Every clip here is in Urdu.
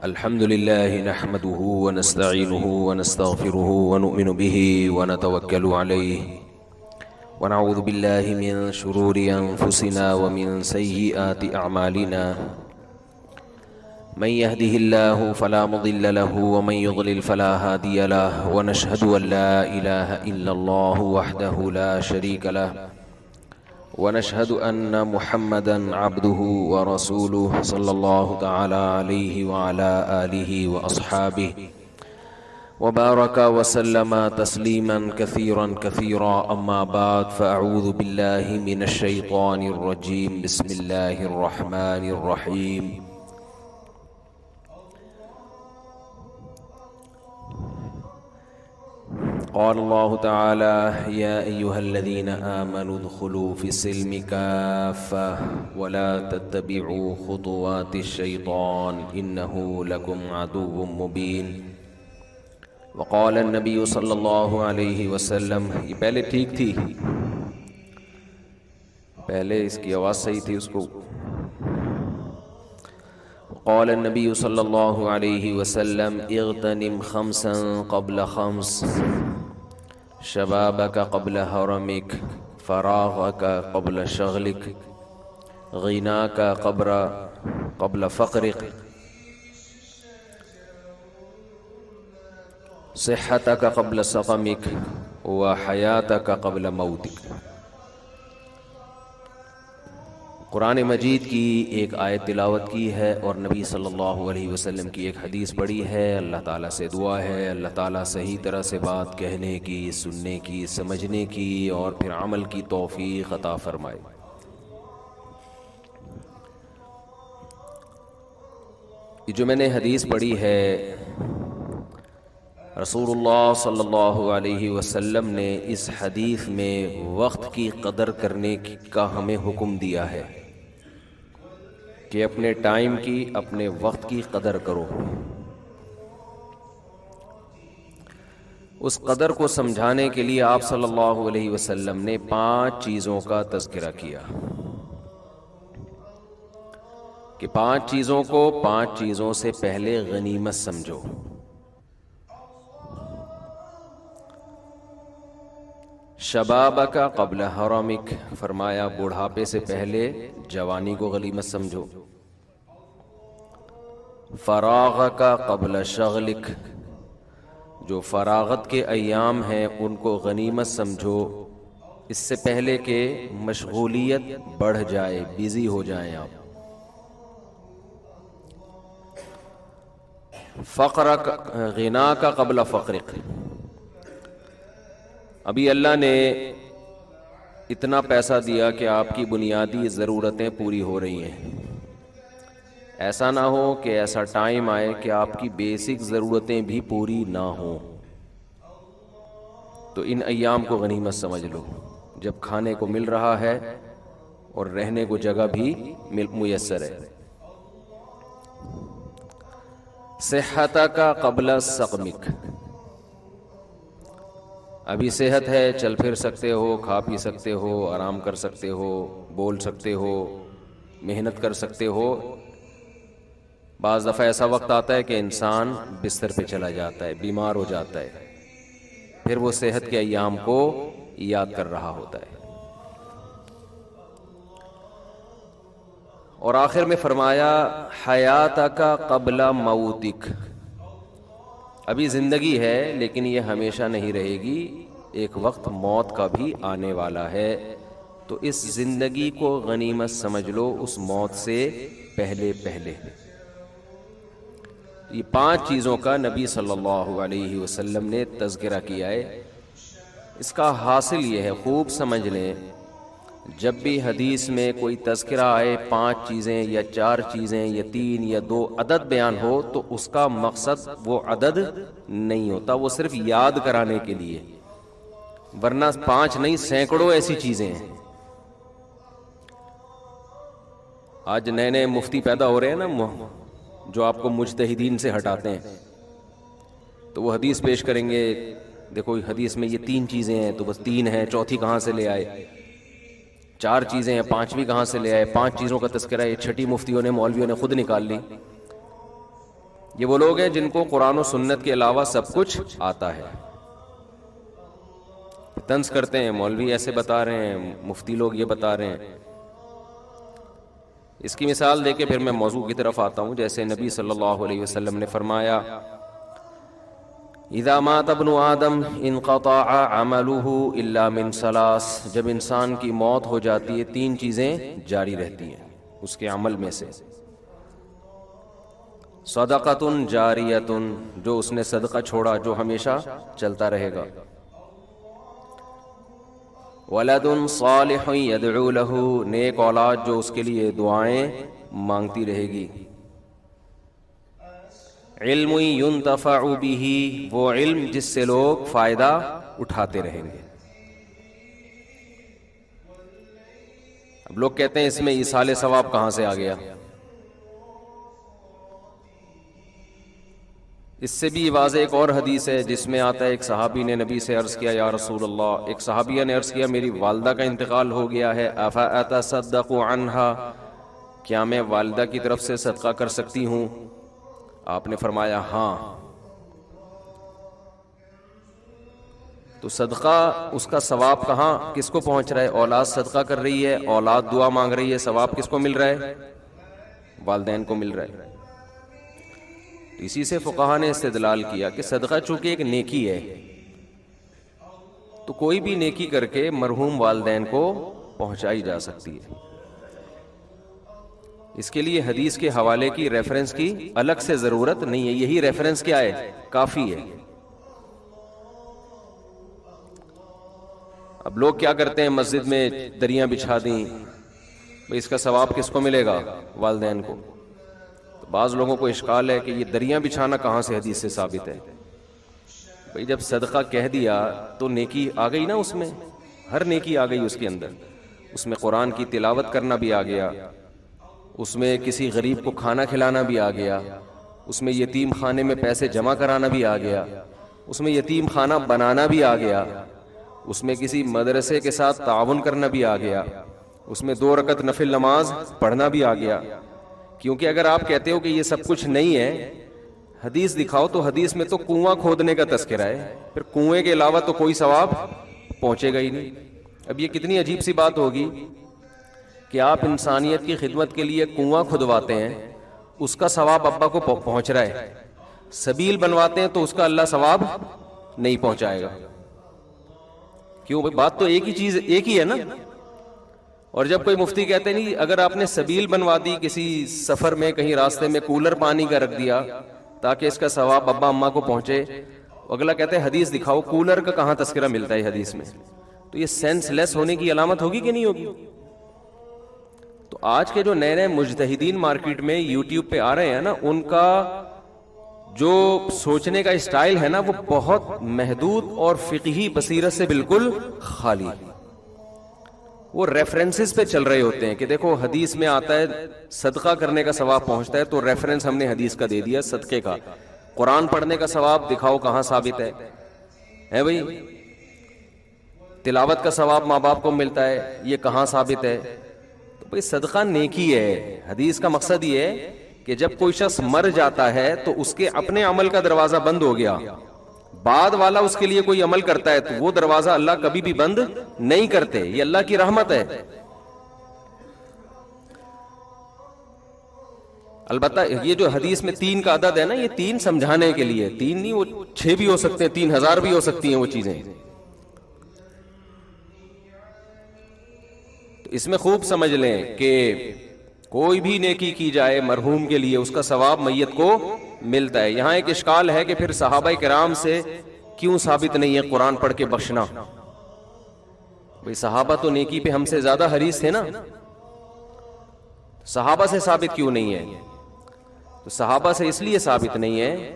الحمد لله نحمده ونستعينه ونستغفره ونؤمن به ونتوكل عليه ونعوذ بالله من شرور أنفسنا ومن سيئات أعمالنا من يهده الله فلا مضل له ومن يضلل فلا هادي له ونشهد أن لا إله إلا الله وحده لا شريك له ونشهد أن محمدًا عبده ورسوله صلى الله تعالى عليه وعلى آله وأصحابه وبارك وسلم تسليمًا كثيرا أما بعد فأعوذ بالله من الشيطان الرجيم بسم الله الرحمن الرحيم قال الله تعالى يا أيها الذين آمنوا ادخلوا في السلم كافة ولا تتبعوا خطوات الشيطان إنه لكم عدو مبين وقال النبي صلی اللہ علیہ وسلم یہ پہلے ٹھیک تھی، پہلے اس کی آواز صحیح تھی، اس کو قال النبي صلی اللہ علیہ وسلم اغتنم خمسا قبل خمس شبابك قبل هرمك فراغك قبل شغلك غناك قبل فقرك صحتك قبل سقمك وحياتك قبل موتك۔ قرآن مجید کی ایک آیت تلاوت کی ہے اور نبی صلی اللہ علیہ وسلم کی ایک حدیث پڑھی ہے۔ اللہ تعالیٰ سے دعا ہے اللہ تعالیٰ صحیح طرح سے بات کہنے کی، سننے کی، سمجھنے کی اور پھر عمل کی توفیق عطا فرمائے۔ یہ جو میں نے حدیث پڑھی ہے، رسول اللہ صلی اللہ علیہ وسلم نے اس حدیث میں وقت کی قدر کرنے کا ہمیں حکم دیا ہے کہ اپنے ٹائم کی، اپنے وقت کی قدر کرو۔ اس قدر کو سمجھانے کے لیے آپ صلی اللہ علیہ وسلم نے 5 چیزوں کا تذکرہ کیا کہ 5 چیزوں کو 5 چیزوں سے پہلے غنیمت سمجھو۔ شبابک قبل حرمک، فرمایا بڑھاپے سے پہلے جوانی کو غنیمت سمجھو۔ فراغک قبل شغلک، جو فراغت کے ایام ہیں ان کو غنیمت سمجھو، اس سے پہلے کہ مشغولیت بڑھ جائے، بیزی ہو جائیں آپ۔ فقرک غناک قبل فقرک، ابھی اللہ نے اتنا پیسہ دیا کہ آپ کی بنیادی ضرورتیں پوری ہو رہی ہیں، ایسا نہ ہو کہ ایسا ٹائم آئے کہ آپ کی بیسک ضرورتیں بھی پوری نہ ہوں، تو ان ایام کو غنیمت سمجھ لو جب کھانے کو مل رہا ہے اور رہنے کو جگہ بھی میسر ہے۔ صحتک قبل سقمک، ابھی صحت ہے، چل پھر سکتے ہو، کھا پی سکتے ہو، آرام کر سکتے ہو، بول سکتے ہو، محنت کر سکتے ہو۔ بعض دفعہ ایسا وقت آتا ہے کہ انسان بستر پہ چلا جاتا ہے، بیمار ہو جاتا ہے، پھر وہ صحت کے ایام کو یاد کر رہا ہوتا ہے۔ اور آخر میں فرمایا حیاتک قبل موتک، ابھی زندگی ہے لیکن یہ ہمیشہ نہیں رہے گی، ایک وقت موت کا بھی آنے والا ہے، تو اس زندگی کو غنیمت سمجھ لو اس موت سے پہلے پہلے۔ یہ 5 چیزوں کا نبی صلی اللہ علیہ وسلم نے تذکرہ کیا ہے۔ اس کا حاصل یہ ہے، خوب سمجھ لیں، جب بھی حدیث میں کوئی تذکرہ آئے 5 چیزیں یا 4 چیزیں یا 3 یا 2 عدد بیان ہو تو اس کا مقصد وہ عدد نہیں ہوتا، وہ صرف یاد کرانے کے لیے، ورنہ 5 نہیں سینکڑوں ایسی چیزیں ہیں۔ آج نئے نئے مفتی پیدا ہو رہے ہیں نا، جو آپ کو مجتہدین سے ہٹاتے ہیں، تو وہ حدیث پیش کریں گے، دیکھو حدیث میں یہ 3 چیزیں ہیں تو بس 3 ہیں، چوتھی کہاں سے لے آئے؟ 4 چیزیں ہیں، 5ویں کہاں سے لے آئے؟ 5 چیزوں کا تذکرہ ہے، 6ٹھی مفتیوں نے، مولویوں نے خود نکال لی۔ یہ وہ لوگ ہیں جن کو قرآن و سنت کے علاوہ سب کچھ آتا ہے. طنز کرتے ہیں مولوی ایسے بتا رہے ہیں، مفتی لوگ یہ بتا رہے ہیں. اس کی مثال دے کے پھر میں موضوع کی طرف آتا ہوں. جیسے نبی صلی اللہ علیہ وسلم نے فرمایا اذا مات ابن آدم انقطع عمله الا من ثلاث، جب انسان کی موت ہو جاتی ہے 3 چیزیں جاری رہتی ہیں اس کے عمل میں سے. صدقۃ جاریۃ، جو اس نے صدقہ چھوڑا جو ہمیشہ چلتا رہے گا. ولد صالح يدعو له، نیک اولاد جو اس کے لیے دعائیں مانگتی رہے گی. علم ينتفع به، وہ علم جس سے لوگ فائدہ اٹھاتے رہیں گے. اب لوگ کہتے ہیں اس میں ایصال ثواب کہاں سے آ گیا؟ اس سے بھی واضح ایک اور حدیث ہے جس میں آتا ہے ایک صحابی نے نبی سے عرض کیا یا رسول اللہ، ایک صحابیہ نے عرض کیا میری والدہ کا انتقال ہو گیا ہے، افاتصدق عنہا، کیا میں والدہ کی طرف سے صدقہ کر سکتی ہوں؟ آپ نے فرمایا ہاں. تو صدقہ اس کا ثواب کہاں کس کو پہنچ رہا ہے؟ اولاد صدقہ کر رہی ہے، اولاد دعا مانگ رہی ہے، ثواب کس کو مل رہا ہے؟ والدین کو مل رہا ہے. اسی سے فقہا نے استدلال کیا کہ صدقہ چونکہ ایک نیکی ہے تو کوئی بھی نیکی کر کے مرحوم والدین کو پہنچائی جا سکتی ہے. اس کے لیے حدیث کے حوالے کی ریفرنس کی الگ سے ضرورت نہیں ہے، یہی ریفرنس کیا ہے؟ کافی ہے. اب لوگ کیا کرتے ہیں مسجد میں دریاں بچھا دیں، اس کا ثواب کس کو ملے گا؟ والدین کو. بعض لوگوں کو اشکال ہے کہ یہ دریاں بچھانا کہاں سے حدیث سے ثابت ہے؟ بھئی جب صدقہ کہہ دیا تو نیکی آ گئی نا، اس میں ہر نیکی آ گئی اس کے اندر. اس میں قرآن کی تلاوت کرنا بھی آ گیا، اس میں کسی غریب کو کھانا کھلانا بھی آ گیا، اس میں یتیم خانے میں پیسے جمع کرانا بھی آ گیا، اس میں یتیم خانہ بنانا بھی آ گیا، اس میں کسی مدرسے کے ساتھ تعاون کرنا بھی آ گیا، اس میں 2 رکعت نفل نماز پڑھنا بھی آ گیا. کیونکہ اگر آپ کہتے ہو کہ یہ سب کچھ نہیں ہے، حدیث دکھاؤ تو حدیث میں تو کنواں کھودنے کا تذکرہ ہے، پھر کنویں کے علاوہ تو کوئی ثواب پہنچے گا ہی نہیں. اب یہ کتنی عجیب سی بات ہوگی کہ آپ انسانیت کی خدمت کے لیے کنواں کھدواتے ہیں، اس کا ثواب ابا کو پہنچ رہا ہے. سبیل بنواتے ہیں تو اس کا اللہ ثواب نہیں پہنچائے گا. کیوں؟ بات تو ایک ہی چیز ایک ہی ہے نا. اور جب کوئی مفتی کہتے نہیں اگر آپ نے سبیل بنوا دی، کسی سفر میں کہیں راستے میں کولر پانی کا رکھ دیا تاکہ اس کا ثواب ابا اماں کو پہنچے، اگلا کہتے ہیں حدیث دکھاؤ، کولر کا کہاں تذکرہ ملتا ہے حدیث میں؟ تو یہ سینس لیس ہونے کی علامت ہوگی کہ نہیں ہوگی؟ تو آج کے جو نئے نئے مجتہدین مارکیٹ میں یوٹیوب پہ آ رہے ہیں نا، ان کا جو سوچنے کا اسٹائل ہے نا وہ بہت محدود اور فقہی بصیرت سے بالکل خالی. وہ ریفرنسز پہ چل رہے ہوتے ہیں کہ دیکھو حدیث میں آتا ہے صدقہ کرنے کا ثواب پہنچتا ہے تو ریفرنس ہم نے حدیث کا دے دیا صدقے کا. قرآن پڑھنے کا ثواب دکھاؤ کہاں ثابت ہے بھائی؟ تلاوت کا ثواب ماں باپ کو ملتا ہے، یہ کہاں ثابت ہے؟ تو بھائی صدقہ نیکی ہے. حدیث کا مقصد یہ ہے کہ جب کوئی شخص مر جاتا ہے تو اس کے اپنے عمل کا دروازہ بند ہو گیا، بعد والا اس کے لیے کوئی عمل کرتا ہے تو وہ دروازہ اللہ کبھی بھی بند نہیں کرتے. یہ اللہ کی رحمت ہے. البتہ یہ جو حدیث میں 3 کا عدد ہے نا، یہ 3 سمجھانے کے لیے، 3 نہیں، وہ 6 بھی ہو سکتے ہیں، 3000 بھی ہو سکتی ہیں وہ چیزیں. تو اس میں خوب سمجھ لیں کہ کوئی بھی نیکی کی جائے مرحوم کے لیے اس کا ثواب میت کو ملتا ہے. یہاں ایک اشکال ہے کہ پھر صحابہ کرام سے کیوں ثابت نہیں ہے قرآن پڑھ کے بخشنا؟ بھئی صحابہ تو نیکی پہ ہم سے زیادہ حریص تھے نا، صحابہ سے ثابت کیوں نہیں ہے؟ تو صحابہ سے اس لیے ثابت نہیں ہے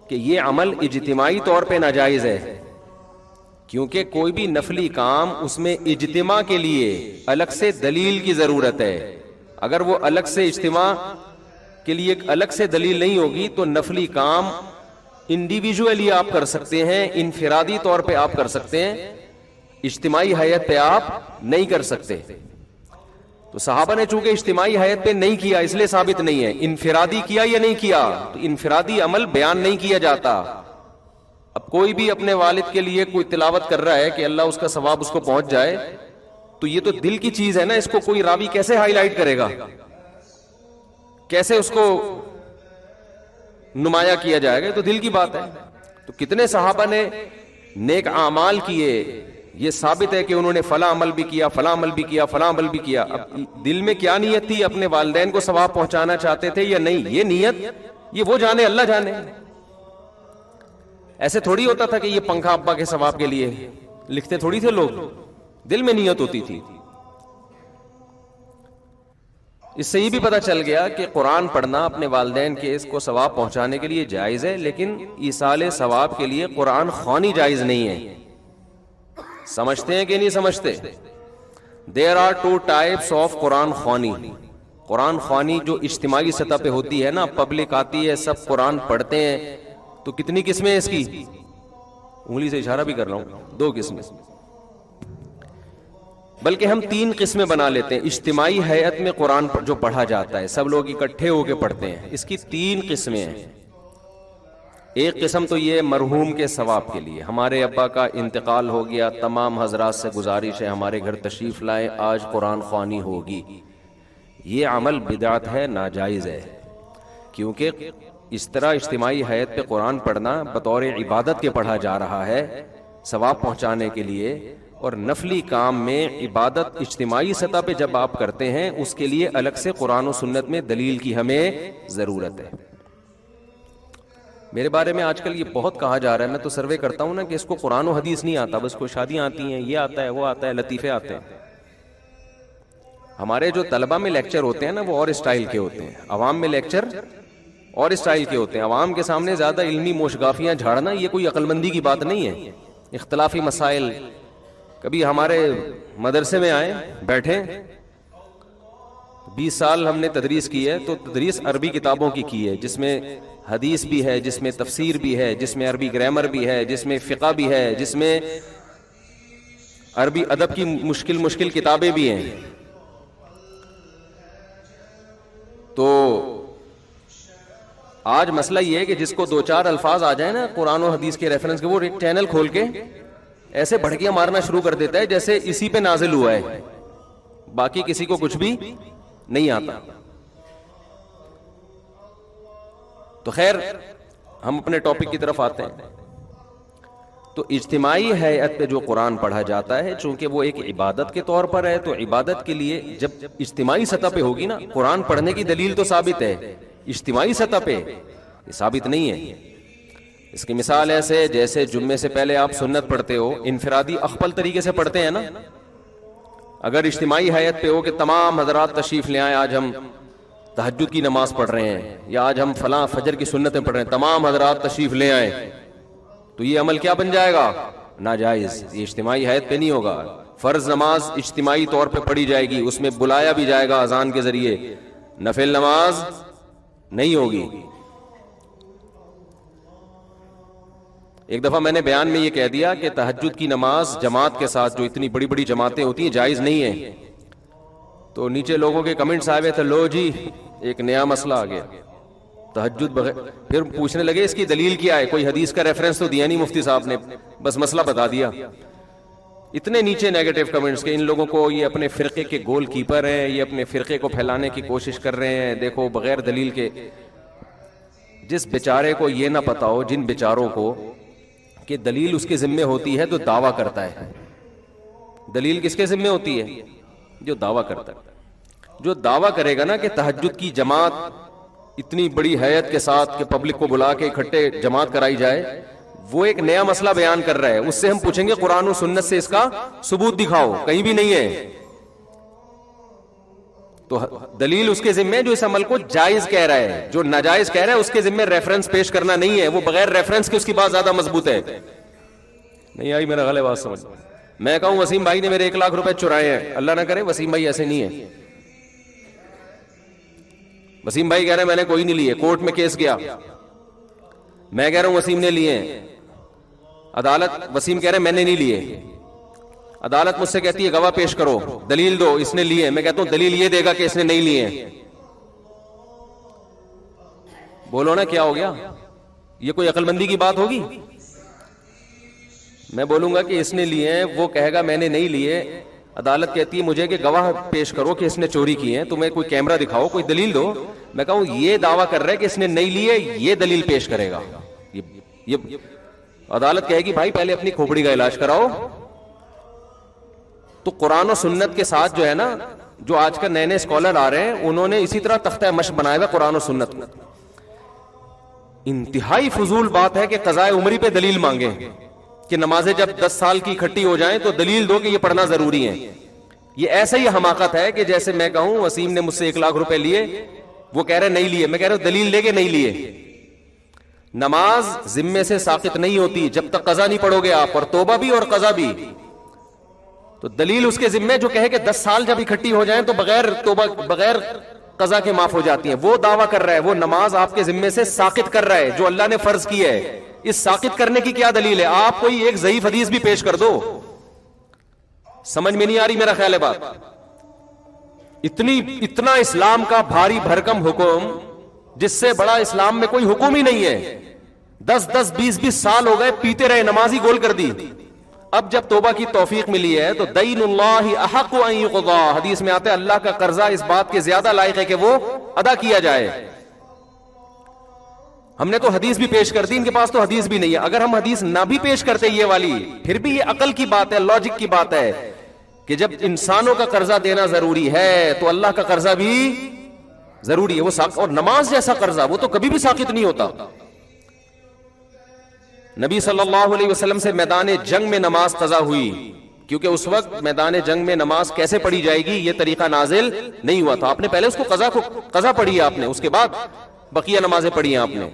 کہ یہ عمل اجتماعی طور پہ ناجائز ہے. کیونکہ کوئی بھی نفلی کام اس میں اجتماع کے لیے الگ سے دلیل کی ضرورت ہے. اگر وہ الگ سے اجتماع کے لیے الگ سے دلیل نہیں ہوگی تو نفلی کام انڈیویجولی آپ کر سکتے ہیں، انفرادی طور پہ آپ کر سکتے ہیں، اجتماعی حیت پہ آپ نہیں کر سکتے. تو صحابہ نے چونکہ اجتماعی حیت پہ نہیں کیا اس لیے ثابت نہیں ہے. انفرادی کیا یا نہیں کیا؟ تو انفرادی عمل بیان نہیں کیا جاتا. اب کوئی بھی اپنے والد کے لیے کوئی تلاوت کر رہا ہے کہ اللہ اس کا ثواب اس کو پہنچ جائے، تو یہ تو دل کی چیز ہے نا، اس کو کوئی راوی کیسے ہائی لائٹ کرے گا، کیسے اس کو نمایاں کیا جائے گا؟ تو دل کی بات ہے. تو کتنے صحابہ نے نیک اعمال کیے، یہ ثابت ہے کہ انہوں نے فلاں عمل بھی کیا، فلاں عمل بھی کیا، فلاں عمل بھی کیا. اب دل میں کیا نیت تھی؟ اپنے والدین کو ثواب پہنچانا چاہتے تھے یا نہیں؟ یہ نیت یہ وہ جانے، اللہ جانے. ایسے تھوڑی ہوتا تھا کہ یہ پنکھا ابا کے ثواب کے لیے لکھتے تھوڑی تھے لوگ، دل میں نیت ہوتی تھی. اس سے یہ بھی پتہ چل گیا کہ قرآن پڑھنا اپنے والدین کے اس کو ثواب پہنچانے کے لیے جائز ہے، لیکن ایصال ثواب کے لیے قرآن خوانی جائز نہیں ہے. سمجھتے ہیں کہ نہیں سمجھتے؟ There are two types of قرآن خوانی. قرآن خوانی جو اجتماعی سطح پہ ہوتی ہے نا، پبلک آتی ہے، سب قرآن پڑھتے ہیں، تو کتنی قسمیں ہیں اس کی؟ انگلی سے اشارہ بھی کر رہا ہوں، 2 قسمیں، بلکہ ہم 3 قسمیں بنا لیتے ہیں. اجتماعی ہیئت میں قرآن جو پڑھا جاتا ہے، سب لوگ اکٹھے ہو کے پڑھتے ہیں، اس کی 3 قسمیں ہیں. ایک قسم تو یہ مرحوم کے ثواب کے لیے، ہمارے ابا کا انتقال ہو گیا، تمام حضرات سے گزارش ہے ہمارے گھر تشریف لائیں، آج قرآن خوانی ہوگی. یہ عمل بدعت ہے، ناجائز ہے، کیونکہ اس طرح اجتماعی ہیئت پہ قرآن پڑھنا بطور عبادت کے پڑھا جا رہا ہے ثواب پہنچانے کے لیے، اور نفلی کام میں عبادت اجتماعی سطح پہ جب آپ کرتے ہیں اس کے لیے الگ سے قرآن و سنت میں دلیل کی ہمیں ضرورت ہے. میرے بارے میں آج کل یہ بہت کہا جا رہا ہے، میں تو سروے کرتا ہوں نا کہ اس کو قرآن و حدیث نہیں آتا، بس کو شادیاں آتی ہیں، یہ آتا ہے، وہ آتا ہے، لطیفے آتے ہیں. ہمارے جو طلبہ میں لیکچر ہوتے ہیں نا وہ اور اسٹائل کے ہوتے ہیں، عوام میں لیکچر اور اسٹائل کے ہوتے ہیں. عوام کے سامنے زیادہ علمی موشگافیاں جھاڑنا یہ کوئی عقل مندی کی بات نہیں ہے. اختلافی مسائل، کبھی ہمارے مدرسے میں آئے بیٹھے، 20 سال ہم نے تدریس کی ہے، تو تدریس عربی کتابوں کی ہے، جس میں حدیث بھی ہے، جس میں تفسیر بھی ہے، جس میں عربی گرامر بھی ہے، جس میں فقہ بھی ہے، جس میں عربی ادب کی مشکل کتابیں بھی ہیں. تو آج مسئلہ یہ ہے کہ جس کو 2-4 الفاظ آ جائیں نا قرآن و حدیث کے ریفرنس کے، وہ ایک چینل کھول کے ایسے بھڑکیاں مارنا شروع کر دیتا ہے جیسے اسی پہ نازل ہوا ہے، باقی کسی کو کچھ بھی نہیں آتا. تو خیر ہم اپنے ٹاپک کی طرف آتے ہیں. تو اجتماعی ہیئت پہ جو قرآن پڑھا جاتا ہے، چونکہ وہ ایک عبادت کے طور پر ہے، تو عبادت کے لیے جب اجتماعی سطح پہ ہوگی نا، قرآن پڑھنے کی دلیل تو ثابت ہے، اجتماعی سطح پہ یہ ثابت نہیں ہے. اس کی مثال ایسے جیسے جمعے سے پہلے آپ سنت پڑھتے ہو، انفرادی اخپل طریقے سے پڑھتے ہیں نا. اگر اجتماعی ہیئت پہ ہو کہ تمام حضرات تشریف لے آئیں، آج ہم تہجد کی نماز پڑھ رہے ہیں، یا آج ہم فلاں فجر کی سنتیں پڑھ رہے ہیں، تمام حضرات تشریف لے آئیں، تو یہ عمل کیا بن جائے گا؟ ناجائز. یہ اجتماعی ہیئت پہ نہیں ہوگا. فرض نماز اجتماعی طور پہ پڑھی جائے گی، اس میں بلایا بھی جائے گا اذان کے ذریعے، نفل نماز نہیں ہوگی. ایک دفعہ میں نے بیان میں یہ کہہ دیا کہ تہجد کی نماز جماعت کے ساتھ، جو اتنی بڑی بڑی جماعتیں ہوتی ہیں، جائز نہیں ہے. تو نیچے لوگوں کے کمنٹس آئے تھے، لو جی ایک نیا مسئلہ آ گیا، تہجد بغیر. پھر پوچھنے لگے اس کی دلیل کیا ہے؟ کوئی حدیث کا ریفرنس تو دیا نہیں مفتی صاحب نے، بس مسئلہ بتا دیا. اتنے نیچے نیگیٹو کمنٹس کہ ان لوگوں کو یہ اپنے فرقے کے گول کیپر ہیں، یہ اپنے فرقے کو پھیلانے کی کوشش کر رہے ہیں. دیکھو بغیر دلیل کے، جس بیچارے کو یہ نہ پتا ہو، جن بیچاروں کو کہ دلیل اس کے ذمہ ہوتی ہے تو دعویٰ کرتا ہے. دلیل کس کے ذمہ ہوتی ہے؟ جو دعویٰ کرتا ہے. جو دعویٰ کرے گا نا کہ تہجد کی جماعت اتنی بڑی ہیئت کے ساتھ کہ پبلک کو بلا کے اکٹھے جماعت کرائی جائے، وہ ایک نیا مسئلہ بیان کر رہا ہے. اس سے ہم پوچھیں گے قرآن و سنت سے اس کا ثبوت دکھاؤ، کہیں بھی نہیں ہے. تو دلیل اس کے ذمہ جو اس عمل کو جائز کہہ رہا ہے، جو ناجائز کہہ رہا ہے اس کے ذمہ ریفرنس پیش کرنا نہیں ہے. وہ بغیر ریفرنس کے اس کی بات زیادہ مضبوط ہے. نہیں آئی میرا غلط بات سمجھ؟ میں کہوں وسیم بھائی نے میرے 1 لاکھ روپے چرائے ہیں، اللہ نہ کرے وسیم بھائی ایسے نہیں ہے. وسیم بھائی کہہ رہے ہیں میں نے کوئی نہیں لیے، کورٹ میں کیس گیا، میں کہہ رہا ہوں وسیم نے لیے ہیں، عدالت وسیم کہہ رہے ہیں میں نے نہیں لیے. عدالت مجھ سے کہتی ہے گواہ پیش کرو, دلیل دو, اس نے لیے. میں کہتا ہوں دلیل یہ دے گا کہ اس نے نہیں لیے. بولو نا کیا ہو گیا؟ یہ کوئی عقل مندی کی بات ہوگی؟ میں بولوں گا کہ اس نے لیے ہیں, وہ کہے گا میں نے نہیں لیے. عدالت کہتی ہے مجھے کہ گواہ پیش کرو کہ اس نے چوری کی ہے, تمہیں کوئی کیمرہ دکھاؤ, کوئی دلیل دو. میں کہوں یہ دعویٰ کر رہا ہے کہ اس نے نہیں لیے, یہ دلیل پیش کرے گا. یہ عدالت کہے گی بھائی پہلے اپنی کھوپڑی کا علاج کراؤ. تو قرآن و سنت کے ساتھ جو ہے نا, جو آج کل نئے نئے اسکالر آ رہے ہیں, انہوں نے اسی طرح تختہ مشق بنایا ہوا قرآن و سنت. انتہائی فضول بات ہے کہ قضاء عمری پہ دلیل مانگیں کہ نمازیں جب 10 سال کی اکٹھی ہو جائیں تو دلیل دو کہ یہ پڑھنا ضروری ہے. یہ ایسا ہی حماقت ہے کہ جیسے میں کہوں وسیم نے مجھ سے 1 لاکھ روپے لیے, وہ کہہ رہے نہیں لیے. میں کہہ رہا ہوں دلیل لے کے نہیں لیے. نماز ذمے سے ساقط نہیں ہوتی جب تک قضا نہیں پڑھو گے آپ, اور توبہ بھی اور قضا بھی. تو دلیل اس کے ذمے جو کہے کہ 10 سال جب اکٹھی ہو جائیں تو بغیر توبہ بغیر قضا کے معاف ہو جاتی ہیں, وہ دعویٰ کر رہا ہے, وہ نماز آپ کے ذمے سے ساقط کر رہا ہے جو اللہ نے فرض کی ہے. اس ساقط کرنے کی کیا دلیل ہے؟ آپ کوئی ایک ضعیف حدیث بھی پیش کر دو. سمجھ میں نہیں آ رہی میرا خیال ہے بات. اتنا اسلام کا بھاری بھرکم حکم جس سے بڑا اسلام میں کوئی حکم ہی نہیں ہے. 10 20 سال ہو گئے پیتے رہے, نماز ہی گول کر دی. اب جب توبہ کی توفیق ملی ہے تو دین اللہ احق ان یقضى, حدیث میں آتا ہے اللہ کا قرضہ اس بات کے زیادہ لائق ہے کہ وہ ادا کیا جائے. ہم نے تو حدیث بھی پیش کر دی, ان کے پاس تو حدیث بھی نہیں ہے. اگر ہم حدیث نہ بھی پیش کرتے یہ والی, پھر بھی یہ عقل کی بات ہے, لاجک کی بات ہے کہ جب انسانوں کا قرضہ دینا ضروری ہے تو اللہ کا قرضہ بھی ضروری ہے. وہ اور نماز جیسا قرضہ وہ تو کبھی بھی ساقط نہیں ہوتا. نبی صلی اللہ علیہ وسلم سے میدان جنگ میں نماز قضا ہوئی, کیونکہ اس وقت میدان جنگ میں نماز کیسے پڑھی جائے گی یہ طریقہ نازل نہیں ہوا تھا. آپ نے پہلے اس کو قضا پڑھی ہے آپ نے, اس کے بعد بقیہ نمازیں پڑھی ہیں آپ نے.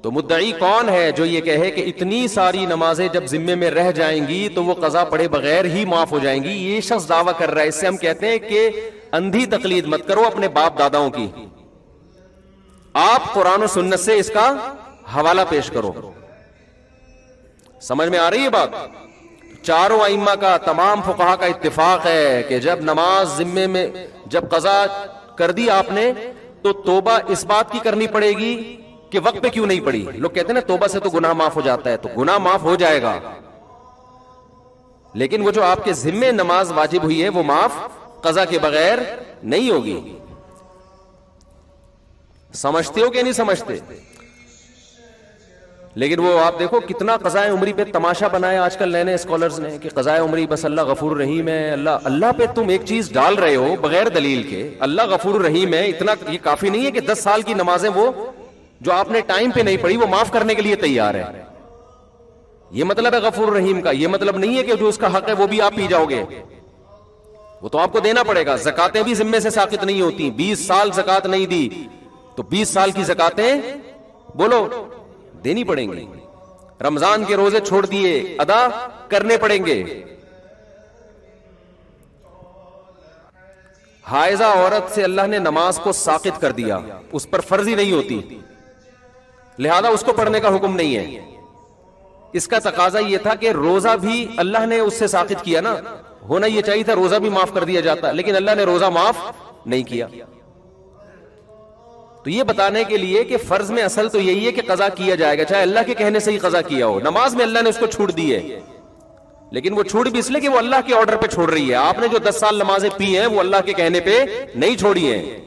تو مدعی کون ہے جو یہ کہے کہ اتنی ساری نمازیں جب ذمے میں رہ جائیں گی تو وہ قضا پڑھے بغیر ہی معاف ہو جائیں گی؟ یہ شخص دعویٰ کر رہا ہے. اس سے ہم کہتے ہیں کہ اندھی تقلید مت کرو اپنے باپ داداؤں کی, آپ قرآن و سنت سے اس کا حوالہ پیش کرو. سمجھ میں آ رہی ہے بات؟ چاروں ائمہ کا, تمام فقہا کا اتفاق ہے کہ جب نماز ذمے میں جب قضا کر دی آپ نے تو توبہ اس بات کی کرنی پڑے گی کہ وقت پہ کیوں نہیں پڑی. لوگ کہتے ہیں نا توبہ سے تو گناہ معاف ہو جاتا ہے, تو گناہ معاف ہو جائے گا, لیکن وہ جو آپ کے ذمے نماز واجب ہوئی ہے وہ معاف قضا کے بغیر نہیں ہوگی. سمجھتے ہو کہ نہیں سمجھتے؟ لیکن وہ آپ دیکھو کتنا قضاء عمری پہ تماشا بنایا آج کل نئے نئے اسکالرز نے کہ قضاء عمری بس اللہ غفور رحیم ہے. اللہ پہ تم ایک چیز ڈال رہے ہو بغیر دلیل کے, اللہ غفور رحیم ہے, اتنا یہ کافی نہیں ہے کہ 10 سال کی نمازیں وہ جو آپ نے ٹائم پہ نہیں پڑھی وہ معاف کرنے کے لیے تیار ہے. یہ مطلب ہے غفور رحیم کا, یہ مطلب نہیں ہے کہ جو اس کا حق ہے وہ بھی آپ پی جاؤ گے, وہ تو آپ کو دینا پڑے گا. زکاتیں بھی ذمے سے ساقط نہیں ہوتی. 20 سال زکات نہیں دی تو 20 سال کی زکاتیں بولو دینی پڑیں گی. رمضان کے روزے چھوڑ دیے ادا کرنے پڑیں گے. حائضہ عورت سے اللہ نے نماز کو ساقط کر دیا, اس پر فرض ہی نہیں ہوتی, لہذا اس کو پڑھنے کا حکم نہیں ہے. اس کا تقاضا یہ تھا کہ روزہ بھی اللہ نے اس سے ساقط کیا نا, ہونا یہ چاہیے تھا روزہ بھی معاف کر دیا جاتا, لیکن اللہ نے روزہ معاف نہیں کیا. تو یہ بتانے کے لیے کہ فرض میں اصل تو یہی ہے کہ قضا کیا جائے گا, چاہے اللہ کے کہنے سے ہی قضا کیا ہو. نماز میں اللہ نے اس کو چھوٹ دی ہے, لیکن وہ چھوٹ بھی اس لیے کہ وہ اللہ کے آرڈر پہ چھوڑ رہی ہے. آپ نے جو 10 سال نمازیں پی ہیں وہ اللہ کے کہنے پہ نہیں چھوڑی ہیں.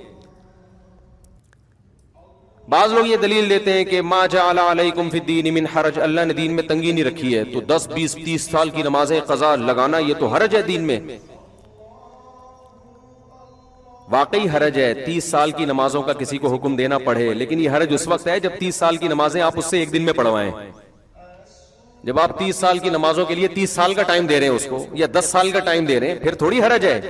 بعض لوگ یہ دلیل دیتے ہیں کہ ما جعل علیکم فی الدین من حرج, اللہ نے دین میں تنگی نہیں رکھی ہے, تو 10 20 30 سال کی نمازیں قضا لگانا یہ تو حرج ہے دین میں. واقعی حرج ہے 30 سال کی نمازوں کا کسی کو حکم دینا پڑے, لیکن یہ حرج اس وقت ہے جب 30 سال کی نمازیں آپ اس سے ایک دن میں پڑھوائیں. جب آپ 30 سال کی نمازوں کے لیے 30 سال کا ٹائم دے رہے ہیں اس کو, یا 10 سال کا ٹائم دے رہے ہیں, پھر تھوڑی حرج ہے.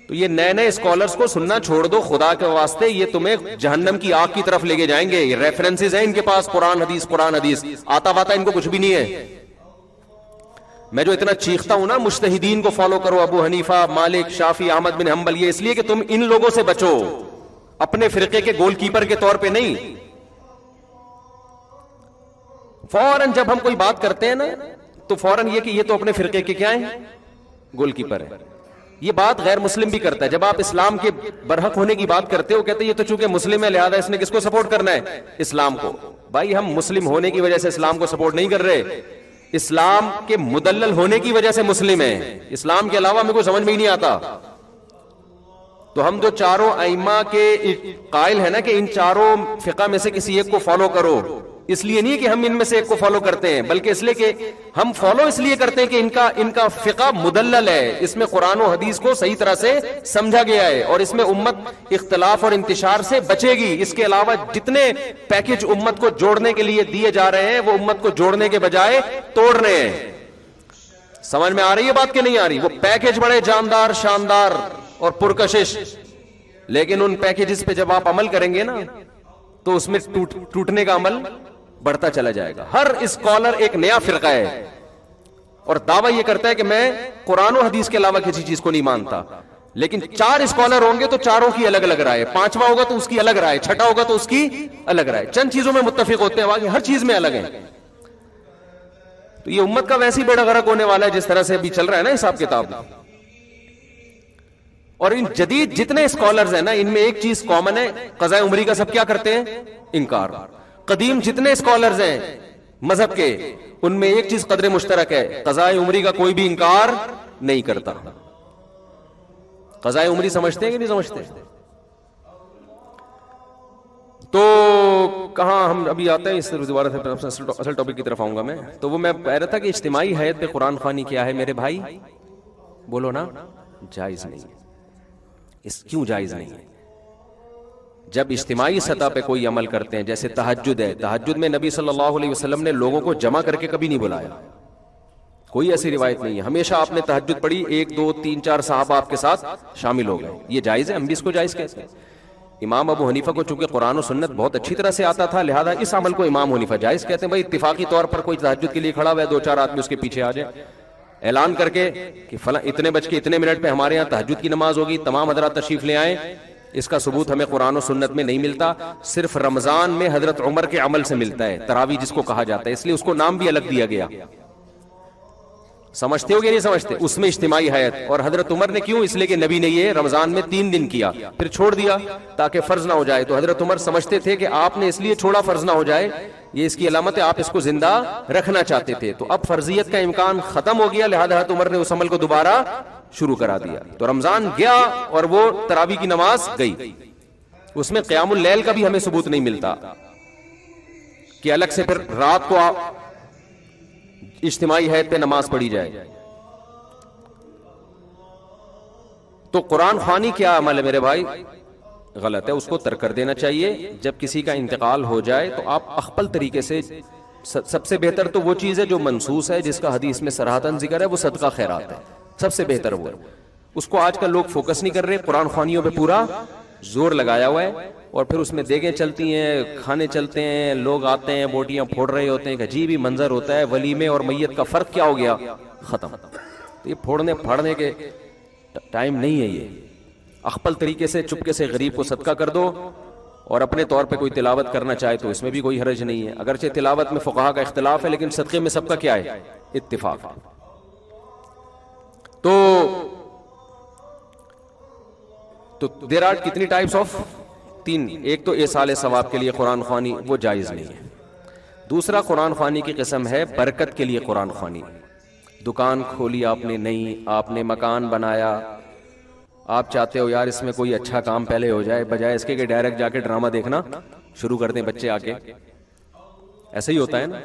تو یہ نئے نئے اسکالرز کو سننا چھوڑ دو خدا کے واسطے, یہ تمہیں جہنم کی آگ کی طرف لے کے جائیں گے. یہ ریفرنسز ہیں ان کے پاس, قرآن حدیث, آتا واتا ان کو کچھ بھی نہیں ہے. میں جو اتنا چیختا ہوں نا مجتہدین کو فالو کرو, ابو حنیفہ, مالک, شافعی, احمد بن حنبل, یہ اس لیے کہ تم ان لوگوں سے بچو, اپنے فرقے کے گول کیپر کے طور پہ نہیں. فوراً جب ہم کوئی بات کرتے ہیں نا تو فوراً یہ کہ یہ تو اپنے فرقے کے کیا ہیں، گول کیپر ہے. یہ بات غیر مسلم بھی کرتا ہے. جب آپ اسلام کے برحق ہونے کی بات کرتے ہو کہتے ہیں یہ تو چونکہ مسلم ہے لہذا اس نے کس کو سپورٹ کرنا ہے، اسلام کو. بھائی ہم مسلم ہونے کی وجہ سے اسلام کو سپورٹ نہیں کر رہے، اسلام کے مدلل ہونے کی وجہ سے مسلم ہیں. اسلام کے علاوہ ہمیں کوئی سمجھ میں ہی نہیں آتا. تو ہم جو چاروں ائمہ کے قائل ہیں نا کہ ان چاروں فقہ میں سے کسی ایک کو فالو کرو، اس لیے نہیں کہ ہم ان میں سے ایک کو فالو کرتے ہیں، بلکہ اس لیے کہ ہم فالو اس لیے کرتے ہیں کہ ان کا فقہ مدلل ہے، اس میں قرآن و حدیث کو صحیح طرح سے سمجھا گیا ہے اور اس میں امت اختلاف اور انتشار سے بچے گی. اس کے علاوہ جتنے پیکج امت کو جوڑنے کے لیے دیے جا رہے ہیں وہ امت کو جوڑنے کے بجائے توڑنے ہیں. سمجھ میں آ رہی ہے بات کہ نہیں آ رہی؟ وہ پیکج بڑے جاندار شاندار اور پرکشش، لیکن ان پیکجز پہ جب آپ عمل کریں گے نا تو اس میں ٹوٹنے کا عمل بڑھتا چلا جائے گا. ہر اسکالر ایک نیا فرقہ ہے اور دعویٰ یہ کرتا ہے کہ میں قرآن و حدیث کے علاوہ کسی چیز کو نہیں مانتا، لیکن 4 اسکالر ہوں گے تو چاروں کی الگ الگ رائے، 5واں ہوگا تو اس کی الگ رائے، 6واں ہوگا تو اس کی الگ رائے. چند چیزوں میں متفق ہوتے ہیں، باقی ہر چیز میں الگ ہیں. تو یہ امت کا ویسے ہی بیڑا غرق ہونے والا ہے جس طرح سے ابھی چل رہا ہے نا حساب کتاب. اور ان جدید جتنے اسکالرز ہیں نا ان میں ایک چیز کامن ہے، قضاء عمری کا سب کیا کرتے ہیں؟ انکار. قدیم جتنے اسکالرز ہیں مذہب کے ان میں ایک چیز قدر مشترک ہے، قضاء عمری کا کوئی بھی انکار نہیں کرتا. قضاء عمری سمجھتے ہیں کہ نہیں سمجھتے؟ تو کہاں ہم ابھی آتے ہیں اس دوبارہ سے اصل ٹاپک کی طرف آؤں گا میں. تو وہ میں کہہ رہا تھا کہ اجتماعی حیت پہ قرآن خوانی کیا ہے میرے بھائی؟ بولو نا. جائز نہیں ہے. کیوں جائز نہیں ہے؟ جب اجتماعی سطح پہ کوئی عمل کرتے ہیں جیسے تہجد ہے، تہجد میں نبی صلی اللہ علیہ وسلم نے لوگوں کو جمع کر کے کبھی نہیں بلایا، کوئی ایسی روایت نہیں ہے. ہمیشہ آپ نے تہجد پڑھی، 1 2 3 4 صحابہ آپ کے ساتھ شامل ہو گئے. یہ جائز ہے، ہم بھی اس کو جائز کہتے ہیں. امام ابو حنیفہ کو چونکہ قرآن و سنت بہت اچھی طرح سے آتا تھا لہذا اس عمل کو امام حنیفہ جائز کہتے ہیں. بھائی اتفاقی طور پر کوئی تہجد کے لیے کھڑا ہوا ہے، 2 4 آدمی اس کے پیچھے آ جائیں، اعلان کر کے کہ فلاں اتنے بج کے اتنے منٹ پہ ہمارے یہاں تہجد کی نماز ہوگی، تمام حضرات تشریف لے آئیں. اس کا ثبوت ہمیں قرآن و سنت میں نہیں ملتا، صرف رمضان میں حضرت عمر کے عمل سے ملتا ہے، تراویح جس کو کہا جاتا ہے، اس لیے اس کو نام بھی الگ دیا گیا. سمجھتے ہو کہ نہیں سمجھتے؟ اس میں اجتماعی حیت. اور حضرت عمر نے کیوں؟ اس لیے کہ نبی نے یہ رمضان میں 3 دن کیا پھر چھوڑ دیا تاکہ فرض نہ ہو جائے. تو حضرت عمر سمجھتے تھے کہ آپ نے اس لیے چھوڑا فرض نہ ہو جائے، یہ اس کی علامت ہے، آپ اس کو زندہ رکھنا چاہتے تھے. تو اب فرضیت کا امکان ختم ہو گیا لہذا حضرت عمر نے اس عمل کو دوبارہ شروع کرا دیا. تو رمضان گیا اور وہ تراویح کی نماز گئی. اس میں قیام اللیل کا بھی ہمیں ثبوت نہیں ملتا کہ الگ سے پھر رات کو اجتماعی حیت پہ نماز پڑھی جائے. تو قرآن خوانی کیا عمل ہے میرے بھائی؟ غلط ہے، اس کو ترک کر دینا چاہیے. جب کسی کا انتقال ہو جائے تو آپ اخپل طریقے سے، سب سے بہتر تو وہ چیز ہے جو منصوص ہے، جس کا حدیث میں صراحتاً ذکر ہے، وہ صدقہ خیرات ہے. سب سے بہتر وہ ہے. اس کو آج کل لوگ فوکس نہیں کر رہے، قرآن خوانیوں پہ پورا زور لگایا ہوا ہے اور پھر اس میں دیگیں چلتی ہیں، کھانے چلتے ہیں، لوگ آتے ہیں بوٹیاں پھوڑ رہے ہوتے ہیں، عجیب ہی منظر ہوتا ہے. ولیمے اور میت کا فرق کیا ہو گیا؟ ختم. تو یہ پھوڑنے پھاڑنے کے ٹائم نہیں ہے. یہ اخپل طریقے سے چپکے سے غریب کو صدقہ کر دو، اور اپنے طور پہ کوئی تلاوت کرنا چاہے تو اس میں بھی کوئی حرج نہیں ہے. اگرچہ تلاوت میں فقہا کا اختلاف ہے لیکن صدقے میں سب کا کیا ہے؟ اتفاق ہے. تو دیر آر کتنی ٹائپس آف 3. ایک تو ایصال ثواب کے لیے قرآن خوانی، وہ جائز نہیں ہے. دوسرا قرآن خوانی کی قسم ہے برکت کے لیے قرآن خوانی. دکان کھولی آپ نے نئی، آپ نے مکان بنایا، آپ چاہتے ہو یار اس میں کوئی اچھا کام پہلے ہو جائے، بجائے اس کے کہ ڈائریکٹ جا کے ڈرامہ دیکھنا شروع کر دیں بچے آ کے. ایسا ہی ہوتا ہے نا.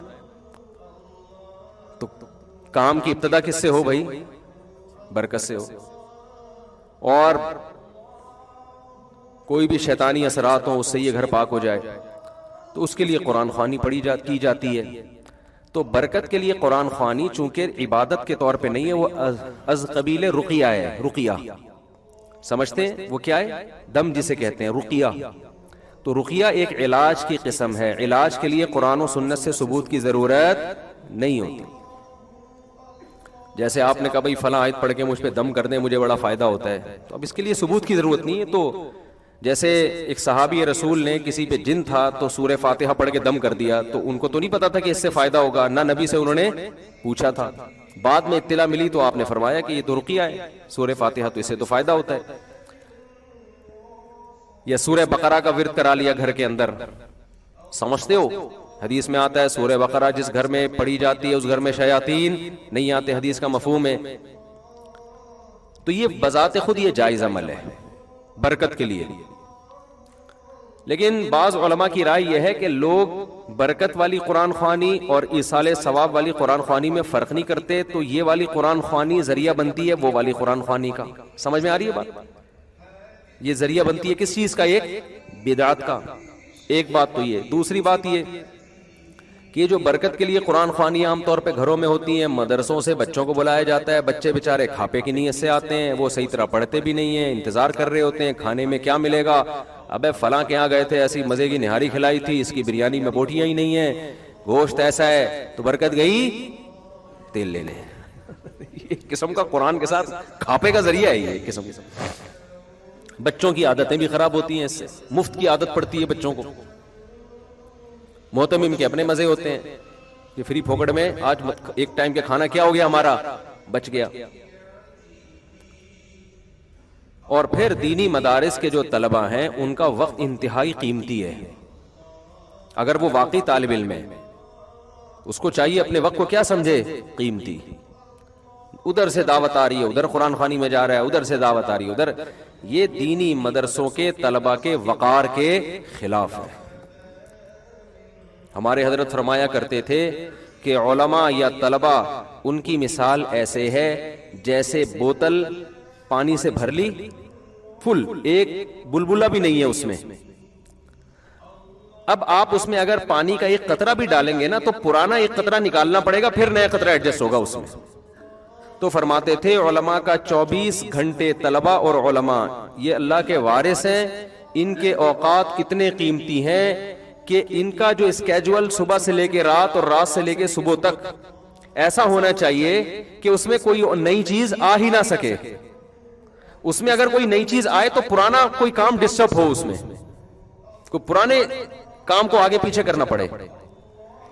تو کام کی ابتدا کس سے ہو بھائی؟ برکت سے ہو. اور کوئی بھی شیطانی اثرات ہوں اس سے یہ گھر پاک ہو جائے تو اس کے لیے قرآن خوانی کی جاتی ہے. تو برکت کے لیے قرآن خوانی چونکہ عبادت کے طور پہ نہیں ہے، وہ از قبیل رقیہ ہے. رقیہ سمجھتے ہیں وہ کیا ہے؟ دم جسے کہتے ہیں، رقیہ. تو رقیہ ایک علاج کی قسم ہے. علاج کے لیے قرآن و سنت سے ثبوت کی ضرورت نہیں ہوتی. جیسے آپ نے کہا بھائی فلاں آیت پڑھ کے مجھ پہ دم کر دیں مجھے بڑا فائدہ ہوتا ہے، تو اب اس کے لیے ثبوت کی ضرورت نہیں ہے. تو جیسے ایک صحابی رسول نے کسی پہ جن تھا تو سورہ فاتحہ پڑھ کے دم کر دیا، تو ان کو تو نہیں پتا تھا کہ اس سے فائدہ ہوگا، نہ نبی سے انہوں نے پوچھا تھا، بعد میں اطلاع ملی تو آپ نے فرمایا کہ یہ تو رقیہ ہے، سورہ فاتحہ تو اس سے تو فائدہ ہوتا ہے۔ یا سورہ بقرہ کا ورد کرا لیا گھر کے اندر، سمجھتے ہو حدیث میں آتا ہے سورہ بقرہ جس گھر میں پڑھی جاتی ہے اس گھر میں شیاطین نہیں آتے، حدیث کا مفہوم ہے۔ تو یہ بذات خود یہ جائز عمل ہے برکت کے لیے، لیکن بعض علماء کی رائے یہ ہے کہ لوگ برکت والی قرآن خوانی اور ایصال ثواب والی قرآن خوانی میں فرق نہیں کرتے، تو یہ والی قرآن خوانی ذریعہ بنتی ہے وہ والی قرآن خوانی کا۔ سمجھ میں آ رہی ہے بات؟ یہ ذریعہ بنتی ہے کس چیز کا؟ ایک بدعت کا۔ ایک بات تو یہ، دوسری بات یہ کہ جو برکت کے لیے قرآن خوانی عام طور پہ گھروں میں ہوتی ہیں، مدرسوں سے بچوں کو بلایا جاتا ہے، بچے بیچارے کھاپے کی نیت سے آتے ہیں، وہ صحیح طرح پڑھتے بھی نہیں ہیں، انتظار کر رہے ہوتے ہیں کھانے میں کیا ملے گا، ابے فلاں کے یہاں گئے تھے ایسی مزے کی نہاری کھلائی تھی، اس کی بریانی میں بوٹیاں ہی نہیں ہیں، گوشت ایسا ہے، تو برکت گئی تیل لینے۔ ایک قسم کا قرآن کے ساتھ کھاپے کا ذریعہ ہے یہ، ایک قسم بچوں کی عادتیں بھی خراب ہوتی ہیں اس سے، مفت کی عادت پڑتی ہے بچوں کو۔ محتمم کے اپنے مزے ہوتے ہیں کہ فری پھوکٹ میں آج ایک ٹائم کے کھانا کیا ہو گیا ہمارا، بچ گیا۔ اور پھر دینی مدارس کے جو طلبہ ہیں ان کا وقت انتہائی قیمتی ہے، اگر وہ واقعی طالب علم ہے اس کو چاہیے اپنے وقت کو کیا سمجھے؟ قیمتی۔ ادھر سے دعوت آ رہی ہے، ادھر قرآن خوانی میں جا رہا ہے، ادھر سے دعوت آ رہی ہے ادھر، یہ دینی مدرسوں کے طلبہ کے وقار کے خلاف ہے۔ ہمارے حضرت فرمایا کرتے تھے کہ علماء یا طلبہ ان کی مثال ایسے ہے جیسے بوتل پانی سے بھر لی فل، ایک بلبلہ بھی نہیں ہے اس میں، اب آپ اس میں اگر پانی کا ایک قطرہ بھی ڈالیں گے نا تو پرانا ایک قطرہ نکالنا پڑے گا، پھر نیا قطرہ ایڈجسٹ ہوگا اس میں۔ تو فرماتے تھے علماء کا 24 گھنٹے طلبہ اور علماء یہ اللہ کے وارث ہیں، ان کے اوقات کتنے قیمتی ہیں کہ ان کا جو اسکیجول صبح سے لے کے رات اور رات سے لے کے صبح تک ایسا ہونا چاہیے کہ اس میں کوئی نئی چیز آ ہی نہ سکے، اس میں اگر کوئی نئی چیز آئے تو پرانا کوئی کام ڈسٹرب ہو، اس میں کوئی پرانے کام کو آگے پیچھے کرنا پڑے۔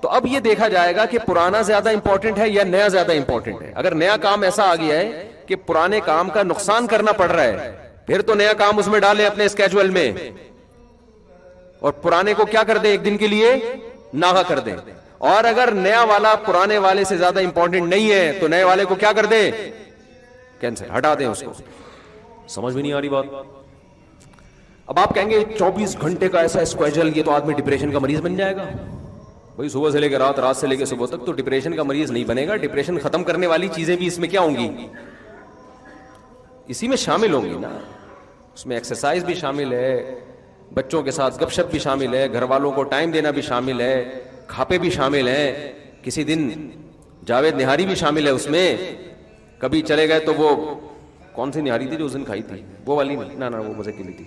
تو اب یہ دیکھا جائے گا کہ پرانا زیادہ امپورٹنٹ ہے یا نیا زیادہ امپورٹنٹ ہے۔ اگر نیا کام ایسا آ گیا ہے کہ پرانے کام کا نقصان کرنا پڑ رہا ہے، پھر تو نیا کام اس میں ڈالیں اپنے اسکیجول میں، اور پرانے کو کیا کر دیں، ایک دن کے لیے ناغا کر دیں۔ اور اگر نیا والا پرانے والے سے زیادہ امپورٹنٹ نہیں ہے تو نئے والے کو کیا کر دیں، کینسل، ہٹا دیں اس کو۔ سمجھ بھی نہیں آ رہی بات؟ اب آپ کہیں گے 24 گھنٹے کا ایسا اسکیجول، یہ تو آدمی ڈپریشن کا مریض بن جائے گا۔ بھائی صبح سے لے کے رات، رات سے لے کے صبح تک، تو ڈپریشن کا مریض نہیں بنے گا۔ ڈپریشن ختم کرنے والی چیزیں بھی اس میں کیا ہوں گی، اسی میں شامل ہوں گی نا۔ اس میں ایکسرسائز بھی شامل ہے، بچوں کے ساتھ گپ شپ بھی شامل ہے، گھر والوں کو ٹائم دینا بھی شامل ہے، کھاپے بھی شامل ہیں، کسی دن جاوید نہاری بھی شامل ہے اس میں۔ کبھی چلے گئے تو وہ کون سی نہاری تھی جو اس دن کھائی تھی، وہ والی نہیں، نہ وہ مزے کی نہیں تھی۔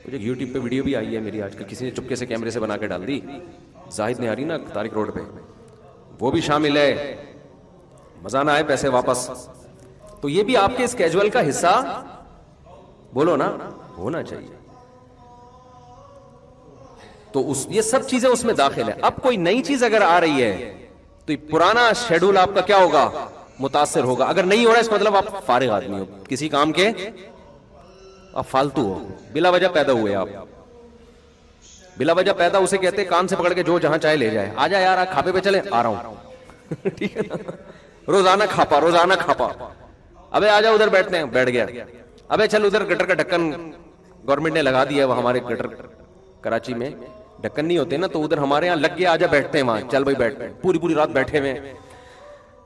مجھے یوٹیوب پہ ویڈیو بھی آئی ہے میری آج کل، کسی نے چپکے سے کیمرے سے بنا کے ڈال دی، زاہد نہاری نا طارق روڈ پہ، وہ بھی شامل ہے۔ مزہ نہ آئے پیسے واپس۔ تو یہ بھی آپ کے اسکیجول کا حصہ بولو نا ہونا چاہیے۔ تو یہ سب چیزیں اس میں داخل ہے۔ اب کوئی نئی چیز اگر آ رہی ہے تو پرانا شیڈول آپ کا کیا ہوگا، متاثر ہوگا۔ اگر نہیں ہو رہا ہے اس کا مطلب آپ فارغ آدمی ہو کسی کام کے، آپ فالتو ہو، بلا وجہ پیدا ہوئے آپ۔ بلا وجہ پیدا اسے کہتے کان سے پکڑ کے جو جہاں چاہے لے جائے، آ جا یار کھاپے پہ چلے، آ رہا ہوں ٹھیک ہے نا، روزانہ کھاپا، روزانہ کھاپا، ابے آ جا ادھر بیٹھتے ہیں، بیٹھ گیا، ابے چل ادھر گٹر کا ڈھکن گورنمنٹ نے لگا دیا، وہ ہمارے گٹر کراچی میں ڈھکن نہیں ہوتے نا، تو ادھر ہمارے یہاں لگ گیا، آ جا بیٹھتے ہیں وہاں، چل بھائی بیٹھتے ہیں، پوری پوری رات بیٹھے ہوئے۔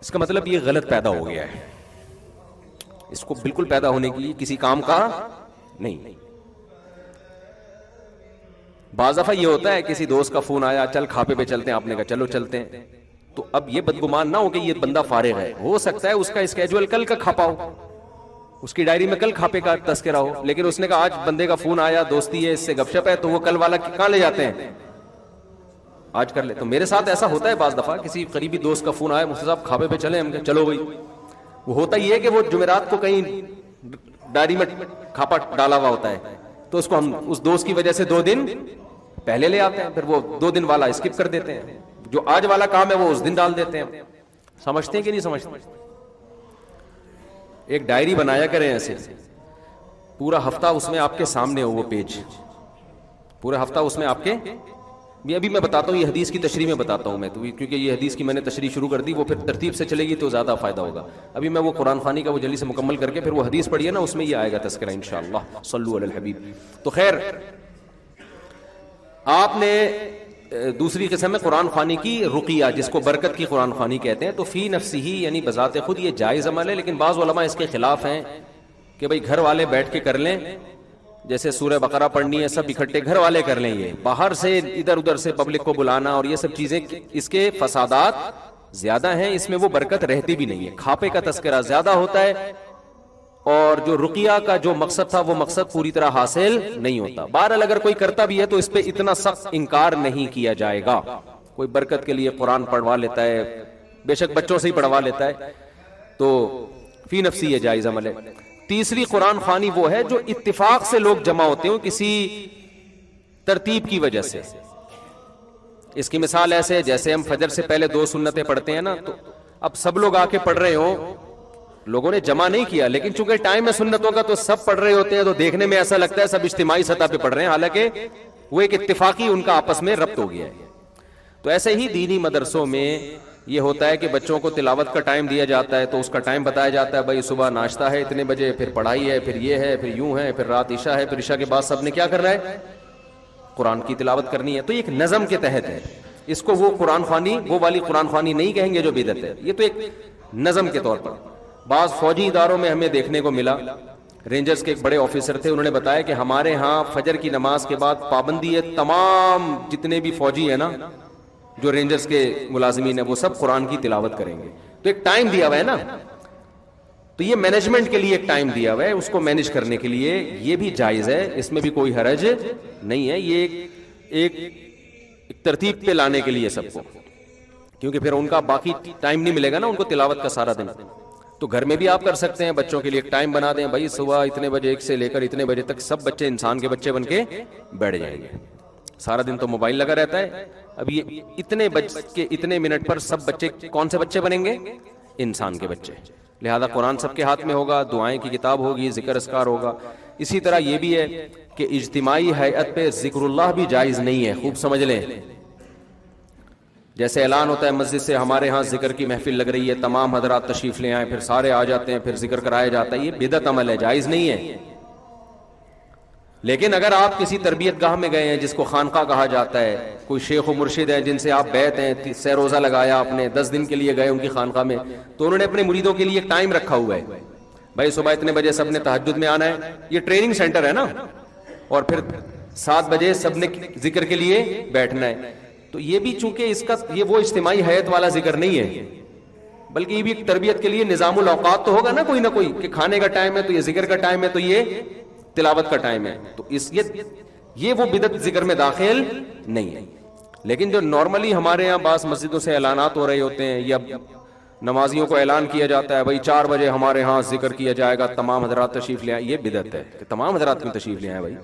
اس کا مطلب یہ غلط پیدا ہو گیا ہے، اس کو بالکل پیدا ہونے کی کسی کام کا نہیں۔ بعض دفعہ یہ ہوتا ہے کسی دوست کا فون آیا، چل کھاپے پہ چلتے ہیں، آپ نے کہا چلو چلتے ہیں، تو اب یہ بدگمان نہ ہو کہ یہ بندہ فارغ ہے، ہو سکتا ہے اس کا اسکیجول کل کا کھاپا ہو، اس کی ڈائری میں کل کھاپے کا تذکرہ ہو، لیکن اس نے کہا آج بندے کا فون آیا، دوستی ہے، اس سے گپ شپ ہے، تو وہ کل والا کہاں لے جاتے ہیں، آج کر لے۔ تو میرے ساتھ ایسا ہوتا ہے بعض دفعہ، کسی قریبی دوست کا فون آیا، مفتی صاحب کھاپے پہ چلیں، ہم کہا چلو بھائی۔ وہ ہوتا ہی ہے کہ وہ جمعرات کو کہیں ڈائری میں کھاپا ڈالا ہوا ہوتا ہے، تو اس کو ہم اس دوست کی وجہ سے 2 دن پہلے لے آتے ہیں، پھر وہ 2 دن والا اسکپ کر دیتے ہیں، جو آج والا کام ہے وہ اس دن ڈال دیتے ہیں. سمجھتے ہیں کہ نہیں سمجھتے؟ ایک ڈائری بنایا کریں ایسے، پورا ہفتہ اس میں آپ کے سامنے ہو وہ پیج، پورا ہفتہ اس میں آپ کے. ابھی میں بتاتا ہوں، یہ حدیث کی تشریح میں بتاتا ہوں میں تو، کیونکہ یہ حدیث کی میں نے تشریح شروع کر دی، وہ پھر ترتیب سے چلے گی تو زیادہ فائدہ ہوگا. ابھی میں وہ قرآن خوانی کا وہ جلدی سے مکمل کر کے پھر وہ حدیث پڑھی ہے نا، اس میں یہ آئے گا تذکرہ انشاءاللہ. صلو علی الحبیب. تو خیر، آپ نے دوسری قسم ہے قرآن خوانی کی رقیہ، جس کو برکت کی قرآن خوانی کہتے ہیں. تو فی نفسی ہی یعنی بذات خود یہ جائز عمل ہے، لیکن بعض علماء اس کے خلاف ہیں کہ بھئی گھر والے بیٹھ کے کر لیں، جیسے سورہ بقرہ پڑھنی ہے سب اکٹھے گھر والے کر لیں. یہ باہر سے ادھر ادھر سے پبلک کو بلانا اور یہ سب چیزیں، اس کے فسادات زیادہ ہیں، اس میں وہ برکت رہتی بھی نہیں ہے. کھاپے کا تذکرہ زیادہ ہوتا ہے، اور جو رقیہ کا جو مقصد تھا وہ مقصد پوری طرح حاصل نہیں ہوتا. بہرحال اگر کوئی کرتا بھی ہے تو اس پہ اتنا سخت انکار نہیں کیا جائے گا. کوئی برکت کے لیے قرآن پڑھوا لیتا ہے، بے شک بچوں سے ہی پڑھوا لیتا ہے، تو فی نفسی یہ جائز عمل ہے. تیسری قرآن خوانی وہ ہے جو اتفاق سے لوگ جمع ہوتے ہوں کسی ترتیب کی وجہ سے. اس کی مثال ایسے ہے جیسے ہم فجر سے پہلے 2 سنتیں پڑھتے ہیں نا، تو اب سب لوگ آ کے پڑھ رہے ہوں، لوگوں نے جمع نہیں کیا، لیکن چونکہ ٹائم ہے سنتوں کا تو سب پڑھ رہے ہوتے ہیں، تو دیکھنے میں ایسا لگتا ہے سب اجتماعی سطح پہ پڑھ رہے ہیں، حالانکہ وہ ایک اتفاقی ان کا آپس میں ربط ہو گیا ہے. تو ایسے ہی دینی مدرسوں میں یہ ہوتا ہے کہ بچوں کو تلاوت کا ٹائم دیا جاتا ہے، تو اس کا ٹائم بتایا جاتا ہے، بھائی صبح ناشتہ ہے اتنے بجے، پھر پڑھائی ہے، پھر یہ ہے، پھر یوں ہے، پھر رات عشاء ہے، پھر عشاء کے بعد سب نے کیا کرنا ہے؟ قرآن کی تلاوت کرنی ہے. تو یہ ایک نظم کے تحت ہے. اس کو وہ قرآن خوانی، وہ والی قرآن خوانی نہیں کہیں گے جو بدعت ہے، یہ تو ایک نظم کے طور پر. بعض فوجی اداروں میں ہمیں دیکھنے کو ملا، رینجرز کے ایک بڑے آفیسر تھے، انہوں نے بتایا کہ ہمارے ہاں فجر کی نماز کے بعد پابندی ہے، تمام جتنے بھی فوجی ہیں نا، جو رینجرز کے ملازمین ہیں، وہ سب قرآن کی تلاوت کریں گے. تو ایک ٹائم دیا ہوا ہے نا، تو یہ مینجمنٹ کے لیے ایک ٹائم دیا ہوا ہے، اس کو مینج کرنے کے لیے یہ بھی جائز ہے، اس میں بھی کوئی حرج نہیں ہے. یہ ایک ترتیب پہ لانے کے لیے سب کو، کیونکہ پھر ان کا باقی ٹائم نہیں ملے گا نا ان کو تلاوت کا سارا دن. تو گھر میں بھی آپ کر سکتے ہیں، بچوں کے لیے ایک ٹائم بنا دیں، بھائی صبح اتنے بجے 1 سے لے کر اتنے بجے تک سب بچے انسان کے بچے بن کے بیٹھ جائیں گے. سارا دن تو موبائل لگا رہتا ہے، اب یہ اتنے بج کے اتنے منٹ پر سب بچے کون سے بچے بنیں گے؟ انسان کے بچے. لہذا قرآن سب کے ہاتھ میں ہوگا، دعائیں کی کتاب ہوگی، ذکر اذکار ہوگا. اسی طرح یہ بھی ہے کہ اجتماعی ہیئت پہ ذکر اللہ بھی جائز نہیں ہے، خوب سمجھ لیں. جیسے اعلان ہوتا ہے مسجد سے ہمارے ہاں ذکر کی محفل لگ رہی ہے، تمام حضرات تشریف لے آئیں، پھر سارے آ جاتے ہیں، پھر ذکر کرایا جاتا ہے، یہ بدعت عمل ہے، جائز نہیں ہے. لیکن اگر آپ کسی تربیت گاہ میں گئے ہیں جس کو خانقاہ کہا جاتا ہے، کوئی شیخ و مرشد ہے جن سے آپ بیعت ہیں، سہ روزہ لگایا آپ نے، 10 دن کے لیے گئے ان کی خانقاہ میں، تو انہوں نے اپنے مریدوں کے لیے ایک ٹائم رکھا ہوا ہے، بھائی صبح اتنے بجے سب نے تہجد میں آنا ہے، یہ ٹریننگ سینٹر ہے نا، اور پھر 7 بجے سب نے ذکر کے لیے بیٹھنا ہے. تو یہ بھی چونکہ اس کا یہ وہ اجتماعی حیت والا ذکر نہیں ہے، بلکہ یہ بھی ایک تربیت کے لیے نظام الاوقات تو ہوگا نا کوئی نہ کوئی، کہ کھانے کا ٹائم ہے تو یہ ذکر کا ٹائم ہے، تو یہ تلاوت کا ٹائم ہے. تو یہ وہ بدعت ذکر میں داخل نہیں ہے. لیکن جو نارملی ہمارے یہاں بعض مسجدوں سے اعلانات ہو رہے ہوتے ہیں، یا نمازیوں کو اعلان کیا جاتا ہے بھائی 4 بجے ہمارے ہاں ذکر کیا جائے گا، تمام حضرات تشریف لے آئیں، یہ بدعت ہے کہ تمام حضرات کیوں تشریف لے آئیں؟ بھائی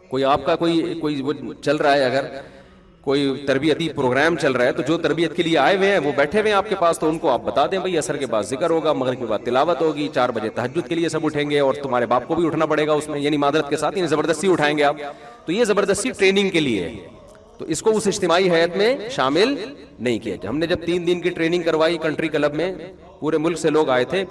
کوئی آپ کا کوئی وہ چل رہا ہے، اگر کوئی تربیتی پروگرام چل رہا ہے، تو جو تربیت کے لیے آئے ہوئے ہیں وہ بیٹھے ہوئے ہیں آپ کے پاس، تو ان کو آپ بتا دیں بھائی عصر کے بعد ذکر ہوگا، مغرب کے بعد تلاوت ہوگی، 4 بجے تہجد کے لیے سب اٹھیں گے، اور تمہارے باپ کو بھی اٹھنا پڑے گا اس میں، یعنی معذرت کے ساتھ، یعنی زبردستی اٹھائیں گے آپ. تو یہ زبردستی ٹریننگ کے لیے ہے، تو اس کو اس اجتماعی حیات میں شامل نہیں کیا. ہم نے جب 3 دن کی ٹریننگ کروائی کنٹری کلب میں، پورے ملک سے لوگ آئے تھے،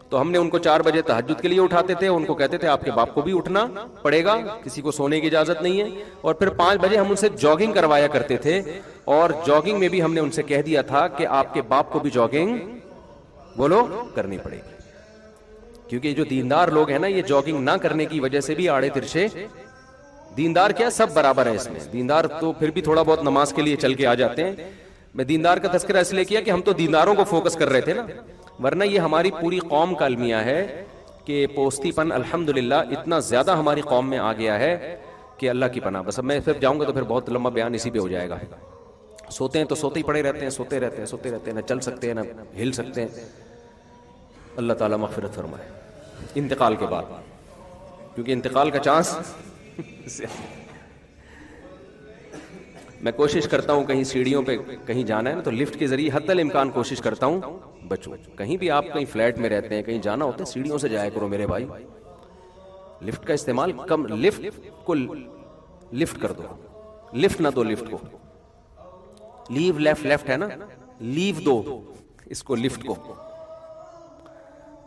تو ہم نے ان کو 4 بجے تہجد کے لیے اٹھاتے تھے، ان کو کہتے تھے آپ کے باپ کو بھی اٹھنا پڑے گا، کسی کو سونے کی اجازت نہیں ہے. اور پھر 5 بجے ہم ان سے جاگنگ کروایا کرتے تھے، اور جاگنگ میں بھی ہم نے ان سے کہہ دیا تھا کہ آپ کے باپ کو بھی جاگنگ بولو کرنی پڑے گی، کیونکہ جو دیندار لوگ ہیں نا، یہ جاگنگ نہ کرنے کی وجہ سے بھی آڑے ترچے، دیندار کیا سب برابر ہے اس میں، دیندار تو پھر بھی تھوڑا بہت نماز کے لیے چل کے آ جاتے ہیں. میں دیندار کا تذکرہ اس لیے کیا کہ ہم تو دینداروں کو فوکس کر رہے تھے نا، ورنہ یہ ہماری پوری قوم کا المیہ ہے کہ پوستی پن الحمدللہ اتنا زیادہ ہماری قوم میں آ گیا ہے کہ اللہ کی پناہ. بس اب میں پھر جاؤں گا تو پھر بہت لمبا بیان اسی پہ ہو جائے گا. سوتے ہیں تو سوتے ہی پڑے رہتے ہیں، سوتے رہتے ہیں، نہ چل سکتے ہیں نہ ہل سکتے ہیں. اللہ تعالیٰ مغفرت فرمائے. انتقال کے بعد، کیونکہ انتقال کا چانس میں کوشش کرتا ہوں کہیں سیڑھیوں پہ کہیں جانا ہے نا تو لفٹ کے ذریعے حتی الامکان کوشش کرتا ہوں بچوں. کہیں بھی آپ کہیں فلیٹ میں رہتے ہیں کہیں جانا ہوتا ہے سیڑھیوں سے جایا کرو میرے بھائی. لفٹ کا استعمال کم, لفٹ کو لفٹ کر دو, لفٹ نہ دو لفٹ کو. لیو لیفٹ, لیفٹ ہے نا, لیو دو اس کو لفٹ کو,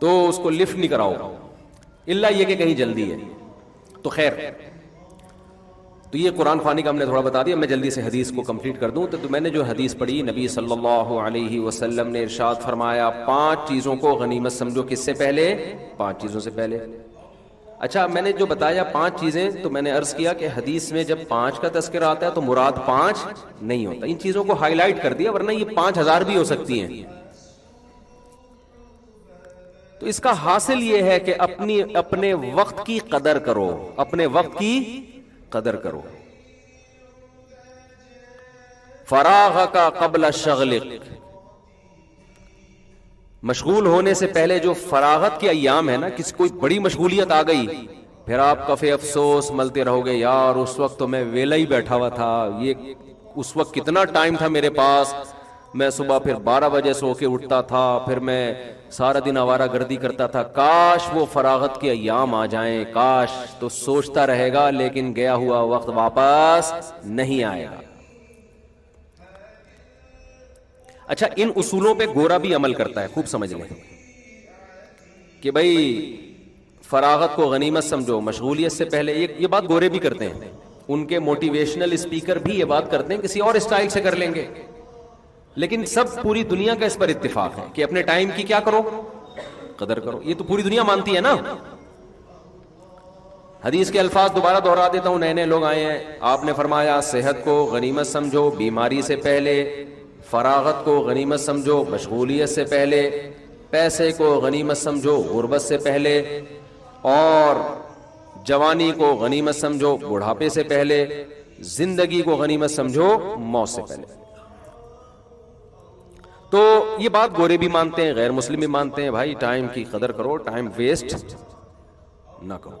تو اس کو لفٹ نہیں کراؤ الا یہ کہ کہیں جلدی ہے. تو خیر, تو یہ قرآن خوانی کا ہم نے تھوڑا بتا دیا. میں جلدی سے حدیث کو کمپلیٹ کر دوں. تو میں نے جو حدیث پڑھی, نبی صلی اللہ علیہ وسلم نے ارشاد فرمایا 5 چیزوں کو غنیمت سمجھو. کس سے پہلے؟ 5 چیزوں سے پہلے. اچھا, میں نے جو بتایا 5 چیزیں, تو میں نے عرض کیا کہ حدیث میں جب 5 کا تذکرہ آتا ہے تو مراد 5 نہیں ہوتا. ان چیزوں کو ہائی لائٹ کر دیا, ورنہ یہ 5000 بھی ہو سکتی ہیں. تو اس کا حاصل یہ ہے کہ اپنے وقت کی قدر کرو, اپنے وقت کی قدر کرو. فراغک قبل شغلک, مشغول ہونے سے پہلے جو فراغت کے ایام ہے نا, کسی کوئی بڑی مشغولیت آ گئی, پھر آپ کفے افسوس ملتے رہو گے, یار اس وقت تو میں ویلا ہی بیٹھا ہوا تھا, یہ اس وقت کتنا ٹائم تھا میرے پاس, میں صبح پھر 12 بجے سو کے اٹھتا تھا, پھر میں سارا دن آوارہ گردی کرتا تھا, کاش وہ فراغت کے ایام آ جائیں, کاش. تو سوچتا رہے گا لیکن گیا ہوا وقت واپس نہیں آئے گا. اچھا, ان اصولوں پہ گورا بھی عمل کرتا ہے, خوب سمجھ لیں کہ بھائی فراغت کو غنیمت سمجھو, مشغولیت سے پہلے. یہ بات گورے بھی کرتے ہیں, ان کے موٹیویشنل اسپیکر بھی یہ بات کرتے ہیں, کسی اور اسٹائل سے کر لیں گے, لیکن سب پوری دنیا کا اس پر اتفاق ہے کہ اپنے ٹائم کی کیا کرو, قدر کرو. یہ تو پوری دنیا مانتی ہے نا. حدیث کے الفاظ دوبارہ دہرا دیتا ہوں, نئے نئے لوگ آئے ہیں. آپ نے فرمایا صحت کو غنیمت سمجھو بیماری سے پہلے, فراغت کو غنیمت سمجھو مشغولیت سے پہلے, پیسے کو غنیمت سمجھو غربت سے پہلے, اور جوانی کو غنیمت سمجھو بڑھاپے سے پہلے, زندگی کو غنیمت سمجھو موت سے پہلے. تو یہ بات گورے بھی مانتے ہیں, غیر مسلم بھی مانتے ہیں, بھائی ٹائم کی قدر کرو, ٹائم ویسٹ نہ کرو.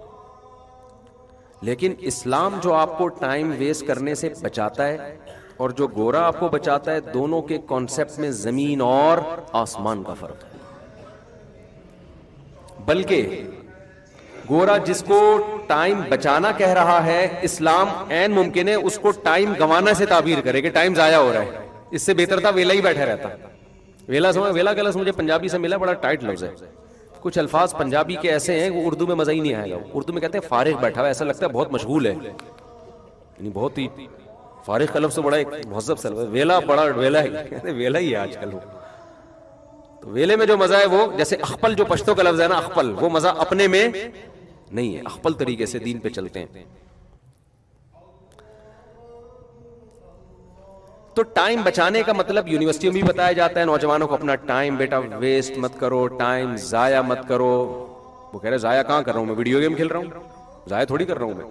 لیکن اسلام جو آپ کو ٹائم ویسٹ کرنے سے بچاتا ہے اور جو گورا آپ کو بچاتا ہے, دونوں کے کانسیپٹ میں زمین اور آسمان کا فرق ہے. بلکہ گورا جس کو ٹائم بچانا کہہ رہا ہے, اسلام عین ممکن ہے اس کو ٹائم گنوانا سے تعبیر کرے کہ ٹائم ضائع ہو رہا ہے. اس سے بہتر تھا ویلا ہی بیٹھا رہتا. ویلا کا لفظ مجھے پنجابی سے ملا, بڑا ٹائٹ لفظ ہے. کچھ الفاظ پنجابی کے ایسے ہیں وہ اردو میں مزہ ہی نہیں آئے گا. اردو میں کہتے ہیں فارغ بیٹھا ہوا, ایسا لگتا ہے بہت مشغول ہے, یعنی بہت ہی. فارغ کا لفظ بڑا ایک مہذب سا لفظ, ویلا بڑا ویلا ہے, ویلا ہی ہے آج کل. تو ویلے میں جو مزہ ہے وہ, جیسے اخپل جو پشتو کا لفظ ہے نا, اخپل, وہ مزہ اپنے میں نہیں ہے. اخپل طریقے سے دین پہ چلتے ہیں. تو ٹائم بچانے کا مطلب یونیورسٹیوں میں بھی بتایا جاتا ہے نوجوانوں کو, اپنا ٹائم بیٹا ویسٹ مت کرو, ٹائم ضائع مت کرو. وہ کہہ رہے ضائع کہاں کر رہا ہوں, میں ویڈیو گیم کھیل رہا ہوں, ضائع تھوڑی کر رہا ہوں. میں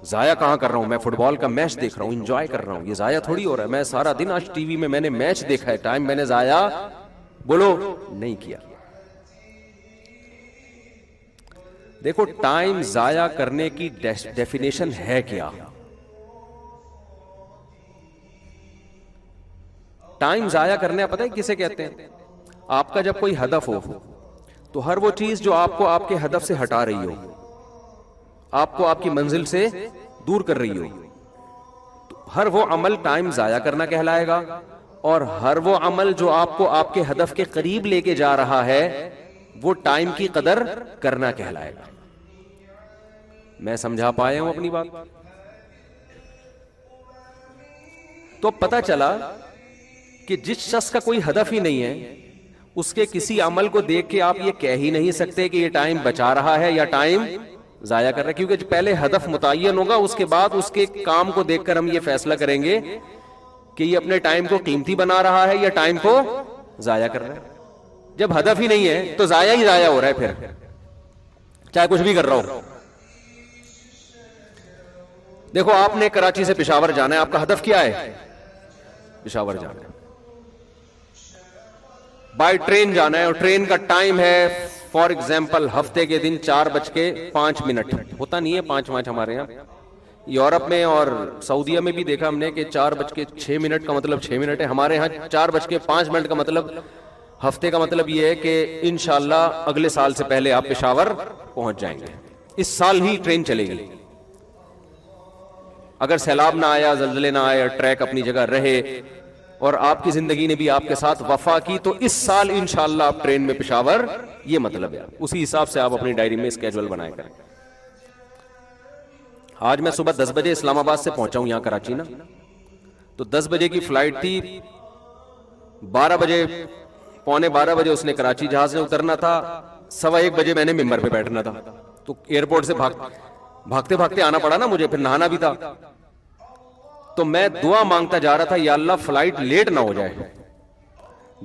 ضائع کہاں کر رہا ہوں, میں فٹ بال کا میچ دیکھ رہا ہوں, انجوائے کر رہا ہوں, یہ ضائع تھوڑی ہو رہا ہے. میں سارا دن آج ٹی وی میں نے میچ دیکھا ہے, ٹائم میں نے ضائع بولو نہیں کیا. دیکھو ٹائم ضائع کرنے کی ڈیفینیشن ہے کیا. ٹائم ضائع کرنے پتہ ہے کسے کہتے ہیں؟ آپ کا جب کوئی ہدف ہو تو ہر وہ چیز جو آپ کو آپ کے ہدف سے ہٹا رہی ہو, آپ کو آپ کی منزل سے دور کر رہی ہو, تو ہر وہ عمل ٹائم ضائع کرنا کہلائے گا. اور ہر وہ عمل جو آپ کو آپ کے ہدف کے قریب لے کے جا رہا ہے وہ ٹائم کی قدر کرنا کہلائے گا. میں سمجھا پایا ہوں اپنی بات؟ تو پتہ چلا کہ جس شخص کا کوئی ہدف ہی نہیں ہے, اس کے کسی عمل کو دیکھ کے آپ یہ کہہ ہی نہیں سکتے کہ یہ ٹائم بچا رہا ہے یا ٹائم ضائع کر رہا ہے, کیونکہ پہلے ہدف متعین ہوگا, اس کے بعد اس کے کام کو دیکھ کر ہم یہ فیصلہ کریں گے کہ یہ اپنے ٹائم کو قیمتی بنا رہا ہے یا ٹائم کو ضائع کر رہا ہے. جب ہدف ہی نہیں ہے تو ضائع ہی ضائع ہو رہا ہے, پھر چاہے کچھ بھی کر رہا ہو. دیکھو آپ نے کراچی سے پشاور جانا ہے, آپ کا ہدف کیا ہے؟ پشاور جانا ہے. بائی ٹرین جانا ہے اور ٹرین کا ٹائم ہے فار ایگزامپل ہفتے کے دن 4:05 ہوتا نہیں ہے 5 ہمارے یہاں، یورپ میں اور سعودیہ میں بھی دیکھا ہم نے کہ 4:06 کا مطلب 6 منٹ ہے، ہمارے یہاں 4:05 کا مطلب ہفتے کا مطلب یہ ہے کہ انشاءاللہ اگلے سال سے پہلے آپ پشاور پہنچ جائیں گے، اس سال ہی ٹرین چلے گی، اگر سیلاب نہ آیا، زلزلے نہ آیا، ٹریک اپنی جگہ رہے اور آپ کی زندگی نے بھی آپ کے ساتھ وفا کی تو اس سال انشاءاللہ آپ ٹرین میں پشاور، یہ مطلب ہے، اسی حساب سے آپ اپنی ڈائری میں اسکیجول بنائے کریں۔ آج میں صبح 10 بجے اسلام آباد سے پہنچا ہوں یہاں کراچی نا، تو 10 بجے کی فلائٹ تھی، 12:45 اس نے کراچی جہاز میں اترنا تھا، 1:15 بجے میں نے ممبر پہ بیٹھنا تھا، تو ایئرپورٹ سے بھاگتے بھاگتے آنا پڑا نا مجھے، پھر نہانا بھی تھا، تو میں دعا مانگتا جا رہا تھا یا اللہ فلائٹ لیٹ نہ ہو جائے۔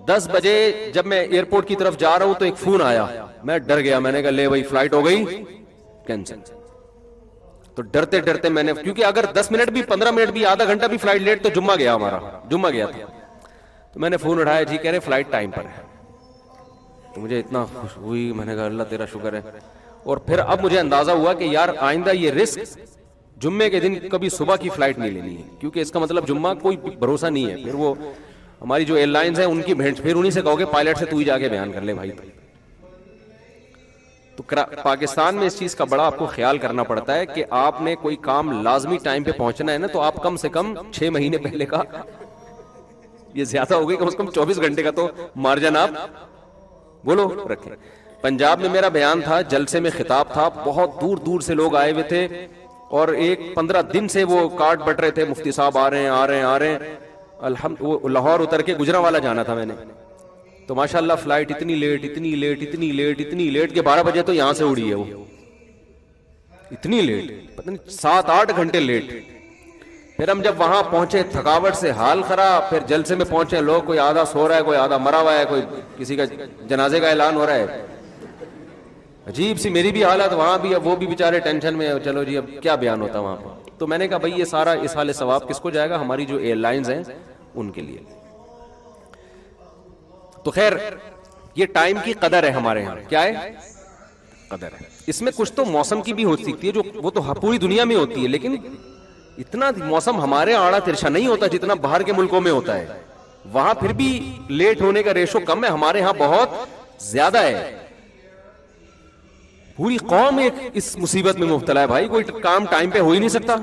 10 بجے جب میں ایئرپورٹ کی طرف جا رہا ہوں تو ایک فون آیا، میں ڈر گیا، میں نے کہا لے بھائی فلائٹ ہو گئی کینسل۔ تو ڈرتے ڈرتے میں نے، کیونکہ اگر 10 منٹ بھی 15 منٹ بھی آدھا گھنٹہ بھی فلائٹ لیٹ تو جمعہ گیا، ہمارا جمعہ گیا تھا، تو میں نے فون اٹھایا، جی کہہ رہے فلائٹ ٹائم پر ہے، تو مجھے اتنا خوش ہوئی، میں نے کہا اللہ تیرا شکر ہے۔ اور پھر اب مجھے اندازہ ہوا کہ یار آئندہ یہ رسک جمعے کے دن کبھی صبح کی فلائٹ نہیں لینی ہے، کیونکہ اس کا مطلب جمعہ کوئی بھروسہ نہیں ہے، پھر وہ ہماری جو ایئر لائنز ہیں ان کی بھینٹ، پھر انہی سے کہو گے پائلٹ سے تو ہی جا کے بیان کر لے بھائی۔ تو پاکستان میں اس چیز کا بڑا آپ کو خیال کرنا پڑتا ہے کہ آپ نے کوئی کام لازمی ٹائم پہ پہنچنا ہے نا، تو آپ کم سے کم 6 مہینے پہلے کا، یہ زیادہ ہو گئی، کم سے کم 24 گھنٹے کا تو مارجن آپ بولو رکھیں۔ پنجاب میں میرا بیان تھا، جلسے میں خطاب تھا، بہت دور دور سے لوگ آئے ہوئے تھے، اور 15 دن سے وہ کارڈ بٹ رہے تھے، مفتی صاحب آ رہے ہیں، وہ لاہور اتر کے گجرانوالہ جانا تھا میں نے، تو ماشاءاللہ فلائٹ اتنی لیٹ کہ 12 بجے تو یہاں سے اڑی ہے، وہ اتنی لیٹ، پتہ نہیں 7-8 گھنٹے لیٹ۔ پھر ہم جب وہاں پہنچے تھکاوٹ سے حال خراب، پھر جلسے میں پہنچے لوگ، کوئی آدھا سو رہا ہے، کوئی آدھا مرا ہوا ہے، کوئی کسی کا جنازے کا اعلان ہو رہا ہے، عجیب سی میری بھی حالت وہاں بھی، اب وہ بھی بیچارے ٹینشن میں، چلو جی اب کیا بیان ہوتا وہاں پر۔ تو میں نے کہا بھائی یہ سارا اصحال ثواب کس کو جائے گا؟ ہماری جو ایئر لائنز ہیں ان کے لیے۔ تو خیر یہ ٹائم کی قدر ہے ہمارے یہاں، کیا ہے؟ قدر ہے۔ اس میں کچھ تو موسم کی بھی ہو سکتی ہے، جو وہ تو پوری دنیا میں ہوتی ہے، لیکن اتنا موسم ہمارے آڑا ترچھا نہیں ہوتا جتنا باہر کے ملکوں میں ہوتا ہے، وہاں پھر بھی لیٹ ہونے کا ریشو کم ہے، ہمارے ہاں بہت زیادہ ہے۔ پوری قوم ایک اس مصیبت میں مبتلا ہے بھائی، کوئی کام ٹائم پہ ہو ہی نہیں سکتا،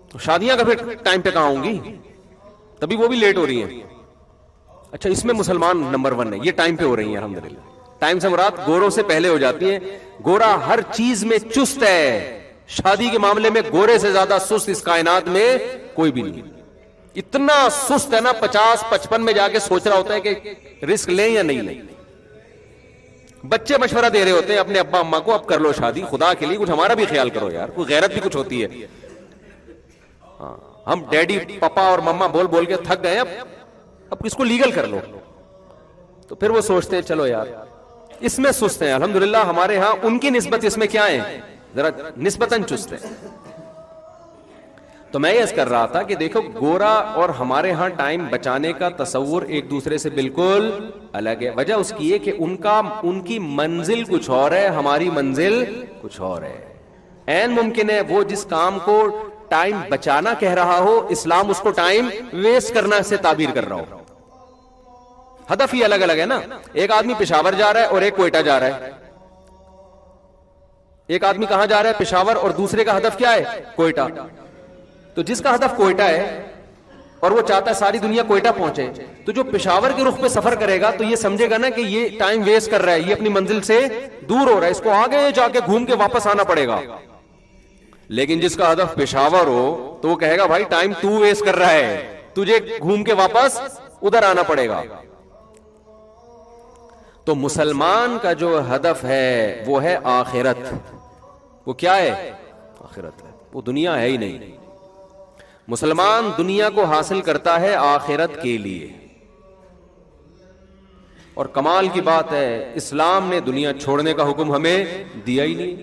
تو شادیاں کا پھر ٹائم پہ کہاں ہوں گی؟ تبھی وہ بھی لیٹ ہو رہی ہیں۔ اچھا اس میں مسلمان نمبر 1 ہے، یہ ٹائم پہ ہو رہی ہیں الحمدللہ۔ ٹائم سے مراد گوروں سے پہلے ہو جاتی ہیں، گورا ہر چیز میں چست ہے، شادی کے معاملے میں گورے سے زیادہ سست اس کائنات میں کوئی بھی نہیں، اتنا سست ہے نا، 50-55 میں جا کے سوچ رہا ہوتا ہے کہ رسک لیں یا نہیں لیں۔ بچے مشورہ دے رہے ہوتے ہیں اپنے ابا اماں کو، اب کر لو شادی، خدا کے لیے کچھ ہمارا بھی خیال کرو یار، کوئی غیرت بھی کچھ ہوتی ہے۔ ہاں ہم ڈیڈی پاپا اور مما بول بول کے تھک گئے، اب اس کو لیگل کر لو، تو پھر وہ سوچتے ہیں چلو یار اس میں سست ہیں۔ الحمدللہ ہمارے ہاں ان کی نسبت اس میں کیا ہے، ذرا نسبتاً چست ہے۔ تو میں یہ کر رہا تھا کہ دیکھو گورا اور ہمارے ہاں ٹائم بچانے کا تصور ایک دوسرے سے بالکل الگ ہے۔ وجہ اس کی ہے کہ ان کی منزل کچھ اور ہے، ہماری منزل کچھ اور ہے۔ عین ممکن ہے وہ جس کام کو ٹائم بچانا کہہ رہا ہو، اسلام اس کو ٹائم ویسٹ کرنا سے تعبیر کر رہا ہو۔ ہدف ہی الگ الگ ہے نا، ایک آدمی پشاور جا رہا ہے اور ایک کوئٹہ جا رہا ہے، ایک آدمی کہاں جا رہا ہے؟ پشاور، اور دوسرے کا ہدف کیا ہے؟ کوئٹہ۔ تو جس کا ہدف کوئٹہ ہے اور وہ چاہتا ہے ساری دنیا کوئٹہ پہنچے، تو جو پشاور کے رخ پہ سفر کرے گا تو یہ سمجھے گا نا کہ یہ ٹائم ویسٹ کر رہا ہے، یہ اپنی منزل سے دور ہو رہا ہے، اس کو آگے جا کے گھوم کے واپس آنا پڑے گا۔ لیکن جس کا ہدف پشاور ہو تو وہ کہے گا بھائی ٹائم تو ویسٹ کر رہا ہے، تجھے گھوم کے واپس ادھر آنا پڑے گا۔ تو مسلمان کا جو ہدف ہے وہ ہے آخرت۔ وہ کیا ہے؟ آخرت ہے، وہ دنیا ہے ہی نہیں۔ مسلمان دنیا کو حاصل کرتا ہے آخرت کے لیے، اور کمال کی بات ہے اسلام نے دنیا چھوڑنے کا حکم ہمیں دیا ہی نہیں۔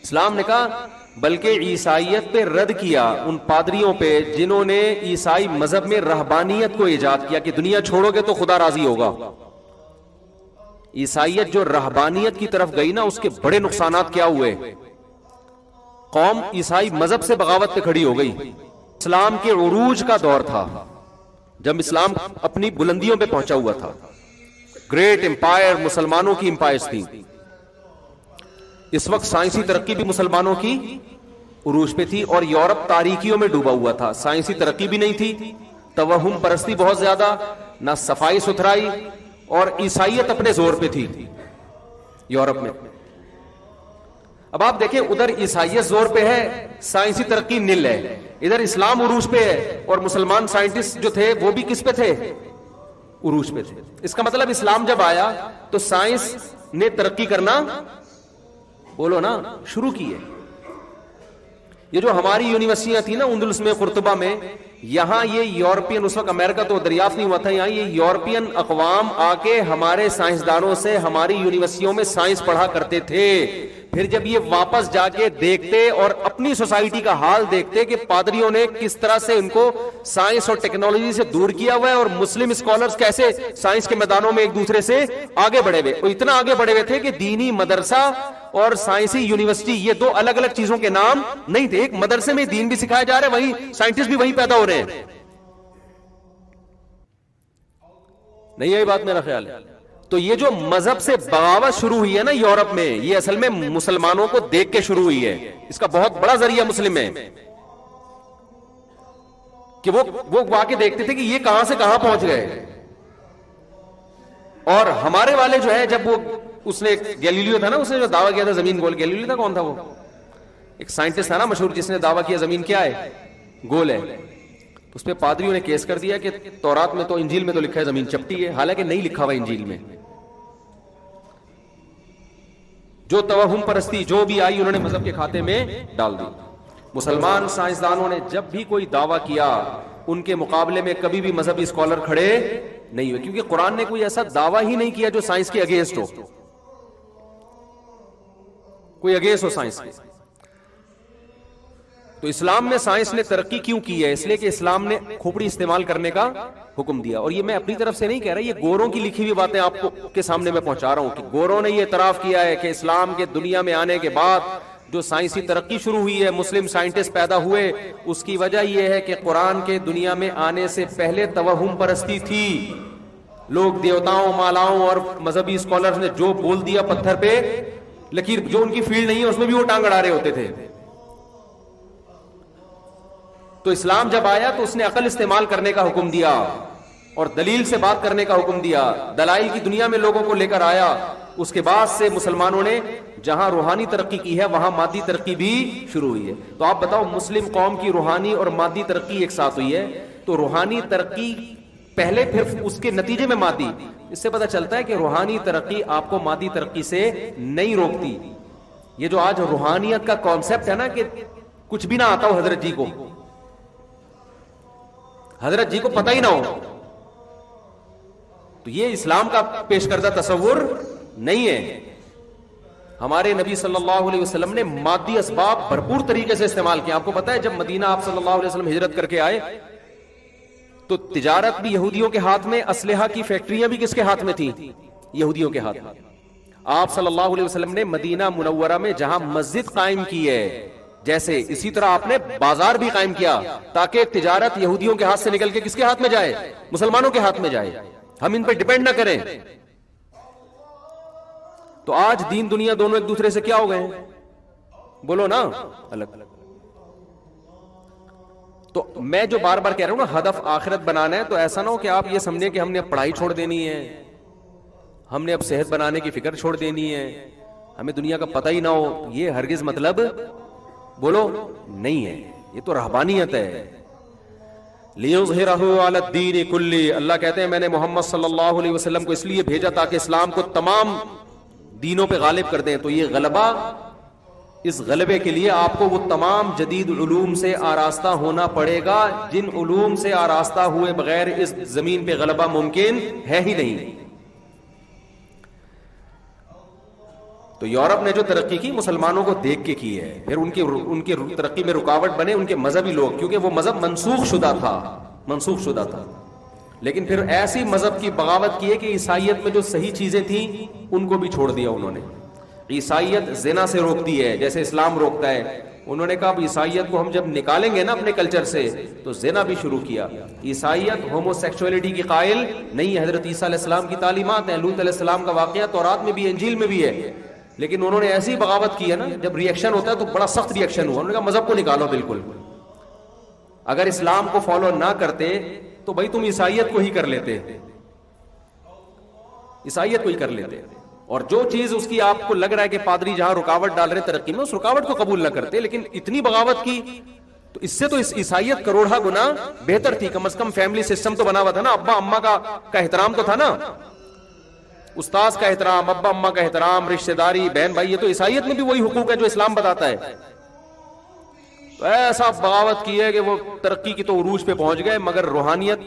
اسلام نے کہا، بلکہ عیسائیت پہ رد کیا ان پادریوں پہ جنہوں نے عیسائی مذہب میں رہبانیت کو ایجاد کیا کہ دنیا چھوڑو گے تو خدا راضی ہوگا۔ عیسائیت جو رہبانیت کی طرف گئی نا، اس کے بڑے نقصانات کیا ہوئے؟ قوم عیسائی مذہب سے بغاوت پہ کھڑی ہو گئی. اسلام کے عروج کا دور تھا جب اسلام اپنی بلندیوں پہ پہنچا ہوا تھا. گریٹ امپائر مسلمانوں کی امپائرز تھی. اس وقت سائنسی ترقی بھی مسلمانوں کی عروج پہ تھی، اور یورپ تاریکیوں میں ڈوبا ہوا تھا. سائنسی ترقی بھی نہیں تھی، توہم پرستی بہت زیادہ، نہ صفائی ستھرائی، اور عیسائیت اپنے زور پہ تھی یورپ میں. اب آپ دیکھیں، ادھر عیسائیت زور پہ ہے، سائنسی ترقی نل ہے. ادھر اسلام عروج پہ ہے، اور مسلمان سائنٹسٹ جو تھے وہ بھی کس پہ تھے؟ عروج پہ تھے. اس کا مطلب اسلام جب آیا تو سائنس نے ترقی کرنا، بولو نا، شروع کی ہے. یہ جو ہماری یونیورسٹیاں تھیں نا اندلس میں، قرطبہ میں، یہاں یہ یورپین، اس وقت امریکہ تو دریافت نہیں ہوا تھا، یہاں یہ یورپین اقوام آ کے ہمارے سائنسدانوں سے ہماری یونیورسٹیوں میں سائنس پڑھا کرتے تھے. پھر جب یہ واپس جا کے دیکھتے اور اپنی سوسائٹی کا حال دیکھتے کہ پادریوں نے کس طرح سے ان کو سائنس اور ٹیکنالوجی سے دور کیا ہوا ہے، اور مسلم اسکالرز کیسے سائنس کے میدانوں میں ایک دوسرے سے آگے بڑھے ہوئے، اور اتنا آگے بڑھے ہوئے تھے کہ دینی مدرسہ اور سائنسی یونیورسٹی یہ دو الگ الگ چیزوں کے نام نہیں تھے. ایک مدرسے میں دین بھی سکھایا جا رہا ہے، وہی سائنٹسٹ بھی وہی پیدا ہو رہے ہیں. نہیں یہی بات میرا خیال ہے. تو یہ جو مذہب سے بغاوت شروع ہوئی ہے نا یورپ میں، یہ اصل میں مسلمانوں کو دیکھ کے شروع ہوئی ہے. اس کا بہت بڑا ذریعہ مسلم ہے کہ وہ واقع دیکھتے تھے کہ یہ کہاں سے کہاں پہنچ گئے. اور ہمارے والے جو ہے، جب وہ اس نے گیلیلیو تھا نا، اس نے جو دعویٰ کیا تھا زمین گول، گیلیلیو تھا، کون تھا وہ؟ ایک سائنٹسٹ تھا نا مشہور، جس نے دعویٰ کیا زمین کیا ہے؟ گول ہے. اس پہ پادریوں نے کیس کر دیا کہ تورات میں تو، انجیل میں تو لکھا ہے زمین چپٹی ہے، حالانکہ نہیں لکھا ہوا انجیل میں. جو توہم پرستی جو بھی آئی انہوں نے مذہب کے کھاتے میں ڈال دی. مسلمان سائنسدانوں نے جب بھی کوئی دعویٰ کیا، ان کے مقابلے میں کبھی بھی مذہبی اسکالر کھڑے نہیں ہوئے، کیونکہ قرآن نے کوئی ایسا دعویٰ ہی نہیں کیا جو سائنس کے اگینسٹ ہو، کوئی اگینسٹ ہو سائنس کے. تو اسلام میں سائنس نے ترقی کیوں کی ہے؟ اس لیے کہ اسلام نے کھوپڑی استعمال کرنے کا حکم دیا. اور یہ میں اپنی طرف سے نہیں کہہ رہا، یہ گوروں کی لکھی ہوئی باتیں آپ کو کے سامنے میں پہنچا رہا ہوں کہ گوروں نے یہ اعتراف کیا ہے کہ اسلام کے دنیا میں آنے کے بعد جو سائنسی ترقی شروع ہوئی ہے، مسلم سائنٹسٹ پیدا ہوئے، اس کی وجہ یہ ہے کہ قرآن کے دنیا میں آنے سے پہلے توہم پرستی تھی. لوگ دیوتاؤں، مالاؤں اور مذہبی اسکالرز نے جو بول دیا پتھر پہ لکیر، جو ان کی فیلڈ نہیں ہے اس میں بھی وہ ٹانگ اڑا رہے ہوتے تھے. تو اسلام جب آیا تو اس نے عقل استعمال کرنے کا حکم دیا اور دلیل سے بات کرنے کا حکم دیا، دلائل کی دنیا میں لوگوں کو لے کر آیا. اس کے بعد سے مسلمانوں نے جہاں روحانی ترقی کی ہے وہاں مادی ترقی بھی شروع ہوئی ہے. تو آپ بتاؤ، مسلم قوم کی روحانی اور مادی ترقی ایک ساتھ ہوئی ہے، تو روحانی ترقی پہلے پھر اس کے نتیجے میں مادی. اس سے پتہ چلتا ہے کہ روحانی ترقی آپ کو مادی ترقی سے نہیں روکتی. یہ جو آج روحانیت کا کانسیپٹ ہے نا کہ کچھ بھی نہ آتا ہو حضرت جی کو، حضرت جی کو پتہ ہی نہ ہو، تو یہ اسلام کا پیش کردہ تصور نہیں ہے. ہمارے نبی صلی اللہ علیہ وسلم نے مادی اسباب بھرپور طریقے سے استعمال کیا. آپ کو پتہ ہے جب مدینہ آپ صلی اللہ علیہ وسلم ہجرت کر کے آئے تو تجارت بھی یہودیوں کے ہاتھ میں، اسلحہ کی فیکٹریاں بھی کس کے ہاتھ میں تھیں؟ یہودیوں کے ہاتھ میں. آپ صلی اللہ علیہ وسلم نے مدینہ منورہ میں جہاں مسجد قائم کی ہے، جیسے اسی طرح آپ نے بازار بھی قائم کیا تاکہ تجارت یہودیوں کے ہاتھ سے نکل کے کس کے ہاتھ میں جائے؟ مسلمانوں کے ہاتھ میں جائے، ہم ان پہ ڈیپینڈ نہ کریں. تو آج دین دنیا دونوں ایک دوسرے سے کیا ہو گئے ہیں؟ بولو نا، الگ. تو میں جو بار بار کہہ رہا ہوں نا، ہدف آخرت بنانا ہے، تو ایسا نہ ہو کہ آپ یہ سمجھیں کہ ہم نے اب پڑھائی چھوڑ دینی ہے، ہم نے اب صحت بنانے کی فکر چھوڑ دینی ہے، ہمیں دنیا کا پتہ ہی نہ ہو. یہ ہرگز مطلب بولو نہیں ہے، یہ تو رہبانیت ہے. لِيُظْهِرَهُ عَلَى الدِّينِ كُلِّهِ، اللہ کہتے ہیں میں نے محمد صلی اللہ علیہ وسلم کو اس لیے بھیجا تاکہ اسلام کو تمام دینوں پہ غالب کر دیں. تو یہ غلبہ، اس غلبے کے لیے آپ کو وہ تمام جدید علوم سے آراستہ ہونا پڑے گا جن علوم سے آراستہ ہوئے بغیر اس زمین پہ غلبہ ممکن ہے ہی نہیں. تو یورپ نے جو ترقی کی مسلمانوں کو دیکھ کے کی ہے. پھر ان کی ترقی میں رکاوٹ بنے ان کے مذہبی لوگ، کیونکہ وہ مذہب منسوخ شدہ تھا. لیکن پھر ایسی مذہب کی بغاوت کی ہے کہ عیسائیت میں جو صحیح چیزیں تھیں ان کو بھی چھوڑ دیا انہوں نے. عیسائیت زنا سے روکتی ہے جیسے اسلام روکتا ہے. انہوں نے کہا اب عیسائیت کو ہم جب نکالیں گے نا اپنے کلچر سے تو زنا بھی شروع کیا. عیسائیت ہومو سیکسولیٹی کی قائل نہیں ہے. حضرت عیسیٰ علیہ السلام کی تعلیمات ہیں, لوط علیہ السلام کا واقعہ تورات میں بھی ہے, انجیل میں بھی ہے, لیکن انہوں نے ایسی بغاوت کی ہے نا, جب ریئیکشن ہوتا ہے تو بڑا سخت ریئیکشن ہوا. انہوں نے کہا مذہب کو نکالو بالکل. اگر اسلام کو فالو نہ کرتے تو بھائی تم عیسائیت کو ہی کر لیتے, عیسائیت کو ہی کر لیتے. اور جو چیز اس کی آپ کو لگ رہا ہے کہ پادری جہاں رکاوٹ ڈال رہے ترقی میں, اس رکاوٹ کو قبول نہ کرتے. لیکن اتنی بغاوت کی تو اس سے تو اس عیسائیت کروڑا گنا بہتر تھی. کم از کم فیملی سسٹم تو بنا ہوا تھا نا, ابا اما کا احترام تو تھا نا, استاذ کا احترام, ابا اما کا احترام, رشتہ داری, بہن بھائی. یہ تو عیسائیت میں بھی وہی حقوق ہے جو اسلام بتاتا ہے. تو ایسا بغاوت کی ہے کہ وہ ترقی کی تو عروج پہ پہنچ گئے, مگر روحانیت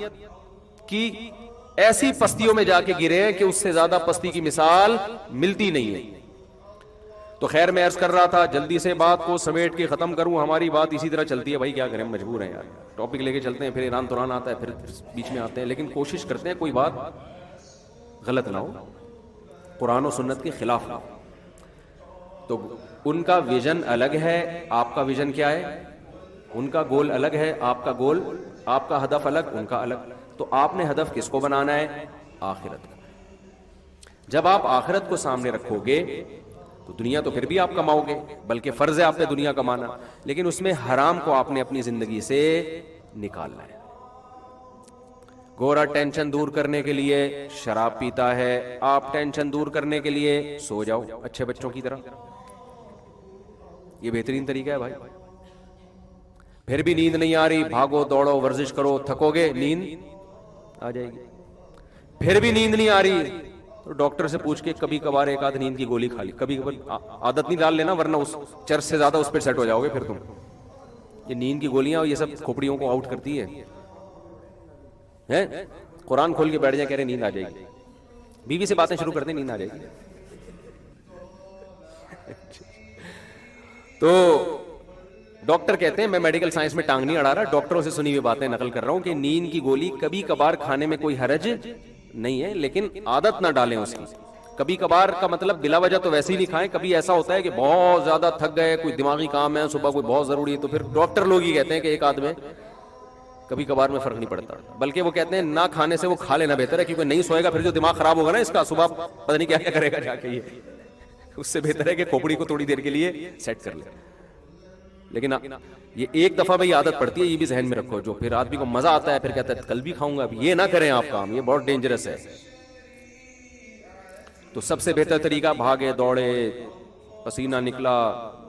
کی ایسی پستیوں میں جا کے گرے کہ اس سے زیادہ پستی کی مثال ملتی نہیں ہے. تو خیر میں عرض کر رہا تھا, جلدی سے بات کو سمیٹ کے ختم کروں. ہماری بات اسی طرح چلتی ہے بھائی, کیا کریں, مجبور ہیں یار. ٹاپک لے کے چلتے ہیں, پھر ایران توران آتا ہے, پھر بیچ میں آتے ہیں, لیکن کوشش کرتے ہیں کوئی بات غلط نہ ہو, قرآن و سنت کے خلاف نہ ہو. تو ان کا ویژن الگ ہے, آپ کا ویژن کیا ہے؟ ان کا گول الگ ہے, آپ کا گول, آپ کا ہدف الگ, ان کا الگ. تو آپ نے ہدف کس کو بنانا ہے؟ آخرت کا. جب آپ آخرت کو سامنے رکھو گے تو دنیا تو پھر بھی آپ کماؤ گے, بلکہ فرض ہے آپ نے دنیا کمانا, لیکن اس میں حرام کو آپ نے اپنی زندگی سے نکالنا ہے. گورا ٹینشن دور کرنے کے لیے شراب پیتا ہے, آپ ٹینشن دور کرنے کے لیے سو جاؤ اچھے بچوں کی طرح. یہ بہترین طریقہ ہے بھائی. پھر بھی نیند نہیں آ رہی, بھاگو دوڑو ورزش کرو, تھکو گے, نیند آ جائے گی. پھر بھی نیند نہیں آ رہی تو ڈاکٹر سے پوچھ کے کبھی کبھار ایک آدھ نیند کی گولی کھا لی. کبھی کبھار عادت نہیں ڈال لینا, ورنہ اس چرس سے زیادہ اس پہ سیٹ ہو جاؤ گے پھر تم. یہ نیند کی گولیاں یہ سب کھوپڑیوں کو آؤٹ کرتی ہیں. قرآن کھول کے بیٹھ جائیں, کہہ رہے نیند آ جائے گی. بیوی سے باتیں شروع کرتے نیند آ جائے گی. تو ڈاکٹر کہتے ہیں, میں میڈیکل سائنس میں ٹانگ نہیں اڑا رہا, ڈاکٹروں سے سنی ہوئی باتیں نقل کر رہا ہوں, کہ نیند کی گولی کبھی کبھار کھانے میں کوئی حرج نہیں ہے, لیکن عادت نہ ڈالیں اس کی. کبھی کبھار کا مطلب بلا وجہ تو ویسے ہی نہیں کھائیں. کبھی ایسا ہوتا ہے کہ بہت زیادہ تھک گئے, کوئی دماغی کام ہے, صبح کوئی بہت ضروری ہے, تو پھر ڈاکٹر لوگ ہی کہتے ہیں کہ ایک آدھ میں کبھی کبھار میں فرق نہیں پڑتا, بلکہ وہ کہتے ہیں نہ کھانے سے وہ کھا لینا بہتر ہے, کیونکہ نہیں سوئے گا پھر جو دماغ خراب ہوگا نا اس کا, صبح پتہ نہیں کیا کیا کرے گا جا کے. یہ اس سے بہتر ہے کہ کھوپڑی کو تھوڑی دیر کے لیے سیٹ کر لے. لیکن یہ ایک دفعہ بھی عادت پڑتی ہے, یہ بھی ذہن میں رکھو. جو پھر آدمی کو مزہ آتا ہے پھر کہتا ہے کل بھی کھاؤں گا, یہ نہ کریں آپ کام, یہ بہت ڈینجرس ہے. تو سب سے بہتر طریقہ, بھاگے دوڑے, پسینہ نکلا.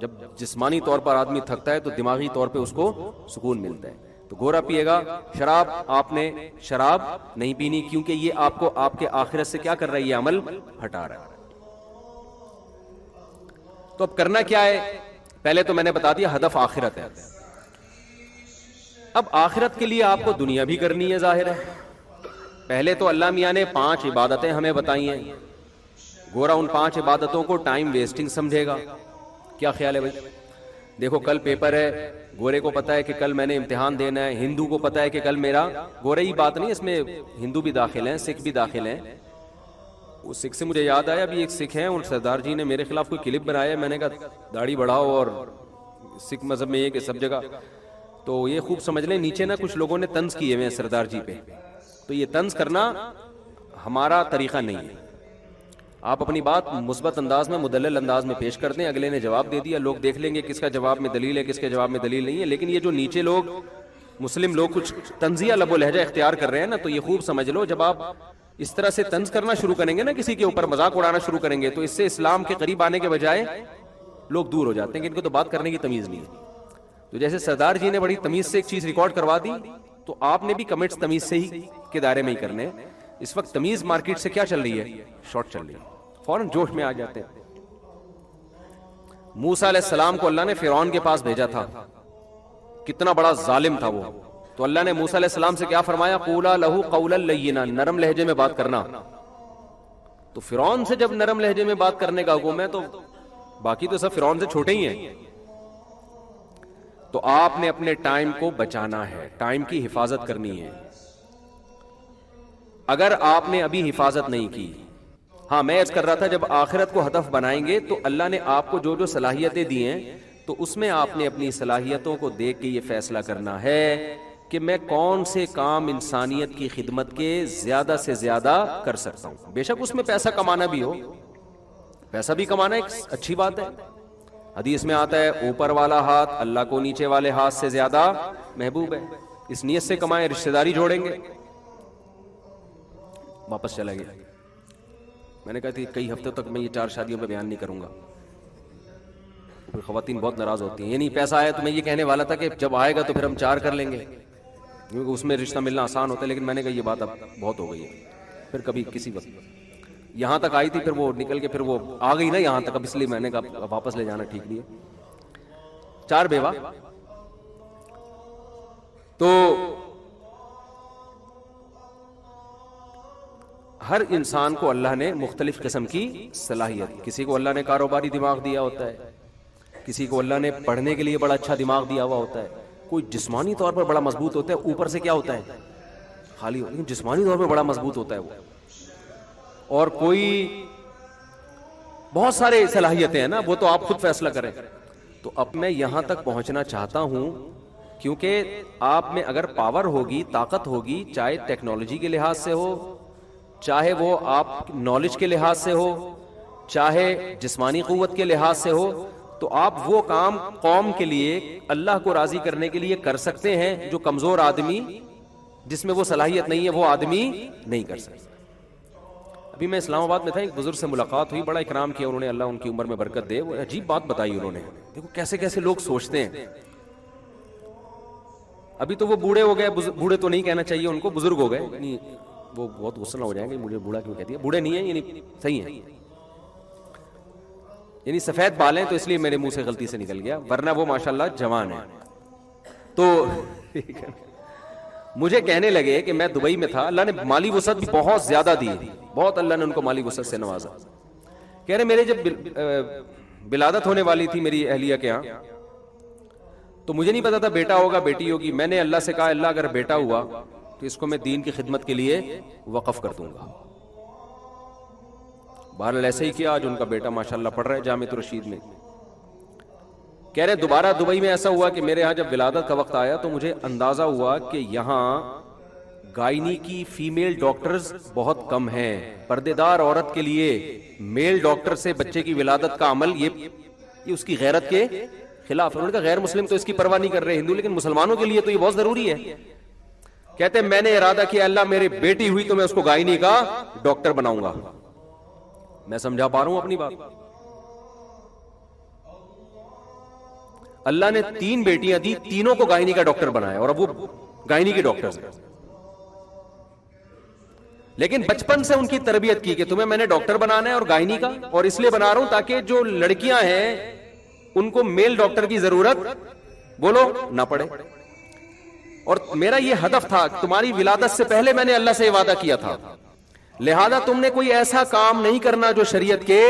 جب جسمانی طور پر آدمی تھکتا ہے تو دماغی طور پہ اس کو سکون ملتا ہے. تو گورا پیے گا. شراب, آپ نے شراب نہیں پینی, کیونکہ یہ آپ کو آپ کے آخرت سے کیا کر رہا ہے, یہ عمل ہٹا رہا ہے. تو اب کرنا کیا ہے؟ پہلے تو میں نے بتا دیا ہدف آخرت ہے. اب آخرت کے لیے آپ کو دنیا بھی کرنی ہے, ظاہر ہے. پہلے تو اللہ میاں نے 5 عبادتیں ہمیں بتائی ہیں. گورا ان 5 عبادتوں کو ٹائم ویسٹنگ سمجھے گا. کیا خیال ہے بھائی؟ دیکھو کل پیپر ہے, گورے کو پتا ہے کہ کل میں نے امتحان دینا ہے, ہندو کو پتا ہے کہ کل میرا, گورے ہی بات نہیں, اس میں ہندو بھی داخل ہیں, سکھ بھی داخل ہیں. وہ سکھ سے مجھے یاد آیا, ابھی ایک سکھ ہیں, اور سردار جی نے میرے خلاف کوئی کلپ بنایا, میں نے کہا داڑھی بڑھاؤ, اور سکھ مذہب میں یہ کہ سب جگہ. تو یہ خوب سمجھ لیں, نیچے نا کچھ لوگوں نے طنز کیے ہوئے ہیں سردار جی پہ. تو یہ طنز کرنا ہمارا طریقہ نہیں ہے. آپ اپنی بات مثبت انداز میں, مدلل انداز میں پیش کر دیں, اگلے نے جواب دے دیا, لوگ دیکھ لیں گے کس کا جواب میں دلیل ہے, کس کے جواب میں دلیل نہیں ہے. لیکن یہ جو نیچے لوگ, مسلم لوگ کچھ طنزیہ لب و لہجہ اختیار کر رہے ہیں نا, تو یہ خوب سمجھ لو, جب آپ اس طرح سے طنز کرنا شروع کریں گے نا, کسی کے اوپر مذاق اڑانا شروع کریں گے, تو اس سے اسلام کے قریب آنے کے بجائے لوگ دور ہو جاتے ہیں, کہ ان کو تو بات کرنے کی تمیز نہیں ہے. تو جیسے سردار جی نے بڑی تمیز سے ایک چیز ریکارڈ کروا دی, تو آپ نے بھی کمنٹس تمیز سے ہی کے دائرے میں ہی کرنے. اس وقت تمیز مارکیٹ سے کیا چل رہی ہے, شارٹ چل رہی ہے, فوراً جوش میں آ جاتے ہیں. موسیٰ علیہ السلام کو اللہ نے فرعون کے پاس بھیجا تھا, کتنا بڑا ظالم تھا وہ. تو اللہ نے موسیٰ علیہ السلام سے کیا فرمایا, قولا لہو قولا لینا, نرم لہجے میں بات کرنا. تو فرعون سے جب نرم لہجے میں بات کرنے کا حکم ہے, تو باقی تو سب فرعون سے چھوٹے ہی ہیں. تو آپ نے اپنے ٹائم کو بچانا ہے, ٹائم کی حفاظت کرنی ہے. اگر آپ نے ابھی حفاظت نہیں کی. ہاں میں عرض کر رہا تھا جب آخرت کو ہدف بنائیں گے تو اللہ نے آپ کو جو جو صلاحیتیں دی ہیں تو اس میں آپ نے اپنی صلاحیتوں کو دیکھ کے یہ فیصلہ کرنا ہے کہ میں کون سے کام انسانیت کی خدمت کے زیادہ سے زیادہ کر سکتا ہوں. بے شک اس میں پیسہ کمانا بھی ہو, پیسہ بھی کمانا ایک اچھی بات ہے. حدیث میں آتا ہے اوپر والا ہاتھ اللہ کو نیچے والے ہاتھ سے زیادہ محبوب ہے. اس نیت سے کمائیں, رشتہ داری جوڑیں گے. واپس چلا گیا. میں نے کہا تھی کئی ہفتوں تک میں یہ 4 شادیوں پہ بیان نہیں کروں گا. خواتین بہت ناراض ہوتی ہیں. یہ نہیں پیسہ آیا تو میں یہ کہنے والا تھا کہ جب آئے گا تو پھر ہم 4 کر لیں گے کیونکہ اس میں رشتہ ملنا آسان ہوتا ہے. لیکن میں نے کہا یہ بات اب بہت ہو گئی ہے. پھر کبھی کسی وقت یہاں تک آئی تھی, پھر وہ نکل کے پھر وہ آ گئی نا یہاں تک, اب اس لیے میں نے کہا واپس لے جانا ٹھیک نہیں ہے. 4 بیوہ. تو ہر انسان کو اللہ نے مختلف قسم کی صلاحیت, کسی کو اللہ نے کاروباری دماغ دیا ہوتا ہے, کسی کو اللہ نے پڑھنے کے لیے بڑا اچھا دماغ دیا ہوا ہوتا ہے, کوئی جسمانی طور پر بڑا مضبوط ہوتا ہے, اوپر سے کیا ہوتا ہے خالی, لیکن جسمانی طور پر بڑا مضبوط ہوتا ہے وہ. اور کوئی بہت سارے صلاحیتیں ہیں نا, وہ تو آپ خود فیصلہ کریں. تو اب میں یہاں تک پہنچنا چاہتا ہوں کیونکہ آپ میں اگر پاور ہوگی, طاقت ہوگی, چاہے ٹیکنالوجی کے لحاظ سے ہو, چاہے وہ آپ نالج کے لحاظ سے ہو, چاہے جسمانی قوت کے لحاظ سے ہو, تو آپ وہ کام قوم کے لیے اللہ کو راضی کرنے کے لیے کر سکتے ہیں جو کمزور آدمی جس میں وہ صلاحیت نہیں ہے وہ آدمی نہیں کر سکتا. ابھی میں اسلام آباد میں تھا, ایک بزرگ سے ملاقات ہوئی, بڑا اکرام کیا انہوں نے, اللہ ان کی عمر میں برکت دے. وہ عجیب بات بتائی انہوں نے. دیکھو کیسے کیسے لوگ سوچتے ہیں. ابھی تو وہ بوڑھے ہو گئے, بوڑھے تو نہیں کہنا چاہیے ان کو, بزرگ ہو گئے, یعنی وہ بہت غصہ نہ ہو جائیں گے مجھے بوڑھا کیوں کہتی ہے. بوڑھے نہیں ہیں, یعنی صحیح ہیں, یعنی سفید بال ہیں تو اس لیے میرے منہ سے غلطی سے نکل گیا, ورنہ وہ ماشاءاللہ جوان ہیں. تو مجھے کہنے لگے کہ میں دبئی میں تھا, اللہ نے مالی وسعت بھی بہت زیادہ دی, بہت اللہ نے ان کو مالی وسعت سے نوازا. کہہ رہے میرے جب ولادت ہونے والی تھی میری اہلیہ کے ہاں, تو مجھے نہیں پتا تھا بیٹا ہوگا بیٹی ہوگی. میں نے اللہ سے کہا اللہ اگر بیٹا ہوا تو اس کو میں دین کی خدمت کے لیے وقف کر دوں گا. بہرحال ایسے ہی کیا, آج ان کا بیٹا ماشاءاللہ پڑھ رہا ہے جامعۃ الرشید میں. کہہ رہے دوبارہ دبئی میں ایسا ہوا کہ میرے ہاں جب ولادت کا وقت آیا تو مجھے اندازہ ہوا کہ یہاں گائنی کی فیمیل ڈاکٹرز بہت کم ہیں. پردے دار عورت کے لیے میل ڈاکٹر سے بچے کی ولادت کا عمل یہ اس کی غیرت کے خلاف. انہوں نے کہا غیر مسلم تو اس کی پرواہ نہیں کر رہے ہندو, لیکن مسلمانوں کے لیے تو یہ بہت ضروری ہے. کہتے میں نے ارادہ کیا اللہ میری بیٹی ہوئی تو میں اس کو گائنی کا ڈاکٹر بناؤں گا. میں سمجھا پا رہا ہوں اپنی بات. اللہ نے 3 بیٹیاں دی, تینوں کو گائنی کا ڈاکٹر بنایا, اور اب وہ گائنی کے ڈاکٹر ہیں. لیکن بچپن سے ان کی تربیت کی کہ تمہیں میں نے ڈاکٹر بنانا ہے اور گائنی کا, اور اس لیے بنا رہا ہوں تاکہ جو لڑکیاں ہیں ان کو میل ڈاکٹر کی ضرورت بولو نہ پڑے. اور میرا یہ ہدف تھا, تمہاری ولادت سے پہلے میں نے اللہ سے وعدہ کیا تھا, لہذا تم نے کوئی ایسا کام نہیں کرنا جو شریعت کے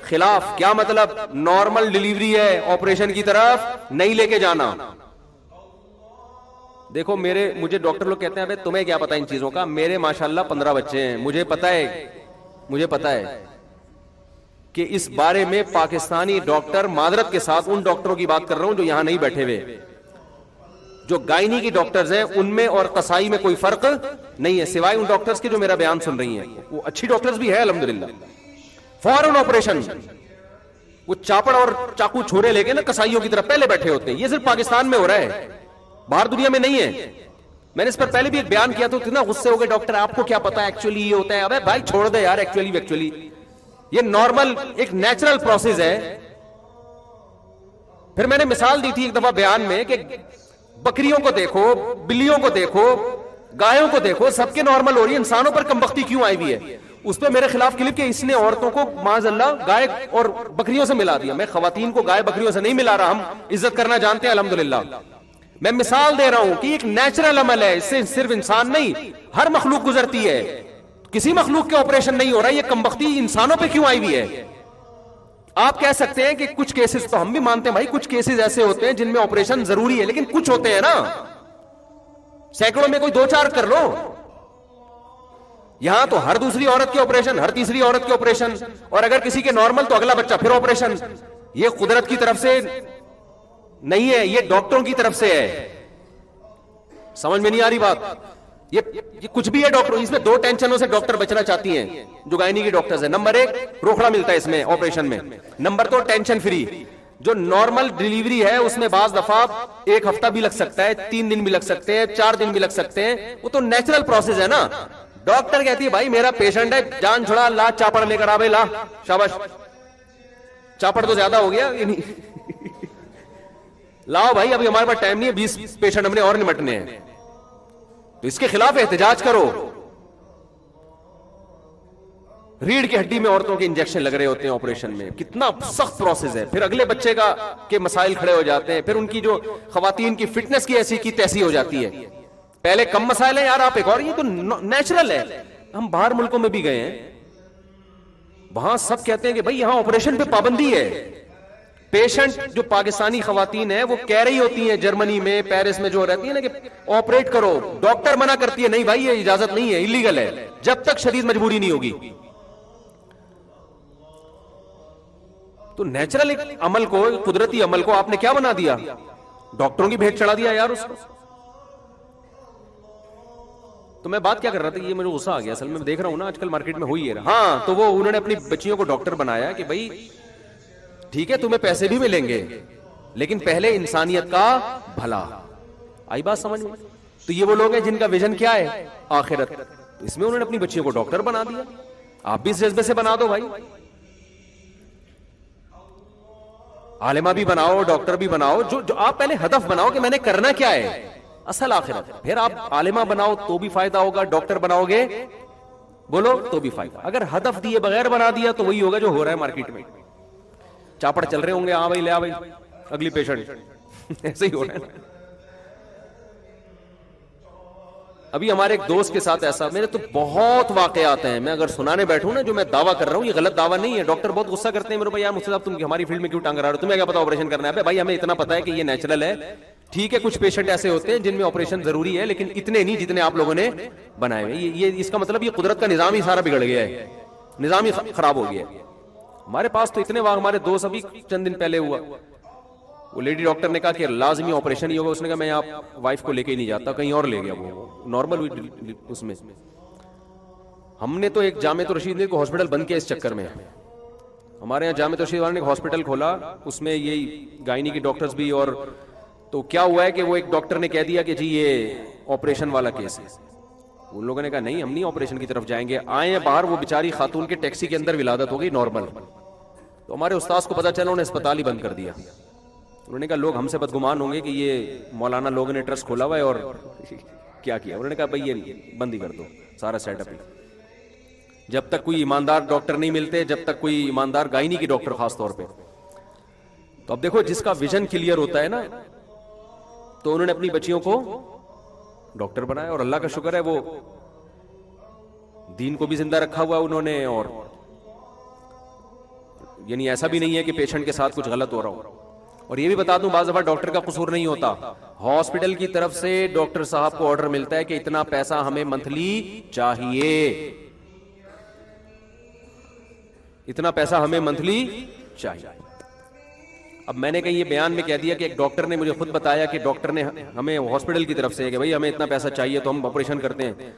خلاف. کیا مطلب؟ نارمل ڈیلیوری ہے, آپریشن کی طرف نہیں لے کے جانا. دیکھو مجھے ڈاکٹر لوگ کہتے ہیں تمہیں کیا پتا ان چیزوں کا. میرے ماشاءاللہ 15 بچے ہیں, مجھے پتا ہے کہ اس بارے میں پاکستانی ڈاکٹر, معذرت کے ساتھ ان ڈاکٹروں کی بات کر رہا ہوں جو یہاں نہیں بیٹھے ہوئے, جو گائنی کی ڈاکٹرز ہیں ان میں اور قصائی میں کوئی فرق نہیں ہے, سوائے ان ڈاکٹرز کے جو میرا بیان سن رہی ہیں. وہ اچھی ڈاکٹرز بھی ہے الحمدللہ. فوراً آپریشن, وہ چاپڑ اور چاقو چھوڑے لے کے نا قصائیوں کی طرف پہلے بیٹھے ہوتے ہیں. یہ صرف پاکستان میں ہو رہا ہے, باہر دنیا میں نہیں ہے. میں نے اس پر پہلے بھی ایک بیان کیا تو اتنا غصے ہو گئے ڈاکٹر آپ کو کیا پتا ایکچولی یہ ہوتا ہے. ابے بھائی چھوڑ دے یار, ایکچولی یہ نارمل ایک نیچرل پروسیس ہے. پھر میں نے مثال دی تھی ایک دفعہ بیان میں کہ بکریوں کو دیکھو, بلیوں کو دیکھو, گایوں کو دیکھو, سب کے نارمل ہو رہی ہے, انسانوں پر کم بختی کیوں آئی ہوئی ہے. اس پہ میرے خلاف کلپ کہ اس نے عورتوں کو معاذ اللہ گائے اور بکریوں سے ملا دیا. میں خواتین کو گائے بکریوں سے نہیں ملا رہا, ہم عزت کرنا جانتے ہیں الحمدللہ. میں مثال دے رہا ہوں کہ ایک نیچرل عمل ہے, اس سے صرف انسان نہیں ہر مخلوق گزرتی ہے. کسی مخلوق کے آپریشن نہیں ہو رہا, یہ کم بختی انسانوں پہ کیوں آئی ہوئی ہے. آپ کہہ سکتے ہیں کہ کچھ کیسز تو ہم بھی مانتے ہیں بھائی, کچھ کیسز ایسے ہوتے ہیں جن میں آپریشن ضروری ہے, لیکن کچھ ہوتے ہیں نا, سینکڑوں میں کوئی 2-4 کر لو. یہاں تو ہر دوسری عورت کے آپریشن، ہر تیسری عورت کے آپریشن، اور اگر کسی کے نارمل تو اگلا بچہ پھر آپریشن. یہ قدرت کی طرف سے نہیں ہے، یہ ڈاکٹروں کی طرف سے ہے. سمجھ میں نہیں آ رہی بات؟ یہ کچھ بھی ہے ڈاکٹر. اس میں دو ٹینشنوں سے ڈاکٹر بچنا چاہتی ہیں جو گائنی کی ڈاکٹرز ہیں. نمبر ایک، روکڑا ملتا ہے اس میں آپریشن میں. نمبر دو، ٹینشن فری. جو نارمل ڈیلیوری ہے اس میں بعض دفعہ 1 ہفتہ بھی لگ سکتا ہے، 3 دن بھی لگ سکتے ہیں، 4 دن بھی لگ سکتے ہیں. وہ تو نیچرل پروسیس ہے نا. ڈاکٹر کہتی ہے بھائی میرا پیشنٹ ہے، جان چھڑا، لا چاپڑ لے کر آ بھائی، لا شاباش. چاپڑ تو زیادہ ہو گیا، لاؤ بھائی ابھی ہمارے پاس ٹائم نہیں ہے، 20 پیشنٹ ہم نے اور نمٹنے ہیں. تو اس کے خلاف احتجاج کرو. ریڑھ کی ہڈی میں عورتوں کے انجیکشن لگ رہے ہوتے ہیں آپریشن میں، کتنا سخت پروسیس ہے. پھر اگلے بچے کا کے مسائل کھڑے ہو جاتے ہیں. پھر ان کی جو خواتین کی فٹنس کی ایسی کی تیسی ہو جاتی ہے. پہلے کم مسائل ہیں یار، آپ ایک اور، یہ تو نیچرل ہے. ہم باہر ملکوں میں بھی گئے ہیں، وہاں سب کہتے ہیں کہ بھائی یہاں آپریشن پہ پابندی ہے. پیشنٹ جو پاکستانی خواتین ہیں وہ کہہ رہی ہوتی ہیں جرمنی میں، پیرس میں جو رہتی ہیں نا کہ آپریٹ کرو، ڈاکٹر منع کرتی ہے نہیں بھائی یہ اجازت نہیں ہے، ایلیگل ہے، جب تک شدید مجبوری نہیں ہوگی. تو نیچرل ایک عمل کو، قدرتی عمل کو آپ نے کیا بنا دیا؟ ڈاکٹروں کی بھیٹ چڑھا دیا یار اس کو. تو میں بات کیا کر رہا تھا، یہ مجھے غصہ آ گیا اصل میں دیکھ رہا ہوں نا آج کل مارکیٹ میں ہوئی ہے. ہاں تو وہ انہوں نے اپنی بچیوں کو ڈاکٹر بنایا کہ بھائی ٹھیک ہے تمہیں پیسے بھی ملیں گے لیکن پہلے انسانیت کا بھلا. آئی بات سمجھ میں؟ تو یہ وہ لوگ ہیں جن کا ویژن کیا ہے؟ آخرت. تو اس میں انہوں نے اپنی بچیوں کو ڈاکٹر بنا دیا. آپ بھی اس جذبے سے بنا دو بھائی، عالمہ بھی بناؤ، ڈاکٹر بھی بناؤ. جو آپ پہلے ہدف بناؤ کہ میں نے کرنا کیا ہے، اصل آخرت. پھر آپ عالمہ بناؤ تو بھی فائدہ ہوگا، ڈاکٹر بناؤ گے بولو تو بھی فائدہ. اگر ہدف دیے بغیر بنا دیا تو وہی ہوگا جو ہو رہا ہے مارکیٹ میں. چاپڑ چل رہے ہوں گے، ہاں بھائی لے آ بھائی اگلی پیشنٹ، ایسے ہی ہو رہا ہے. ابھی ہمارے ایک دوست کے ساتھ ایسا، میرے تو بہت واقعات ہیں، میں اگر سنانے بیٹھوں نا جو میں دعویٰ کر رہا ہوں یہ غلط دعویٰ نہیں ہے. ڈاکٹر بہت غصہ کرتے ہیں میرے بھائی، یار مجھ سے صاحب تم ہماری فیلڈ میں کیوں ٹانگ رہا ہو، تمہیں کیا پتا آپریشن کرنا ہے؟ بھائی ہمیں اتنا پتا ہے کہ یہ نیچرل ہے. ٹھیک ہے کچھ پیشنٹ ایسے ہوتے ہیں جن میں آپریشن ضروری ہے لیکن اتنے نہیں جتنے آپ لوگوں نے بنائے ہوئے. یہ اس کا مطلب یہ قدرت کا نظام ہی سارا بگڑ گیا ہے، نظام ہی خراب ہو گیا ہے. ہمارے پاس تو اتنے ہمارے دوست ابھی چند دن پہلے ہوا، وہ لیڈی ڈاکٹر نے کہا کہ لازمی آپریشن ہی ہوگا. اس نے کہا میں آپ وائف کو لے کے ہی نہیں جاتا، کہیں اور لے گیا. وہ نارمل اس میں ہم نے تو ایک جامعۃ الرشید کو ہاسپٹل بند کیا اس چکر میں. ہمارے یہاں جامعۃ الرشید والے نے ایک ہاسپٹل کھولا، اس میں یہی گائنی کی ڈاکٹرز بھی. اور تو کیا ہوا ہے کہ وہ ایک ڈاکٹر نے کہہ دیا کہ جی یہ آپریشن والا کیس ہے. ان لوگوں نے کہا نہیں ہم نہیں آپریشن کی طرف جائیں گے. آئے ہیں باہر، وہ بیچاری خاتون کے ٹیکسی کے اندر ولادت ہو گئی نارمل. تو ہمارے استاذ کو پتا چلا، انہوں نے اسپتال ہی بند کر دیا. انہوں نے کہا لوگ ہم سے بدگمان ہوں گے کہ یہ مولانا لوگوں نے ٹرسٹ کھولا ہوا ہے اور کیا کیا. انہوں نے کہا بھائی یہ بند ہی کر دو سارا سیٹ اپ ہی. جب تک کوئی ایماندار ڈاکٹر نہیں ملتے، جب تک کوئی ایماندار گائنی کی ڈاکٹر خاص طور پہ. تو اب دیکھو جس کا ویژن کلیئر ہوتا ہے نا، تو انہوں نے اپنی بچیوں کو ڈاکٹر بنایا اور اللہ کا شکر ہے وہ دین کو بھی زندہ رکھا ہوا انہوں نے. اور یعنی ایسا بھی نہیں ہے کہ پیشنٹ کے ساتھ کچھ غلط ہو رہا ہو. اور یہ بھی بتا دوں بعض دفعہ ڈاکٹر کا قصور نہیں ہوتا، ہاسپٹل کی طرف سے ڈاکٹر صاحب کو آرڈر ملتا ہے کہ اتنا پیسہ ہمیں منتھلی چاہیے، اتنا پیسہ ہمیں منتھلی چاہیے. اب میں نے کہیں یہ بیان میں کہہ دیا کہ ایک ڈاکٹر نے مجھے خود بتایا کہ ڈاکٹر نے ہمیں ہاسپٹل کی طرف سے کہ بھائی ہمیں اتنا پیسہ چاہیے تو ہم آپریشن کرتے ہیں.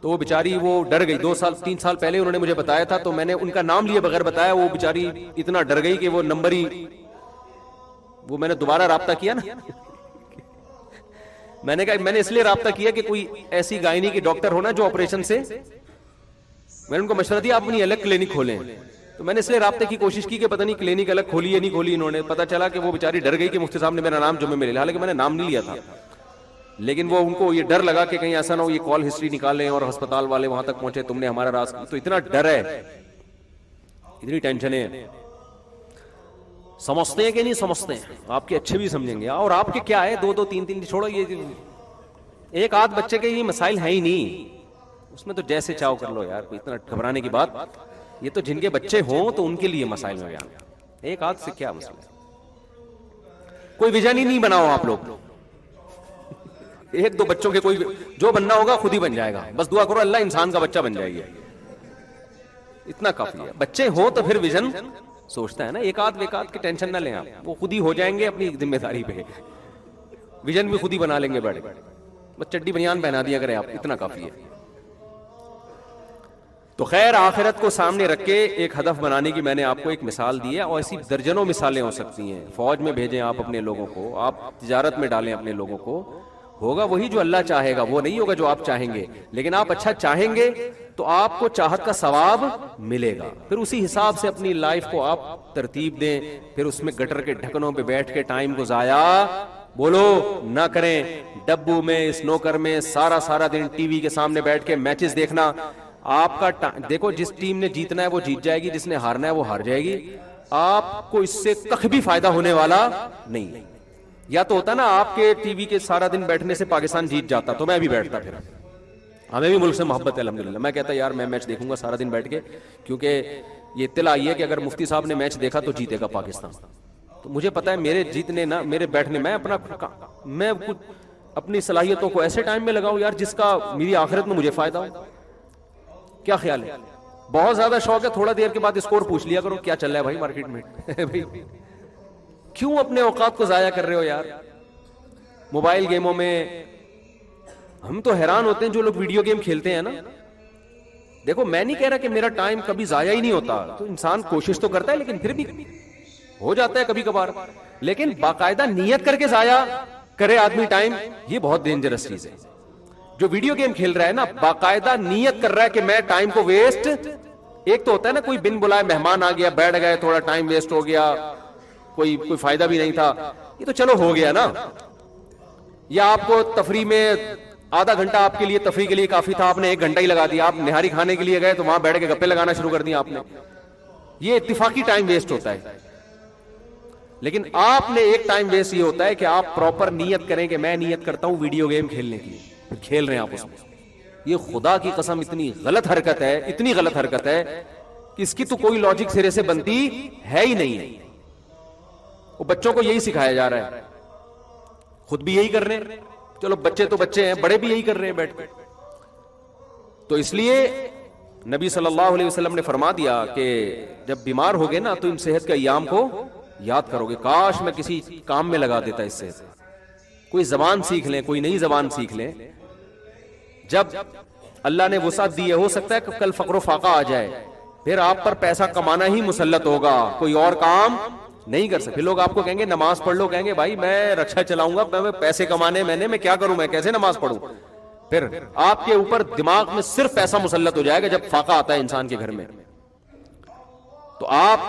تو وہ بیچاری وہ ڈر گئی. 2-3 سال پہلے انہوں نے مجھے بتایا تھا، تو میں نے ان کا نام لیے بغیر بتایا. وہ بیچاری اتنا ڈر گئی کہ وہ نمبر ہی، وہ میں نے دوبارہ رابطہ کیا نا میں نے کہا میں نے اس لیے رابطہ کیا کہ کوئی ایسی گائنی کی ڈاکٹر ہونا جو آپریشن سے، میں نے ان کو مشورہ دیا آپ اپنی الگ کلینک کھولیں. تو میں نے اس لیے رابطے کی کوشش کی کہ پتہ نہیں کلینک الگ کھولی یا نہیں کھولی. انہوں نے پتہ چلا کہ وہ بیچاری ڈر گئی کہ مفتی صاحب نے میرا نام جمعے میں لے لیا، حالانکہ میں نے نام نہیں لیا تھا. لیکن وہ ان کو یہ ڈر لگا کہ کہیں ایسا نہ ہو یہ کال ہسٹری نکالیں اور ہسپتال والے وہاں تک پہنچے تم نے ہمارا راز. تو اتنا ڈر ہے، اتنی ٹینشنیں ہیں. سمجھتے ہیں کہ نہیں سمجھتے ہیں؟ آپ کے اچھے بھی سمجھیں گے. اور آپ کے کیا ہے 2-3 چھوڑو، یہ ایک آدھ بچے کے یہ مسائل ہیں ہی نہیں، اس میں تو جیسے چاہو کر لو یار، کوئی اتنا گھبرانے کی بات. یہ تو جن کے بچے ہوں تو ان کے لیے مسائل میں بیان، ایک آدھ سے کیا مسئلہ. کوئی ویژن ہی نہیں بناؤ آپ لوگ. ایک دو بچوں کے کوئی جو بننا ہوگا خود ہی بن جائے گا, بس دعا کرو اللہ انسان کا بچہ بن جائے گا, اتنا کافی ہے. بچے ہوں تو پھر ویژن سوچتا ہے نا, ایک آدھ کی ٹینشن نہ لیں آپ, وہ خود ہی ہو جائیں گے اپنی ذمہ داری پہ, ویژن بھی خود ہی بنا لیں گے بیٹھ کے, بس چڈی بنیان پہنا دیا کریں آپ, اتنا کافی ہے. تو خیر آخرت کو سامنے رکھ کے ایک ہدف بنانے کی میں نے آپ کو ایک مثال دی ہے, اور ایسی درجنوں مثالیں ہو سکتی ہیں. فوج میں بھیجیں آپ اپنے لوگوں کو, آپ تجارت میں ڈالیں اپنے لوگوں کو, ہوگا وہی جو اللہ چاہے گا, وہ نہیں ہوگا جو آپ چاہیں گے. لیکن آپ اچھا چاہیں گے تو آپ کو چاہت کا ثواب ملے گا, پھر اسی حساب سے اپنی لائف کو آپ ترتیب دیں. پھر اس میں گٹر کے ڈھکنوں پہ بیٹھ کے ٹائم کو ضائع بولو نہ کریں, ڈبو میں اسنوکر میں سارا دن ٹی وی کے سامنے بیٹھ کے میچز دیکھنا. آپ کا دیکھو جس ٹیم نے جیتنا ہے وہ جیت جائے گی, جس نے ہارنا ہے وہ ہار جائے گی. آپ کو اس سے کخ بھی فائدہ ہونے والا نہیں. یا تو ہوتا نا آپ کے ٹی وی کے سارا دن بیٹھنے سے پاکستان جیت جاتا تو میں بھی بیٹھتا, پھر ہمیں بھی ملک سے محبت ہے الحمدللہ. میں کہتا یار میں میچ دیکھوں گا سارا دن بیٹھ کے, کیونکہ یہ اطلاع آئی ہے کہ اگر مفتی صاحب نے میچ دیکھا تو جیتے گا پاکستان. تو مجھے پتا ہے میرے جیتنے نہ میرے بیٹھنے, میں کچھ اپنی صلاحیتوں کو ایسے ٹائم میں لگاؤں یار جس کا میری آخرت میں مجھے فائدہ ہو. کیا خیال ہے؟ بہت زیادہ شوق ہے, تھوڑا دیر کے بعد اسکور پوچھ لیا کرو کیا چل رہا ہے بھائی مارکیٹ میں. کیوں اپنے اوقات کو ضائع کر رہے ہو یار موبائل گیموں میں؟ ہم تو حیران ہوتے ہیں جو لوگ ویڈیو گیم کھیلتے ہیں نا. دیکھو میں نہیں کہہ رہا کہ میرا ٹائم کبھی ضائع ہی نہیں ہوتا, تو انسان کوشش تو کرتا ہے لیکن پھر بھی ہو جاتا ہے کبھی کبھار. لیکن باقاعدہ نیت کر کے ضائع کرے آدمی ٹائم, یہ بہت ڈینجرس چیز ہے. جو ویڈیو گیم کھیل رہا ہے نا باقاعدہ نیت کر رہا ہے کہ میں ٹائم کو ویسٹ, ایک تو ہوتا ہے نا کوئی بن بلائے مہمان آ گیا بیٹھ گئے تھوڑا ٹائم ویسٹ ہو گیا, کوئی فائدہ بھی نہیں تھا, یہ تو چلو ہو گیا نا. یا آپ کو تفریح میں آدھا گھنٹہ آپ کے لیے تفریح کے لیے کافی تھا, آپ نے 1 گھنٹہ ہی لگا دیا, آپ نہاری کھانے کے لیے گئے تو وہاں بیٹھ کے گپے لگانا شروع کر دیا آپ نے, یہ اتفاقی ٹائم ویسٹ ہوتا ہے. لیکن آپ نے ایک ٹائم ویسٹ یہ ہوتا ہے کہ آپ پراپر نیت کریں کہ میں نیت کرتا ہوں ویڈیو گیم کھیلنے کی, کھیل رہے ہیں آپ اس میں. یہ خدا کی قسم اتنی غلط حرکت ہے, اتنی غلط حرکت ہے کہ اس کی تو کوئی لاجک سرے سے بنتی ہے ہی نہیں ہے. وہ بچوں کو یہی سکھایا جا رہا ہے, خود بھی یہی کر رہے ہیں. چلو بچے تو بچے ہیں, بڑے بھی یہی کر رہے ہیں بیٹھ کے. تو اس لیے نبی صلی اللہ علیہ وسلم نے فرما دیا کہ جب بیمار ہوگے نا تو ان صحت کے ایام کو یاد کرو گے, کاش میں کسی کام میں لگا دیتا اس سے. کوئی زبان سیکھ لیں, کوئی نئی زبان سیکھ لیں. جب اللہ نے وسعت دی ہے, ہو سکتا ہے کہ کل فقر و فاقہ آ جائے, پھر آپ پر پیسہ کمانا ہی مسلط ہوگا, کوئی اور کام نہیں کر سکتے. لوگ آپ کو کہیں گے نماز پڑھ لو, کہیں گے بھائی میں رکشا چلاؤں گا, میں پیسے کمانے میں کیا کروں, میں کیسے نماز پڑھوں. پھر آپ کے اوپر دماغ میں صرف پیسہ مسلط ہو جائے گا جب فاقہ آتا ہے انسان کے گھر میں. تو آپ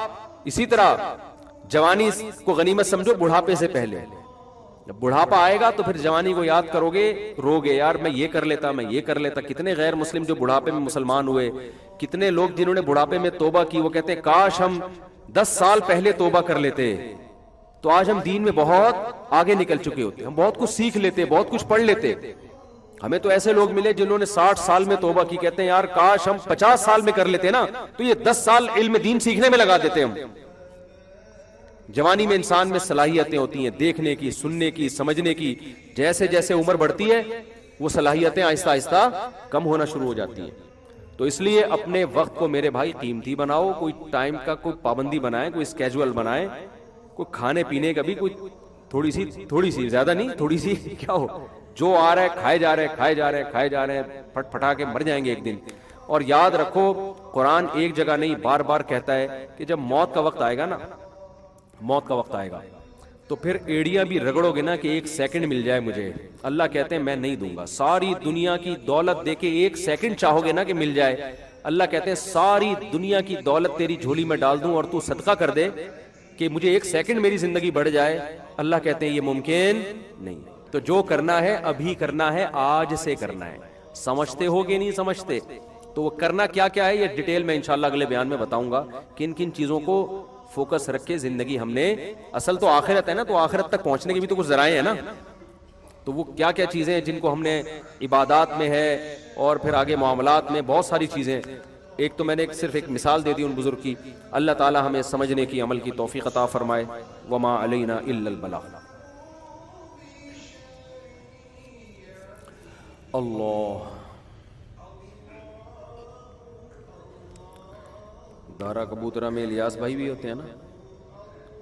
اسی طرح جوانی کو غنیمت سمجھو بڑھاپے سے پہلے. جب بڑھاپا آئے گا تو پھر جوانی کو یاد کرو گے, رو گے یار میں یہ کر لیتا, میں یہ کر لیتا. کتنے غیر مسلم جو بڑھاپے میں مسلمان ہوئے, کتنے لوگ جنہوں نے بڑھاپے میں توبہ کی, وہ کہتے ہیں کاش ہم 10 سال پہلے توبہ کر لیتے تو آج ہم دین میں بہت آگے نکل چکے ہوتے, ہم بہت کچھ سیکھ لیتے, بہت کچھ پڑھ لیتے. ہمیں تو ایسے لوگ ملے جنہوں نے 60 سال میں توبہ کی, کہتے ہیں یار کاش ہم 50 سال میں کر لیتے نا تو یہ 10 سال علم دین سیکھنے میں لگا دیتے ہم. جوانی میں انسان میں صلاحیتیں ہوتی ہیں دیکھنے کی, سننے کی, سمجھنے کی. جیسے جیسے عمر بڑھتی ہے وہ صلاحیتیں آہستہ آہستہ کم ہونا شروع ہو جاتی ہیں. تو اس لیے اپنے وقت کو میرے بھائی قیمتی بناؤ, کوئی ٹائم کا کوئی پابندی بنائیں, کوئی اسکیجول بنائیں, کوئی کھانے پینے کا بھی کوئی تھوڑی سی زیادہ نہیں, تھوڑی سی کیا ہو, جو آ رہا ہے کھائے جا رہے ہیں, پھٹ پھٹا کے مر جائیں گے ایک دن. اور یاد رکھو قرآن ایک جگہ نہیں بار بار کہتا ہے کہ جب موت کا وقت آئے گا نا, موت کا وقت آئے گا تو پھر ایڑیاں بھی رگڑو گے نا کہ 1 سیکنڈ مل جائے مجھے. اللہ کہتے ہیں میں نہیں دوں گا. ساری دنیا کی دولت دے کے 1 سیکنڈ چاہو گے نا کہ مل جائے, اللہ کہتے ہیں ساری دنیا کی دولت تیری جھولی میں ڈال دوں اور تو صدقہ کر دے کہ مجھے 1 سیکنڈ میری زندگی بڑھ جائے. اللہ کہتے ہیں یہ ممکن نہیں. تو جو کرنا ہے ابھی کرنا ہے, آج سے کرنا ہے. سمجھتے ہو کہ نہیں سمجھتے؟ تو وہ کرنا کیا کیا ہے یہ ڈیٹیل میں انشاءاللہ اگلے بیان میں بتاؤں گا. کن کن چیزوں کو فوکس رکھ کے زندگی ہم نے, اصل تو آخرت ہے نا, تو آخرت تک پہنچنے کے بھی تو کچھ ذرائع ہیں نا. تو وہ کیا کیا چیزیں ہیں جن کو ہم نے عبادات میں ہے اور پھر آگے معاملات میں بہت ساری چیزیں. ایک تو میں نے صرف ایک مثال دے دی ان بزرگ کی. اللہ تعالی ہمیں سمجھنے کی, عمل کی توفیق عطا فرمائے. وما علینا الا البلاغ. اللہ. دارا کبوترا میں الیاس بھائی بھی ہوتے ہیں نا,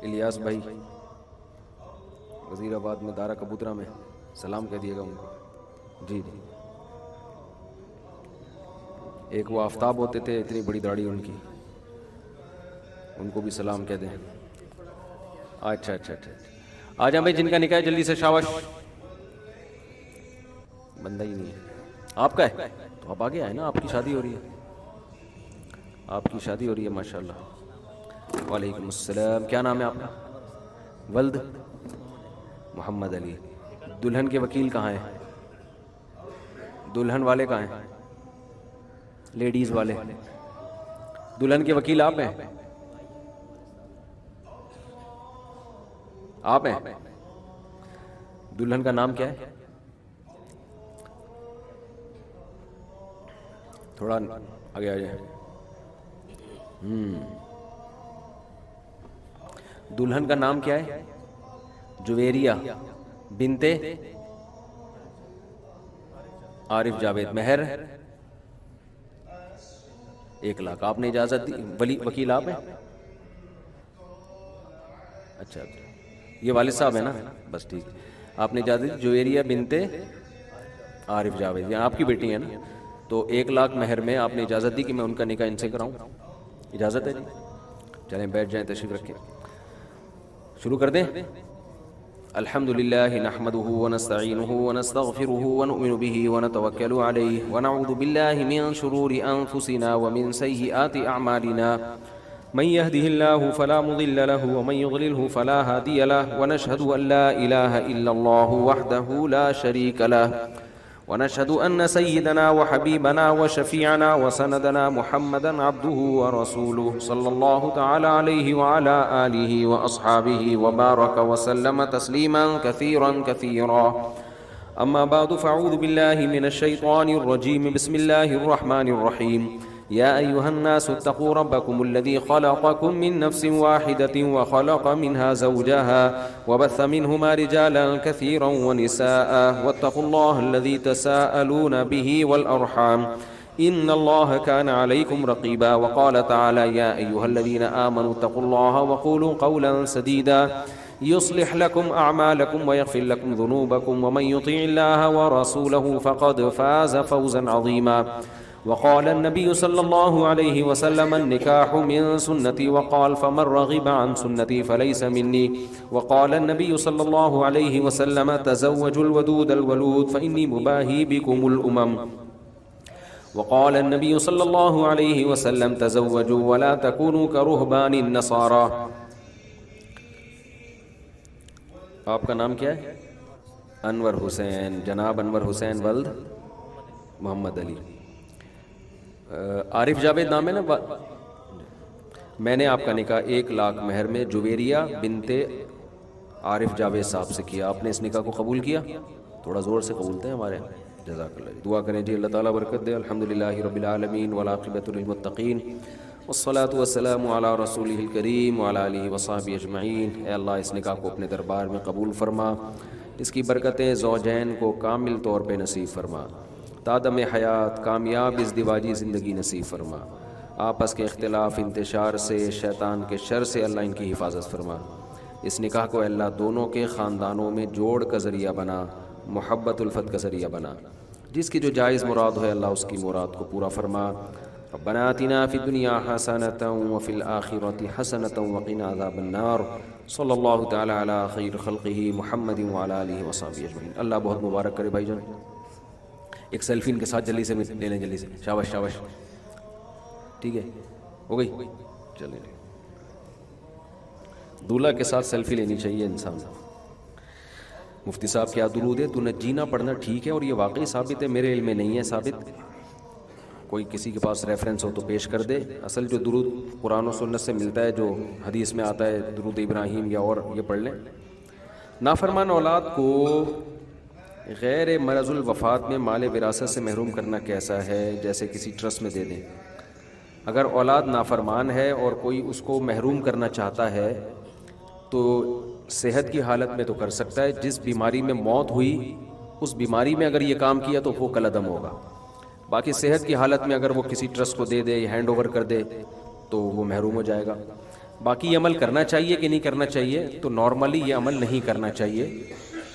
الیاس بھائی وزیر آباد میں, دارا کبوترا میں, سلام کہہ دیے گا ان کو. جی جی. ایک وہ آفتاب ہوتے تھے, اتنی بڑی داڑھی ان کی, ان کو بھی سلام کہہ دیں. اچھا اچھا اچھا. آ جائیں بھائی, جن کا نکاح ہے جلدی سے, شاباش. بندہ ہی نہیں ہے. آپ کا ہے تو آپ آگے آئے نا, آپ کی شادی ہو رہی ہے, آپ کی شادی ہو رہی ہے ماشاء اللہ. وعلیکم السلام. کیا نام ہے آپ کا؟ ولد محمد علی. دلہن کے وکیل کہاں ہیں؟ دلہن والے کہاں ہیں؟ لیڈیز والے. دلہن کے وکیل آپ ہیں؟ آپ ہیں. دلہن کا نام کیا ہے؟ تھوڑا آگے آ جائیں. دلہن کا نام کیا ہے؟ جویریہ بنتے عارف جاوید. مہر 1,00,000. آپ نے اجازت دی؟ وکیل آپ ہیں؟ اچھا, یہ والد صاحب ہیں نا, بس ٹھیک. آپ نے اجازت دی جویریہ بنتے عارف جاوید, یہ آپ کی بیٹی ہیں نا, تو 1,00,000 مہر میں آپ نے اجازت دی کہ میں ان کا نکاح ان سے کراؤں؟ اجازت ہے جی. چلیں بیٹھ جائیں, تشریف رکھیں. شروع کر دیں. الحمد لله نحمده ونستعينه ونستغفره ونؤمن به ونتوكل عليه ونعوذ بالله من شرور أنفسنا ومن سيئات أعمالنا من يهده الله فلا مضل له ومن يضلله فلا هادي له ونشهد أن لا إله إلا الله وحده لا شريك له ونشهد أن سيدنا وحبيبنا وشفيعنا وسندنا محمدا عبده ورسوله صلى الله تعالى عليه وعلى آله وأصحابه وبارك وسلم تسليما كثيرا كثيرا. أما بعد فأعوذ بالله من الشيطان الرجيم. بسم الله الرحمن الرحيم. يا أيها الناس اتقوا ربكم الذي خلقكم من نفس واحدة وخلق منها زوجها وبث منهما رجالا كثيرا ونساء واتقوا الله الذي تساءلون به والأرحام إن الله كان عليكم رقيبا. وقال تعالى يا أيها الذين آمنوا اتقوا الله وقولوا قولا سديدا يصلح لكم أعمالكم ويغفر لكم ذنوبكم ومن يطيع الله ورسوله فقد فاز فوزا عظيما. وقال النبي صلى الله عليه وسلم النكاح من سنتي وقال فمن رغب عن سنتي فليس مني. وقال النبي صلى الله عليه وسلم تزوجوا الودود الولود فإني مباهي بكم الأمم. وقال النبي صلى الله عليه وسلم تزوجوا ولا تكونوا كرهبان النصارى. آپ کا نام کیا ہے؟ انور حسین. جناب انور حسین ولد محمد علی. عارف جاوید نام ہے نا. میں نے آپ کا نکاح 1,00,000 مہر میں جویریہ بنتے عارف جاوید صاحب سے کیا. آپ نے اس نکاح کو قبول کیا؟ تھوڑا زور سے قبولتے ہیں ہمارے. جزاک اللہ. دعا کریں جی اللہ تعالیٰ برکت دے. الحمدللہ رب العالمین والعاقبۃ للمتقین والصلاۃ والسلام علی رسولہ الکریم وعلی آلہ وصحبہ اجمعین. اے اللہ اس نکاح کو اپنے دربار میں قبول فرما, اس کی برکتیں زوجین کو کامل طور پہ نصیب فرما, تادم حیات کامیاب ازدواجی زندگی نصیب فرما, آپس کے اختلاف انتشار سے شیطان کے شر سے اللہ ان کی حفاظت فرما. اس نکاح کو اللہ دونوں کے خاندانوں میں جوڑ کا ذریعہ بنا, محبت الفت کا ذریعہ بنا. جس کی جو جائز مراد ہے اللہ اس کی مراد کو پورا فرما. ربنا آتنا فی الدنیا حسنۃ وفی الآخرۃ حسنۃ وقنا عذاب النار. صلی اللہ تعالی علی خیر خلقہ محمد وعلی آلہ وصحبہ اجمعین. اللہ بہت مبارک کرے بھائی جان. ایک سیلفی ان کے ساتھ جلدی سے لے لیں, جلدی سے. شاباش شاباش. ٹھیک ہے ہو گئی. چلیں, دولہا کے ساتھ سیلفی لینی چاہیے انسان. مفتی صاحب کیا درود ہے. تو نے جینا پڑھنا ٹھیک ہے, اور یہ واقعی ثابت ہے, میرے علم میں نہیں ہے ثابت. کوئی کسی کے پاس ریفرنس ہو تو پیش کر دے. اصل جو درود قرآن و سنت سے ملتا ہے, جو حدیث میں آتا ہے درود ابراہیم یا اور, یہ پڑھ لیں. نافرمان اولاد کو غیر مرض الوفات میں مال وراثت سے محروم کرنا کیسا ہے؟ جیسے کسی ٹرسٹ میں دے دیں. اگر اولاد نافرمان ہے اور کوئی اس کو محروم کرنا چاہتا ہے تو صحت کی حالت میں تو کر سکتا ہے. جس بیماری میں موت ہوئی اس بیماری میں اگر یہ کام کیا تو وہ کالعدم ہوگا. باقی صحت کی حالت میں اگر وہ کسی ٹرسٹ کو دے دے یا ہینڈ اوور کر دے تو وہ محروم ہو جائے گا. باقی یہ عمل کرنا چاہیے کہ نہیں کرنا چاہیے؟ تو نارملی یہ عمل نہیں کرنا چاہیے.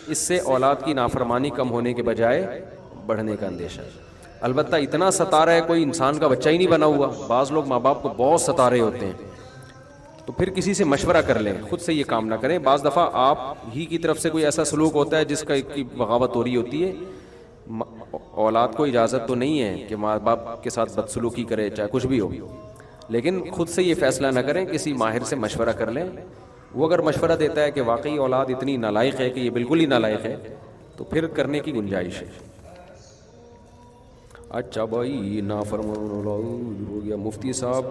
اس سے اولاد کی نافرمانی کم ہونے کے بجائے بڑھنے کا اندیشہ ہے. البتہ اتنا ستا رہا ہے کوئی انسان کا بچہ ہی نہیں بنا ہوا. بعض لوگ ماں باپ کو بہت ستا رہے ہوتے ہیں تو پھر کسی سے مشورہ کر لیں, خود سے یہ کام نہ کریں. بعض دفعہ آپ ہی کی طرف سے کوئی ایسا سلوک ہوتا ہے جس کا کی بغاوت ہو رہی ہوتی ہے. اولاد کو اجازت تو نہیں ہے کہ ماں باپ کے ساتھ بدسلوکی کرے چاہے کچھ بھی ہو, لیکن خود سے یہ فیصلہ نہ کریں, کسی ماہر سے مشورہ کر لیں. وہ اگر مشورہ دیتا ہے کہ واقعی اولاد اتنی نالائق ہے کہ یہ بالکل ہی نالائق ہے تو پھر کرنے کی گنجائش ہے. اچھا بھائی, نافرمان ہو گیا. مفتی صاحب,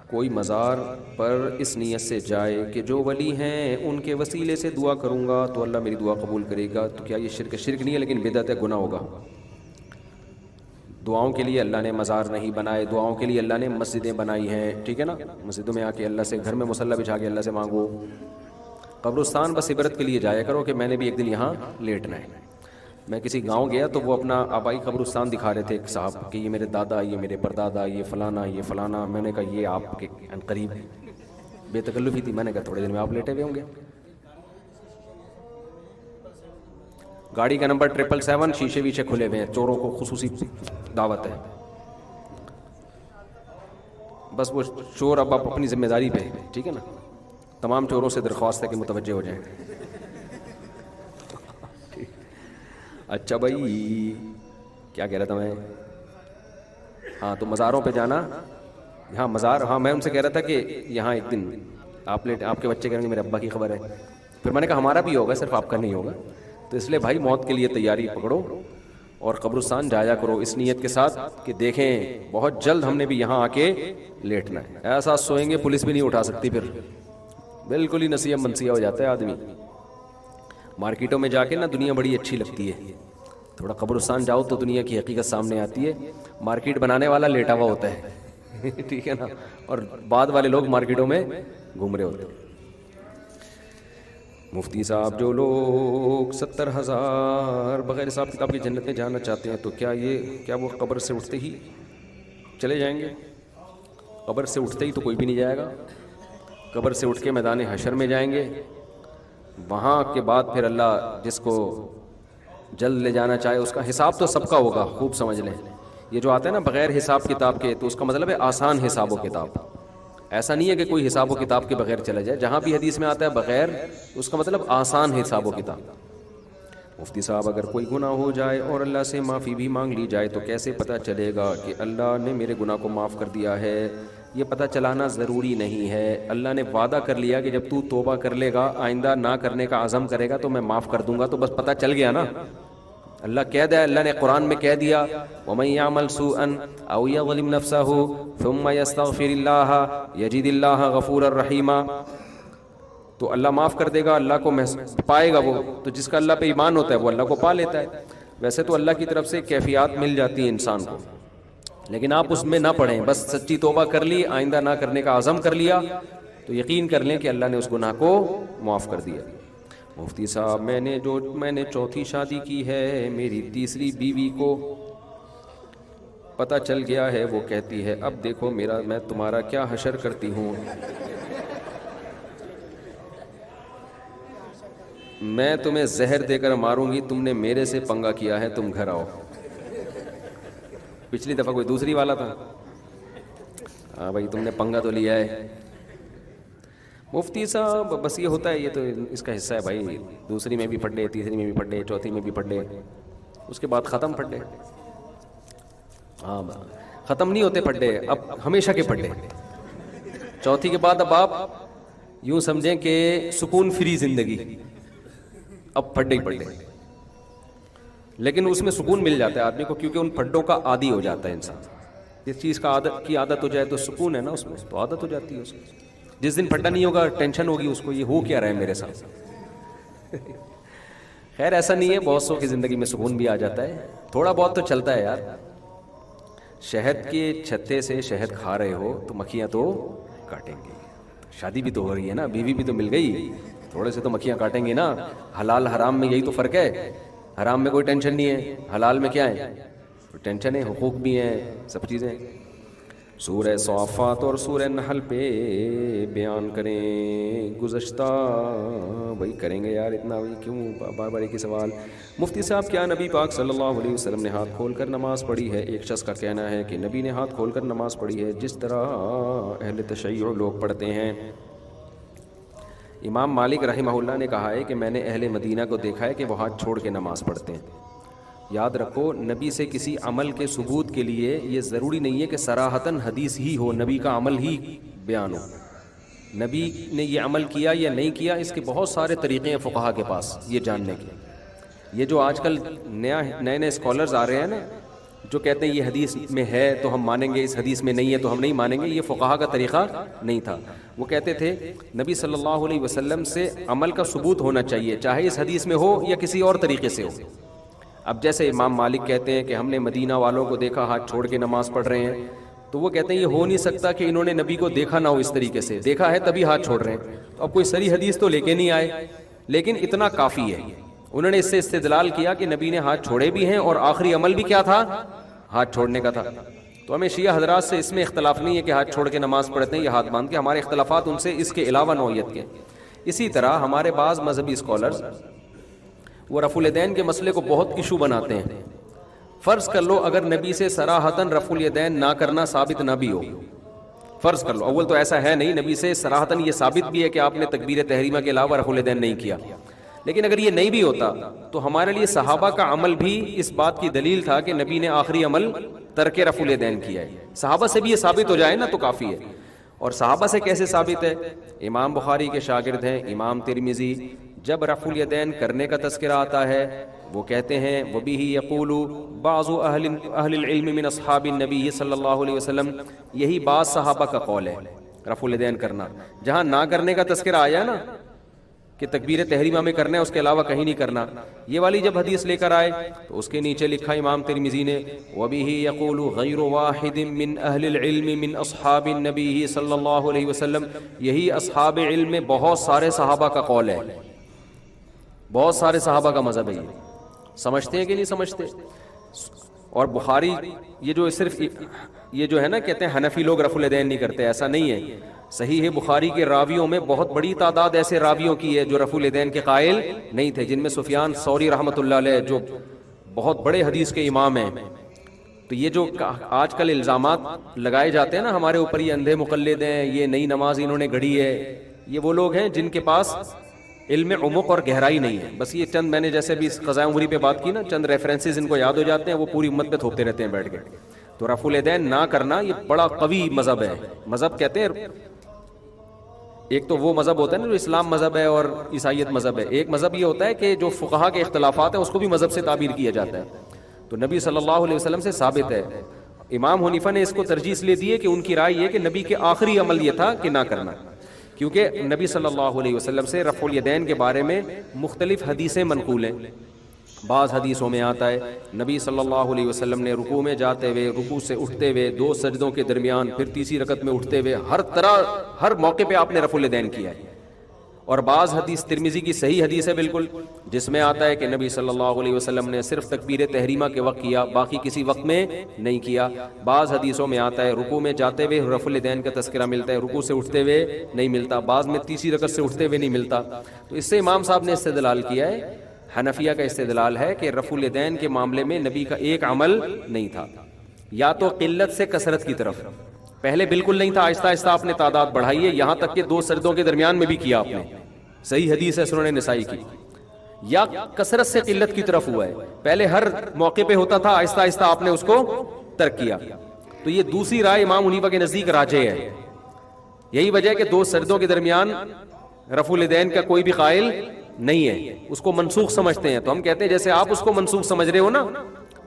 کوئی مزار پر اس نیت سے جائے کہ جو ولی ہیں ان کے وسیلے سے دعا کروں گا تو اللہ میری دعا قبول کرے گا, تو کیا یہ شرک نہیں ہے لیکن بدعت ہے, گناہ ہوگا؟ دعاؤں کے لیے اللہ نے مزار نہیں بنائے, دعاؤں کے لیے اللہ نے مسجدیں بنائی ہیں, ٹھیک ہے نا. مسجدوں میں آ کے اللہ سے, گھر میں مصلی بچھا کے اللہ سے مانگو. قبرستان بس عبرت کے لیے جایا کرو کہ میں نے بھی ایک دن یہاں لیٹنا ہے. میں کسی گاؤں گیا تو وہ اپنا آبائی قبرستان دکھا رہے تھے ایک صاحب کہ یہ میرے دادا, یہ میرے پردادا, یہ فلانا, یہ فلانا. میں نے کہا یہ آپ کے قریب بے تکلفی تھی. میں نے کہا تھوڑے دن میں آپ لیٹے ہوئے ہوں گے. گاڑی کا نمبر 777, شیشے ویشے کھلے ہوئے ہیں, چوروں کو خصوصی دعوت ہے. بس وہ چور اب آپ اپنی ذمہ داری پہ, ٹھیک ہے نا. تمام چوروں سے درخواست ہے کہ متوجہ ہو جائیں. اچھا بھائی, کیا کہہ رہا تھا میں؟ ہاں, تو مزاروں پہ جانا. ہاں مزار, ہاں میں ان سے کہہ رہا تھا کہ یہاں ایک دن آپ کے بچے کہیں گے میرے ابا کی خبر ہے. پھر میں نے کہا ہمارا بھی ہوگا, صرف آپ کا نہیں ہوگا. تو اس لیے بھائی موت کے لیے تیاری پکڑو اور قبرستان جایا کرو اس نیت کے ساتھ کہ دیکھیں بہت جلد ہم نے بھی یہاں آ کے لیٹنا ہے. ایسا سوئیں گے پولیس بھی نہیں اٹھا سکتی, پھر بالکل ہی نسیہ منسیہ ہو جاتا ہے آدمی. مارکیٹوں میں جا کے نا دنیا بڑی اچھی لگتی ہے, تھوڑا قبرستان جاؤ تو دنیا کی حقیقت سامنے آتی ہے. مارکیٹ بنانے والا لیٹا ہوا ہوتا ہے, ٹھیک ہے نا, اور بعد والے لوگ مارکیٹوں میں گھوم رہے ہوتے ہیں. مفتی صاحب, جو لوگ 70,000 بغیر حساب کتاب کی جنت میں جانا چاہتے ہیں تو کیا وہ قبر سے اٹھتے ہی چلے جائیں گے؟ قبر سے اٹھتے ہی تو کوئی بھی نہیں جائے گا. قبر سے اٹھ کے میدان حشر میں جائیں گے. وہاں کے بعد پھر اللہ جس کو جلد لے جانا چاہے اس کا حساب تو سب کا ہوگا. خوب سمجھ لیں, یہ جو آتا ہے نا بغیر حساب کتاب کے, تو اس کا مطلب ہے آسان حساب و کتاب. ایسا نہیں ہے کہ کوئی حساب و کتاب کے بغیر چلا جائے. جہاں بھی حدیث میں آتا ہے بغیر, اس کا مطلب آسان حساب و کتاب. مفتی صاحب, اگر کوئی گناہ ہو جائے اور اللہ سے معافی بھی مانگ لی جائے تو کیسے پتہ چلے گا کہ اللہ نے میرے گناہ کو معاف کر دیا ہے؟ یہ پتہ چلانا ضروری نہیں ہے. اللہ نے وعدہ کر لیا کہ جب تو توبہ کر لے گا, آئندہ نہ کرنے کا عزم کرے گا تو میں معاف کر دوں گا. تو بس پتہ چل گیا نا. اللہ کہہ دیا, اللہ نے قرآن میں کہہ دیا وَمَن يَعْمَلْ سُوءًا أَوْ يَظْلِمْ نَفْسَهُ ثُمَّ يَسْتَغْفِرِ اللَّهَ يَجِدِ اللَّهَ غَفُورًا رَحِيمًا. تو اللہ معاف کر دے گا, اللہ کو پائے گا. وہ تو جس کا اللہ پہ ایمان ہوتا ہے وہ اللہ کو پا لیتا ہے. ویسے تو اللہ کی طرف سے کیفیات مل جاتی ہیں انسان کو, لیکن آپ اس میں نہ پڑیں. بس سچی توبہ کر لی, آئندہ نہ کرنے کا عزم کر لیا تو یقین کر لیں کہ اللہ نے اس گناہ کو معاف کر دیا. مفتی صاحب, میں نے چوتھی شادی کی ہے. میری تیسری بیوی کو پتہ چل گیا ہے. وہ کہتی ہے اب دیکھو میں تمہارا کیا حشر کرتی ہوں. میں تمہیں زہر دے کر ماروں گی. تم نے میرے سے پنگا کیا ہے, تم گھر آؤ. پچھلی دفعہ کوئی دوسری والا تھا. ہاں بھائی, تم نے پنگا تو لیا ہے. مفتی صاحب, بس یہ ہوتا ہے, یہ تو اس کا حصہ ہے بھائی. دوسری میں بھی پڑھ لے, تیسری میں بھی پڑھ لے, چوتھی میں بھی پڑھ لے, اس کے بعد ختم پڑھ لے. ہاں, ختم نہیں ہوتے پڑھ لے, اب ہمیشہ کے پڑھ لے. چوتھی کے بعد اب آپ یوں سمجھیں کہ سکون فری زندگی, اب پڑھ ہی پڑھ لے. لیکن اس میں سکون مل جاتا ہے آدمی کو, کیونکہ ان پھڈوں کا عادی ہو جاتا ہے انسان. جس چیز کا عادت ہو جائے تو سکون ہے نا اس میں, تو عادت ہو جاتی ہے اس کی. جس دن پھڈا نہیں ہوگا ٹینشن ہوگی اس کو, یہ ہو کیا رہا ہے میرے ساتھ. خیر ایسا نہیں ہے, بہت سو کی زندگی میں سکون بھی آ جاتا ہے. تھوڑا بہت تو چلتا ہے یار. شہد کے چھتے سے شہد کھا رہے ہو تو مکھیاں تو کاٹیں گے. شادی بھی تو ہو رہی ہے نا, بیوی بھی تو مل گئی, تھوڑے سے تو مکھیاں کاٹیں گے نا. حلال حرام میں یہی تو فرق ہے. حرام میں کوئی ٹینشن نہیں ہے، حلال میں کیا ہے؟ ٹینشن ہے، حقوق بھی ہیں، سب چیزیں۔ سورہ صافات اور سورہ نحل پہ بیان کریں گزشتہ، وہی کریں گے یار، اتنا وہی کیوں بار بار ایک ہی سوال۔ مفتی صاحب کیا نبی پاک صلی اللہ علیہ وسلم نے ہاتھ کھول کر نماز پڑھی ہے؟ ایک شخص کا کہنا ہے کہ نبی نے ہاتھ کھول کر نماز پڑھی ہے جس طرح اہل تشیع لوگ پڑھتے ہیں۔ امام مالک رحمہ اللہ نے کہا ہے کہ میں نے اہل مدینہ کو دیکھا ہے کہ وہ ہاتھ چھوڑ کے نماز پڑھتے ہیں۔ یاد رکھو، نبی سے کسی عمل کے ثبوت کے لیے یہ ضروری نہیں ہے کہ صراحتاً حدیث ہی ہو، نبی کا عمل ہی بیان ہو۔ نبی نے یہ عمل کیا یا نہیں کیا، اس کے بہت سارے طریقے ہیں فقہا کے پاس یہ جاننے کے۔ یہ جو آج کل نئے نئے اسکالرز آ رہے ہیں نا، جو کہتے ہیں یہ حدیث میں ہے تو ہم مانیں گے، اس حدیث میں نہیں ہے تو ہم نہیں مانیں گے، یہ فقہا کا طریقہ نہیں تھا۔ وہ کہتے تھے نبی صلی اللہ علیہ وسلم سے عمل کا ثبوت ہونا چاہیے، چاہے اس حدیث میں ہو یا کسی اور طریقے سے ہو۔ اب جیسے امام مالک کہتے ہیں کہ ہم نے مدینہ والوں کو دیکھا ہاتھ چھوڑ کے نماز پڑھ رہے ہیں، تو وہ کہتے ہیں یہ ہو نہیں سکتا کہ انہوں نے نبی کو دیکھا نہ ہو اس طریقے سے، دیکھا ہے تبھی ہاتھ چھوڑ رہے ہیں۔ تو اب کوئی صریح حدیث تو لے کے نہیں آئے، لیکن اتنا کافی ہے، انہوں نے اس سے استدلال کیا کہ نبی نے ہاتھ چھوڑے بھی ہیں اور آخری عمل بھی کیا تھا؟ ہاتھ چھوڑنے کا تھا۔ تو ہمیں شیعہ حضرات سے اس میں اختلاف نہیں ہے کہ ہاتھ چھوڑ کے نماز پڑھتے ہیں یا ہاتھ باندھ کے، ہمارے اختلافات ان سے اس کے علاوہ نوعیت کے۔ اسی طرح ہمارے بعض مذہبی اسکالرز وہ رفع الیدین کے مسئلے کو بہت ایشو بناتے ہیں۔ فرض کر لو اگر نبی سے صراحتاً رفع الیدین نہ کرنا ثابت نہ بھی ہو، فرض کر لو، اول تو ایسا ہے نہیں، نبی سے صراحتاً یہ ثابت بھی ہے کہ آپ نے تکبیر تحریمہ کے علاوہ رفع الیدین نہیں کیا، لیکن اگر یہ نہیں بھی ہوتا تو ہمارے لیے صحابہ کا عمل بھی اس بات کی دلیل تھا کہ نبی نے آخری عمل ترک رفع الیدین کیا ہے۔ صحابہ سے بھی یہ ثابت ہو جائے نا تو کافی ہے۔ اور صحابہ سے کیسے ثابت ہے؟ امام بخاری کے شاگرد ہیں امام ترمذی، جب رفع الیدین کرنے کا تذکرہ آتا ہے وہ کہتے ہیں وَبِهِ يَقُولُ بَعْضُ أَهْلِ الْعِلْمِ مِنْ أَصْحَابِ النَّبِيِّ صلی اللہ علیہ وسلم، یہی بعض صحابہ کا قول ہے رفع الیدین کرنا۔ جہاں نہ کرنے کا تذکرہ آیا نا کہ تکبیر تحریمہ میں کرنا ہے، اس کے علاوہ کہیں نہیں کرنا، یہ والی جب حدیث لے کر آئے تو اس کے نیچے لکھا امام ترمذی نے وَبِهِ يَقُولُ غَيْرُ وَاحِدٍ مِّنْ أَهْلِ الْعِلْمِ مِنْ أَصْحَابِ النَّبِيِّ صلی اللہ علیہ وسلم، یہی اصحاب علم میں بہت سارے صحابہ کا قول ہے، بہت سارے صحابہ کا مذہب ہے۔ یہ سمجھتے ہیں کہ نہیں سمجھتے؟ اور بخاری یہ جو صرف یہ جو ہے نا کہتے ہیں حنفی لوگ رفع الیدین نہیں کرتے، ایسا نہیں ہے۔ صحیح بخاری کے راویوں میں بہت بڑی تعداد ایسے راویوں کی ہے جو رفع الیدین کے قائل نہیں تھے، جن میں سفیان ثوری رحمۃ اللہ علیہ جو بہت بڑے حدیث کے امام ہیں۔ تو یہ جو آج کل الزامات لگائے جاتے ہیں نا ہمارے اوپر، یہ اندھے مقلد ہیں، یہ نئی نماز انہوں نے گھڑی ہے، یہ وہ لوگ ہیں جن کے پاس علم عمق اور گہرائی نہیں ہے۔ بس یہ چند میں نے جیسے بھی قضاء عمری پہ بات کی نا، چند ریفرنسز ان کو یاد ہو جاتے ہیں، وہ پوری امت پہ تھوپتے رہتے ہیں بیٹھ کے۔ تو رفع الیدین نہ کرنا یہ بڑا قوی مذہب ہے۔ مذہب کہتے ہیں ایک تو وہ مذہب ہوتا ہے نا جو اسلام مذہب ہے اور عیسائیت مذہب ہے، ایک مذہب یہ ہوتا ہے کہ جو فقہا کے اختلافات ہیں اس کو بھی مذہب سے تعبیر کیا جاتا ہے۔ تو نبی صلی اللہ علیہ وسلم سے ثابت ہے۔ امام حنیفہ نے اس کو ترجیح اس لیے دی ہے کہ ان کی رائے یہ کہ نبی کے آخری عمل یہ تھا کہ نہ کرنا، کیونکہ نبی صلی اللہ علیہ وسلم سے رفع الیدین کے بارے میں مختلف حدیثیں منقول ہیں۔ بعض حدیثوں میں آتا ہے نبی صلی اللہ علیہ وسلم نے رکوع میں جاتے ہوئے، رکوع سے اٹھتے ہوئے، 2 سجدوں کے درمیان، پھر تیسری رکعت میں اٹھتے ہوئے، ہر موقع پہ آپ نے رفع الیدین کیا ہے۔ اور بعض حدیث ترمذی کی صحیح حدیث ہے بالکل، جس میں آتا ہے کہ نبی صلی اللہ علیہ وسلم نے صرف تکبیر تحریمہ کے وقت کیا، باقی کسی وقت میں نہیں کیا۔ بعض حدیثوں میں آتا ہے رکوع میں جاتے ہوئے رفع الیدین کا تذکرہ ملتا ہے، رکوع سے اٹھتے ہوئے نہیں ملتا، بعض میں تیسری رکعت سے اٹھتے ہوئے نہیں ملتا۔ تو اس سے امام صاحب نے استدلال کیا ہے، حنفیہ کا استدلال ہے کہ رفع الیدین کے معاملے میں نبی کا ایک عمل نہیں تھا، یا تو قلت سے کثرت کی طرف، پہلے بالکل نہیں تھا، آہستہ آہستہ آپ نے تعداد بڑھائی ہے، یہاں تک کہ 2 سجدوں کے درمیان میں بھی کیا آپ نے، صحیح حدیث ہے سنن نسائی کی، یا کثرت سے قلت کی طرف ہوا ہے، پہلے ہر موقع پہ ہوتا تھا، آہستہ آہستہ آپ نے اس کو ترک کیا۔ تو یہ دوسری رائے امام حنیفہ کے نزدیک راجح ہے۔ یہی وجہ ہے کہ 2 سجدوں کے درمیان رفع الیدین کا کوئی بھی قائل نہیں ہے، اس کو منسوخ سمجھتے ہیں۔ تو ہم کہتے ہیں جیسے آپ اس کو منسوخ سمجھ رہے ہو نا،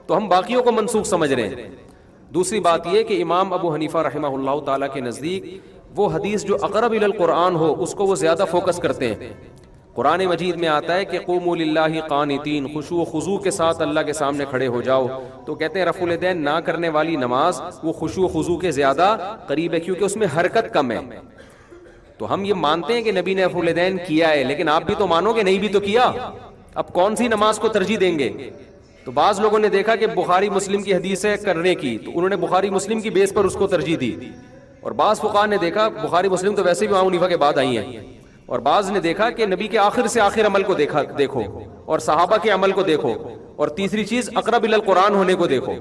تو ہم باقیوں کو منسوخ سمجھ رہے ہیں۔ دوسری بات یہ کہ امام ابو حنیفہ رحمہ اللہ تعالیٰ کے نزدیک وہ حدیث جو اقرب الی القرآن ہو اس کو وہ زیادہ فوکس کرتے ہیں۔ قرآن مجید میں آتا ہے کہ قوموا للہ قانتین، خشوع و خضوع کے ساتھ اللہ کے سامنے کھڑے ہو جاؤ، تو کہتے ہیں رفع الیدین نہ کرنے والی نماز وہ خشوع و خضوع کے زیادہ قریب ہے، کیونکہ اس میں حرکت کم ہے۔ تو ہم یہ مانتے ہیں کہ نبی نے رفع الیدین کیا ہے، لیکن آپ بھی تو مانو کہ نہیں بھی تو کیا۔ اب کون سی نماز کو ترجیح دیں گے؟ تو بعض لوگوں نے دیکھا کہ بخاری مسلم کی حدیث ہے کرنے کی، تو انہوں نے بخاری مسلم کی بیس پر اس کو ترجیح دی، اور بعض فقہا نے دیکھا بخاری مسلم تو ویسے بھی امام حنیفہ کے بعد آئی ہیں، اور بعض نے دیکھا کہ نبی کے آخر سے آخر عمل کو دیکھو، اور صحابہ کے عمل کو دیکھو، اور تیسری چیز اقرب الی القرآن ہونے کو دیکھو۔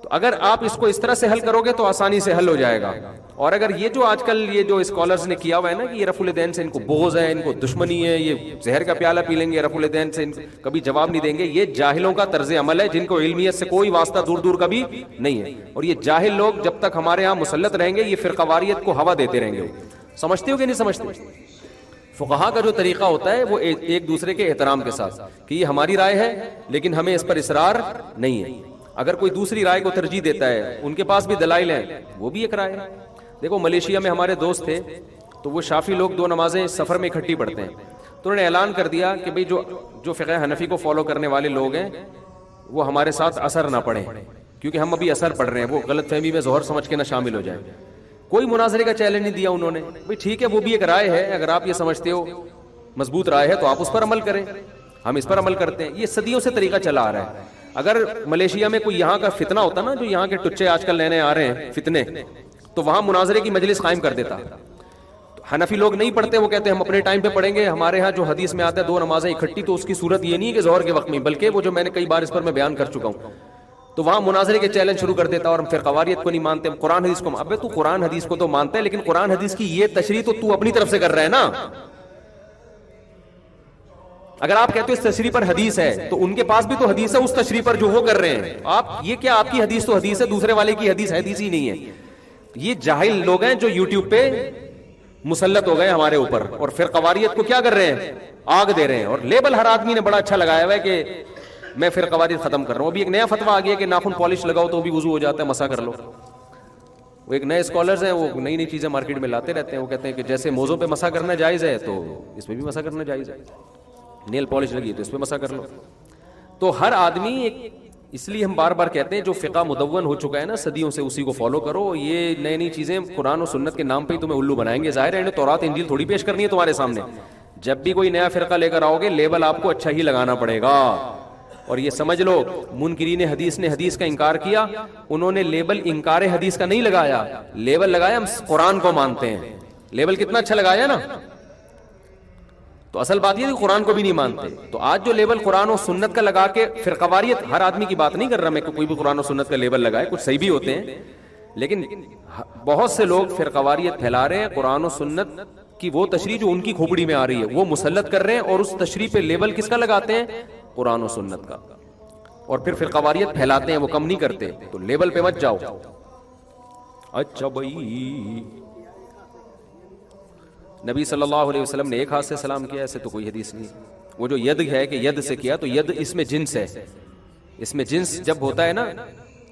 تو اگر آپ اس کو اس طرح سے حل کرو گے تو آسانی سے حل ہو جائے گا۔ اور اگر یہ جو آج کل یہ جو اسکالرز نے کیا ہوا ہے نا کہ یہ رفع الدین سے ان کو بغض ہے، ان کو دشمنی ہے، یہ زہر کا پیالہ پی لیں گے، رفع الدین سے کبھی جواب نہیں دیں گے، یہ جاہلوں کا طرز عمل ہے جن کو علمیت سے کوئی واسطہ دور دور کا بھی نہیں ہے۔ اور یہ جاہل لوگ جب تک ہمارے ہاں مسلط رہیں گے یہ فرقواریت کو ہوا دیتے رہیں گے۔ سمجھتے ہو کہ نہیں سمجھتے؟ فقہا کا جو طریقہ ہوتا ہے وہ ایک دوسرے کے احترام کے ساتھ کہ یہ ہماری رائے ہے لیکن ہمیں اس پر اصرار نہیں ہے۔ اگر کوئی دوسری رائے کو ترجیح دیتا ہے، ان کے پاس بھی دلائل ہیں، وہ بھی ایک رائے ہے۔ دیکھو ملیشیا میں ہمارے دوست تھے، تو وہ شافی لوگ 2 نمازیں سفر میں اکٹھی پڑھتے ہیں، تو انہوں نے اعلان کر دیا کہ بھئی جو فقہ حنفی کو فالو کرنے والے لوگ ہیں وہ ہمارے ساتھ اثر نہ پڑھیں، کیونکہ ہم ابھی اثر پڑھ رہے ہیں، وہ غلط فہمی میں ظہر سمجھ کے نہ شامل ہو جائیں۔ کوئی مناظرے کا چیلنج نہیں دیا انہوں نے، بھئی ٹھیک ہے وہ بھی ایک رائے ہے، اگر آپ یہ سمجھتے ہو مضبوط رائے ہے تو آپ اس پر عمل کریں، ہم اس پر عمل کرتے ہیں۔ یہ صدیوں سے طریقہ چلا آ رہا ہے۔ اگر ملیشیا میں کوئی یہاں کا فتنہ ہوتا نا، جو یہاں کے ٹچے آج کل نئے آ رہے ہیں فتنے، تو وہاں مناظرے کی مجلس قائم کر دیتا۔ حنفی لوگ نہیں پڑھتے، وہ کہتے ہیں ہم اپنے ٹائم پہ پڑھیں گے، ہمارے ہاں جو حدیث میں آتا ہے 2 نمازیں اکٹھی، تو اس کی صورت یہ نہیں ہے کہ ظہر کے وقت میں، بلکہ وہ جو میں نے کئی بار اس پر میں بیان کر چکا ہوں، تو وہاں مناظرے کے چیلنج شروع کر دیتا، اور ہم فرقواریت کو نہیں مانتے، قرآن حدیث کو۔ ابے تو قرآن حدیث کو تو مانتا ہے لیکن قرآن حدیث کی یہ تشریح تو اپنی طرف سے کر رہا ہے نا۔ اگر آپ کہتے ہو اس تشریح پر حدیث ہے تو ان کے پاس بھی تو حدیث ہے اس تشریح پر جو وہ کر رہے ہیں۔ آپ یہ کیا، آپ کی حدیث تو حدیث ہے، دوسرے والے کی حدیث ہی نہیں ہے۔ یہ جاہل لوگ ہیں جو یوٹیوب پہ مسلط ہو گئے ہمارے اوپر، اور فرقواریت کو کیا کر رہے ہیں، آگ دے رہے ہیں، اور لیبل ہر آدمی نے بڑا اچھا لگایا ہوا ہے کہ میں فرقواریت ختم کر رہا ہوں۔ ابھی ایک نیا فتویٰ آ گیا کہ ناخن پالش لگاؤ تو بھی وضو ہو جاتا ہے، مسا کر لو۔ وہ ایک نئے اسکالرز ہیں، وہ نئی چیزیں مارکیٹ میں لاتے رہتے ہیں، وہ کہتے ہیں کہ جیسے موزوں پہ مسا کرنا جائز ہے تو اس میں بھی مسا کرنا جائز ہے، نیل پالش لگی تو اس پہ مسا کر لو۔ تو ہر آدمی اس لیے ہم بار بار کہتے ہیں جو فقہ مدون ہو چکا ہے نا صدیوں سے، اسی کو فالو کرو۔ یہ نئی چیزیں قرآن و سنت کے نام پہ ہی تمہیں الو بنائیں گے۔ ظاہر ہے انہیں تورات انجیل تھوڑی پیش کرنی ہے تمہارے سامنے۔ جب بھی کوئی نیا فرقہ لے کر آؤ گے لیبل آپ کو اچھا ہی لگانا پڑے گا۔ اور یہ سمجھ لو منکرین حدیث نے حدیث کا انکار کیا، انہوں نے لیبل انکار حدیث کا نہیں لگایا، لیبل لگایا ہم قرآن کو مانتے ہیں۔ لیبل کتنا اچھا لگایا نا۔ تو اصل بات یہ ہے کہ قرآن کو بھی نہیں مانتے۔ تو آج جو لیبل قرآن و سنت کا لگا کے فرقواریت، ہر آدمی کی بات نہیں کر رہا میں کہ کوئی بھی قرآن و سنت کا لیبل لگائے، کچھ صحیح بھی ہوتے ہیں، لیکن بہت سے لوگ فرقواریت پھیلا رہے ہیں۔ قرآن و سنت کی وہ تشریح جو ان کی کھوپڑی میں آ رہی ہے وہ مسلط کر رہے ہیں، اور اس تشریح پہ لیبل کس کا لگاتے ہیں، قرآن و سنت کا، اور پھر فرقواریت پھیلاتے ہیں، وہ کم نہیں کرتے۔ تو لیبل پہ مت جاؤ۔ اچھا بھائی، نبی صلی اللہ علیہ وسلم نے ایک ہاتھ سے سلام کیا، ایسے تو کوئی حدیث نہیں۔ وہ جو ید ہے کہ ید سے کیا، تو ید اس میں جنس ہے، اس میں جنس جب ہوتا ہے نا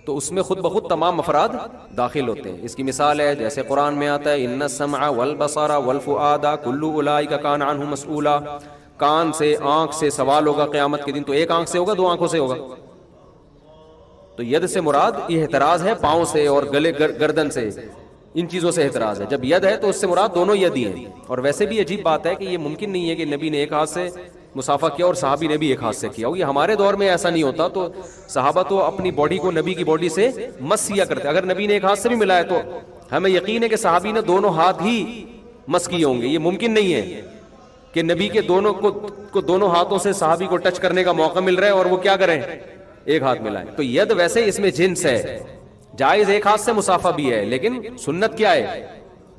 تو اس میں خود بخود تمام افراد داخل ہوتے ہیں۔ اس کی مثال ہے جیسے قرآن میں آتا ہے ان السمع والبصر والفؤاد کل اولئک کان عنہ مسئولا، کان سے، آنکھ سے سوال ہوگا قیامت کے دن۔ تو ایک آنکھ سے ہوگا، 2 آنکھوں سے ہوگا؟ تو ید سے مراد یہ احتراز ہے پاؤں سے اور گلے گردن سے، ان چیزوں سے احتراز ہے۔ جب ید ہے تو اس سے مراد دونوں ید ہی ہیں۔ اور ویسے بھی عجیب بات ہے کہ یہ ممکن نہیں ہے کہ نبی نے ایک ہاتھ سے مصافحہ کیا اور صحابی نے بھی ایک ہاتھ سے کیا ہو۔ یہ ہمارے دور میں ایسا نہیں ہوتا۔ تو صحابہ تو اپنی باڈی کو نبی کی باڈی سے مس کیا کرتے۔ اگر نبی نے ایک ہاتھ سے بھی ملایا تو ہمیں یقین ہے کہ صحابی نے دونوں ہاتھ ہی مس کیے ہوں گے۔ یہ ممکن نہیں ہے کہ نبی کے دونوں ہاتھوں سے صحابی کو ٹچ کرنے کا موقع مل رہا ہے اور وہ کیا کریں، ایک ہاتھ ملائیں۔ تو ید ویسے اس میں جنس ہے، جائز ایک ہاتھ سے مصافحہ بھی ہے، لیکن سنت کیا ہے،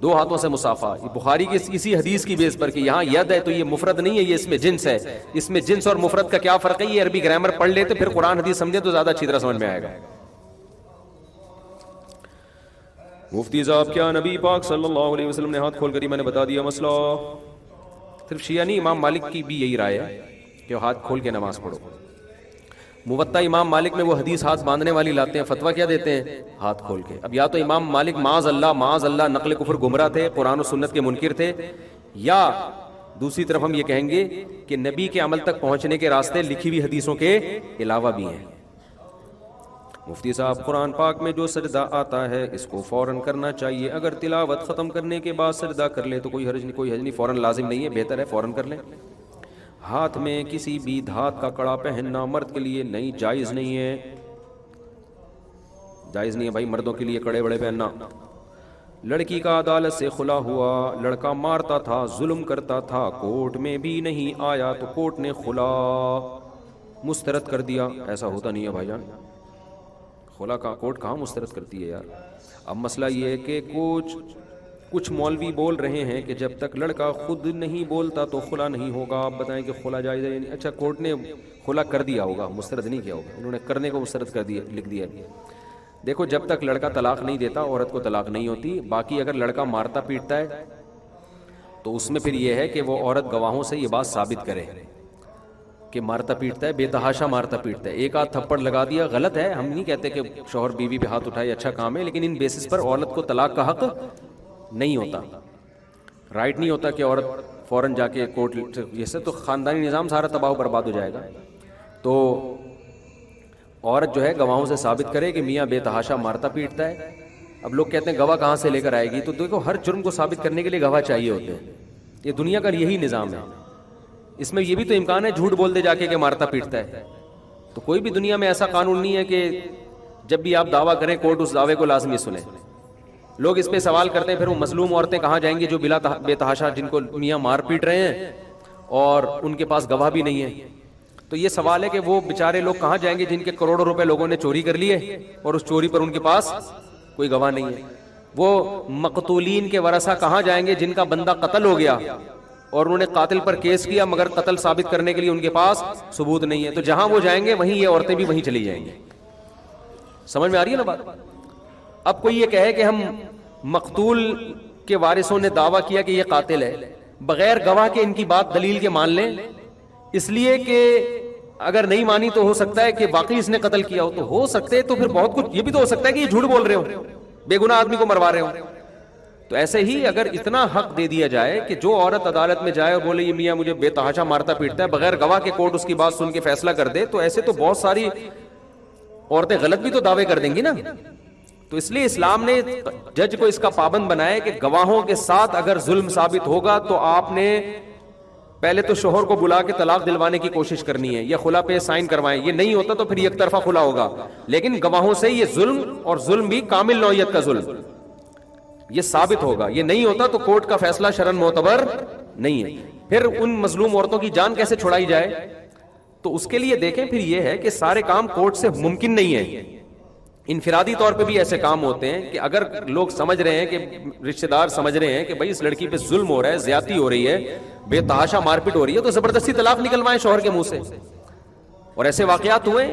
2 ہاتھوں سے مصافحہ۔ بخاری کی اسی حدیث کی بیس پر کہ یہاں ید ہے تو یہ مفرد نہیں ہے، یہ اس میں جنس ہے۔ اس میں جنس اور مفرد کا کیا فرق ہے، یہ عربی گرامر پڑھ لیتے پھر قرآن حدیث سمجھے تو زیادہ اچھی طرح سمجھ میں آئے گا۔ مفتی صاحب کیا نبی پاک صلی اللہ علیہ وسلم نے ہاتھ کھول کر ہی میں نے بتا دیا مسئلہ؟ صرف شیعہ نہیں، امام مالک کی بھی یہی رائے ہے کہ ہاتھ کھول کے نماز پڑھو۔ موطا امام مالک میں وہ حدیث ہاتھ باندھنے والی لاتے ہیں، فتویٰ کیا دیتے ہیں، ہاتھ کھول کے۔ اب یا تو امام مالک معاذ اللہ نقل کفر گمراہ تھے، قرآن و سنت کے منکر تھے، یا دوسری طرف ہم یہ کہیں گے کہ نبی کے عمل تک پہنچنے کے راستے لکھی ہوئی حدیثوں کے علاوہ بھی ہیں۔ مفتی صاحب قرآن پاک میں جو سجدہ آتا ہے اس کو فوراً کرنا چاہیے، اگر تلاوت ختم کرنے کے بعد سجدہ کر لے تو کوئی حرج نہیں، فوراً لازم نہیں ہے، بہتر ہے فوراً کر لیں۔ ہاتھ میں کسی بھی دھات کا کڑا پہننا مرد کے لیے نہیں، جائز نہیں ہے، جائز نہیں ہے بھائی مردوں کے لیے کڑے بڑے پہننا۔ لڑکی کا عدالت سے خلا ہوا، لڑکا مارتا تھا، ظلم کرتا تھا، کورٹ میں بھی نہیں آیا تو کورٹ نے خلا مسترد کر دیا۔ ایسا ہوتا نہیں ہے بھائی جان، خلا کا کورٹ کہاں مسترد کرتی ہے یار۔ اب مسئلہ یہ ہے کہ کچھ مولوی بول رہے ہیں کہ جب تک لڑکا خود نہیں بولتا تو خلا نہیں ہوگا۔ آپ بتائیں کہ خلا جائز ہے؟ اچھا کورٹ نے خلا کر دیا ہوگا، مسترد نہیں کیا ہوگا، انہوں نے کرنے کو مسترد کر دیا، لکھ دیا۔ دیکھو جب تک لڑکا طلاق نہیں دیتا عورت کو طلاق نہیں ہوتی۔ باقی اگر لڑکا مارتا پیٹتا ہے تو اس میں پھر یہ ہے کہ وہ عورت گواہوں سے یہ بات ثابت کرے کہ مارتا پیٹتا ہے، بے تحاشا مارتا پیٹتا ہے۔ ایک آدھ تھپڑ لگا دیا غلط ہے، ہم نہیں کہتے کہ شوہر بیوی پہ ہاتھ اٹھائے اچھا کام ہے، لیکن ان بیسس پر عورت کو طلاق کا حق نہیں ہوتا، رائٹ نہیں ہوتا کہ عورت فوراً جا کے کورٹ، یہ سے تو خاندانی نظام سارا تباہ و برباد ہو جائے گا۔ تو عورت جو ہے گواہوں سے ثابت کرے کہ میاں بے تحاشا مارتا پیٹتا ہے۔ اب لوگ کہتے ہیں گواہ کہاں سے لے کر آئے گی؟ تو دیکھو ہر جرم کو ثابت کرنے کے لیے گواہ چاہیے ہوتے ہیں، یہ دنیا کا یہی نظام ہے۔ اس میں یہ بھی تو امکان ہے جھوٹ بول دے جا کے کہ مارتا پیٹتا ہے، تو کوئی بھی دنیا میں ایسا قانون نہیں ہے کہ جب بھی آپ دعویٰ کریں کورٹ اس دعوے کو لازمی سنے۔ لوگ اس پہ سوال کرتے ہیں پھر وہ مظلوم عورتیں کہاں جائیں گی جو بے تحاشا جن کو میاں مار پیٹ رہے ہیں اور ان کے پاس گواہ بھی نہیں ہے؟ تو یہ سوال ہے کہ وہ بیچارے لوگ کہاں جائیں گے جن کے کروڑوں روپے لوگوں نے چوری کر لیے اور اس چوری پر ان کے پاس کوئی گواہ نہیں ہے؟ وہ مقتولین کے ورثہ کہاں جائیں گے جن کا بندہ قتل ہو گیا اور انہوں نے قاتل پر کیس کیا مگر قتل ثابت کرنے کے لیے ان کے پاس ثبوت نہیں ہے؟ تو جہاں وہ جائیں گے وہیں یہ عورتیں بھی وہیں چلی جائیں گی۔ سمجھ میں آ رہی ہے نا بات؟ اب کوئی یہ کہے کہ ہم مقتول کے وارثوں نے دعویٰ کیا کہ یہ قاتل ہے، بغیر گواہ کے ان کی بات دلیل کے مان لیں، اس لیے کہ اگر نہیں مانی تو ہو سکتا ہے کہ واقعی اس نے قتل کیا ہو، تو ہو سکتے تو پھر بہت کچھ یہ بھی تو ہو سکتا ہے کہ یہ جھوٹ بول رہے ہو، بے گناہ آدمی کو مروا رہے ہو۔ تو ایسے ہی اگر اتنا حق دے دیا جائے کہ جو عورت عدالت میں جائے اور بولے یہ میاں مجھے بے تحاشا مارتا پیٹتا ہے، بغیر گواہ کے کورٹ اس کی بات سن کے فیصلہ کر دے، تو ایسے تو بہت ساری عورتیں غلط بھی تو دعوے کر دیں گی نا۔ تو اس لیے اسلام نے جج کو اس کا پابند بنایا کہ گواہوں کے ساتھ اگر ظلم ثابت ہوگا تو آپ نے پہلے تو شوہر کو بلا کے طلاق دلوانے کی کوشش کرنی ہے یا خلا پہ سائن کروائیں، یہ نہیں ہوتا تو پھر یک طرفہ خلا ہوگا، لیکن گواہوں سے یہ ظلم، اور ظلم بھی کامل نوعیت کا ظلم، یہ ثابت ہوگا۔ یہ نہیں ہوتا تو کورٹ کا فیصلہ شرعاً معتبر نہیں ہے۔ پھر ان مظلوم عورتوں کی جان کیسے چھڑائی جائے؟ تو اس کے لیے دیکھیں پھر یہ ہے کہ سارے کام کورٹ سے ممکن نہیں ہے، انفرادی طور پہ بھی ایسے کام ہوتے ہیں کہ اگر لوگ سمجھ رہے ہیں کہ رشتہ دار سمجھ رہے ہیں کہ بھائی اس لڑکی پہ ظلم ہو رہا ہے، زیادتی ہو رہی ہے، بے تحاشا مار پیٹ ہو رہی ہے، تو زبردستی طلاق نکلوائیں شوہر کے منہ سے۔ اور ایسے واقعات ہوئے،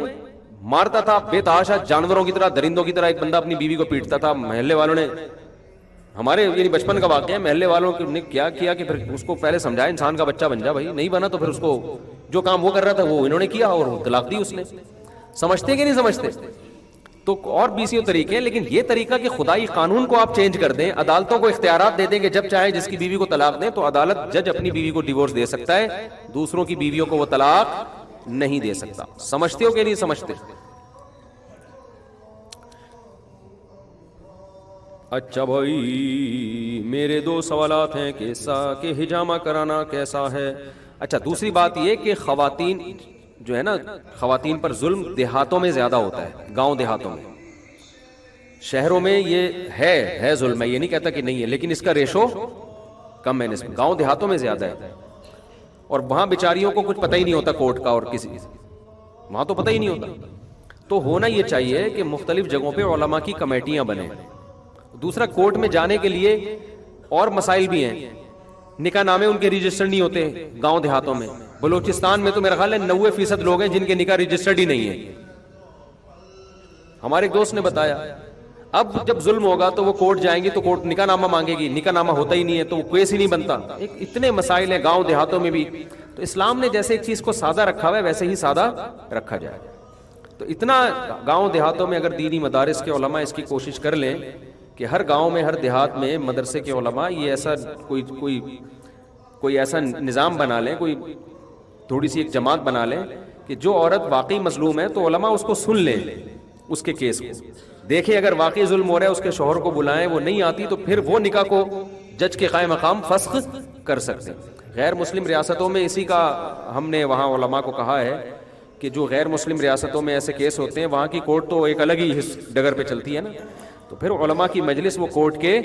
مارتا تھا بے تحاشا جانوروں کی طرح، درندوں کی طرح ایک بندہ اپنی بیوی کو پیٹتا تھا، محلے والوں نے، ہمارے یعنی بچپن کا واقعہ ہے، محلے والوں نے کیا کیا کہ پھر اس کو پہلے سمجھایا انسان کا بچہ بن جا بھائی، نہیں بنا تو پھر اس کو جو کام وہ کر رہا تھا وہ انہوں نے کیا اور طلاق دی اس نے۔ سمجھتے کہ نہیں سمجھتے؟ تو اور بھی اسی طریقے ہیں، لیکن یہ طریقہ کہ خدائی قانون کو آپ چینج کر دیں، عدالتوں کو اختیارات دے دیں کہ جب چاہے جس کی بیوی کو طلاق دیں، تو عدالت جج اپنی بیوی کو ڈیورس دے سکتا ہے، دوسروں کی بیویوں کو وہ طلاق نہیں دے سکتا۔ سمجھتے ہو کہ نہیں سمجھتے؟ اچھا بھائی میرے دو سوالات ہیں کہ حجامہ کرانا کیسا ہے؟ اچھا دوسری بات یہ کہ خواتین جو ہے نا، خواتین پر ظلم دیہاتوں میں زیادہ ہوتا ہے، گاؤں دیہاتوں میں، شہروں میں یہ ہے ظلم، میں یہ نہیں کہتا کہ نہیں ہے، لیکن اس کا ریشو کم ہے نسبت، گاؤں دیہاتوں میں زیادہ ہے، اور وہاں بیچاریوں کو کچھ پتہ ہی نہیں ہوتا کورٹ کا، اور کسی وہاں تو پتہ ہی نہیں ہوتا۔ تو ہونا یہ چاہیے کہ مختلف جگہوں پہ علماء کی کمیٹیاں بنیں۔ دوسرا کورٹ میں جانے کے لیے اور مسائل بھی ہیں، نکاح نامے ان کے رجسٹر نہیں ہوتے گاؤں دیہاتوں میں، بلوچستان میں تو میرا خیال ہے 90% لوگ ہیں جن کے نکاح رجسٹرڈ ہی نہیں ہے، ہمارے ایک دوست نے بتایا۔ اب جب ظلم ہوگا تو وہ کورٹ جائیں گے تو کورٹ نکاح نامہ مانگے گی، نکاح نامہ ہوتا ہی نہیں ہے تو وہ کیس ہی نہیں بنتا۔ اتنے مسائل ہیں گاؤں دیہاتوں میں بھی، تو اسلام نے جیسے ایک چیز کو سادہ رکھا ہوا ہے ویسے ہی سادہ رکھا جائے۔ تو اتنا گاؤں دیہاتوں میں اگر دینی مدارس کے علماء اس کی کوشش کر لیں کہ ہر گاؤں میں ہر دیہات میں مدرسے کے علماء یہ ایسا کوئی ایسا نظام بنا لیں، کوئی تھوڑی سی ایک جماعت بنا لیں کہ جو عورت واقعی مظلوم ہے تو علماء اس کو سن لیں، اس کے کیس کو دیکھیں، اگر واقعی ظلم ہو رہا ہے اس کے شوہر کو بلائیں، وہ نہیں آتی تو پھر وہ نکاح کو جج کے قائم مقام فسخ کر سکتے ہیں۔ غیر مسلم ریاستوں میں اسی کا ہم نے وہاں علماء کو کہا ہے کہ جو غیر مسلم ریاستوں میں ایسے کیس ہوتے ہیں وہاں کی کورٹ تو ایک الگ ہی ڈگر پہ چلتی ہے نا، تو پھر علماء کی مجلس وہ کورٹ کے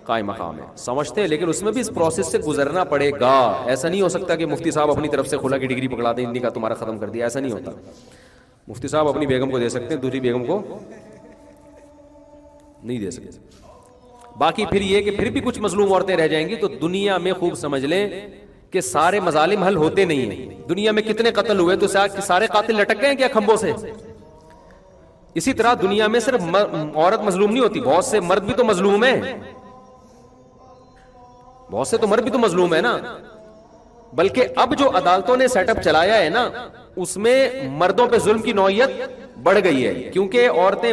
قائم مقام ہے، سمجھتے ہیں، لیکن اس میں بھی اس پروسیس سے گزرنا پڑے گا. ایسا نہیں ہو سکتا کہ مفتی صاحب اپنی طرف سے خلا کی ڈگری پکڑا دیں، نکاح تمہارا ختم کر دیا، ایسا نہیں ہوتا. مفتی صاحب اپنی بیگم کو دے سکتے ہیں، دوسری بیگم کو نہیں دے سکتے. باقی پھر یہ کہ پھر بھی کچھ مظلوم عورتیں رہ جائیں گی. تو دنیا میں خوب سمجھ لیں کہ سارے مظالم حل ہوتے نہیں ہیں. دنیا میں کتنے قتل ہوئے تو سارے قاتل لٹک گئے کیا کھمبوں سے؟ اسی طرح دنیا میں صرف عورت مظلوم نہیں ہوتی، بہت سے مرد بھی تو مظلوم ہیں، بہت سے تو مرد بھی تو مظلوم ہے نا. بلکہ اب جو عدالتوں نے سیٹ اپ چلایا ہے نا، اس میں مردوں پہ ظلم کی نوعیت بڑھ گئی ہے، کیونکہ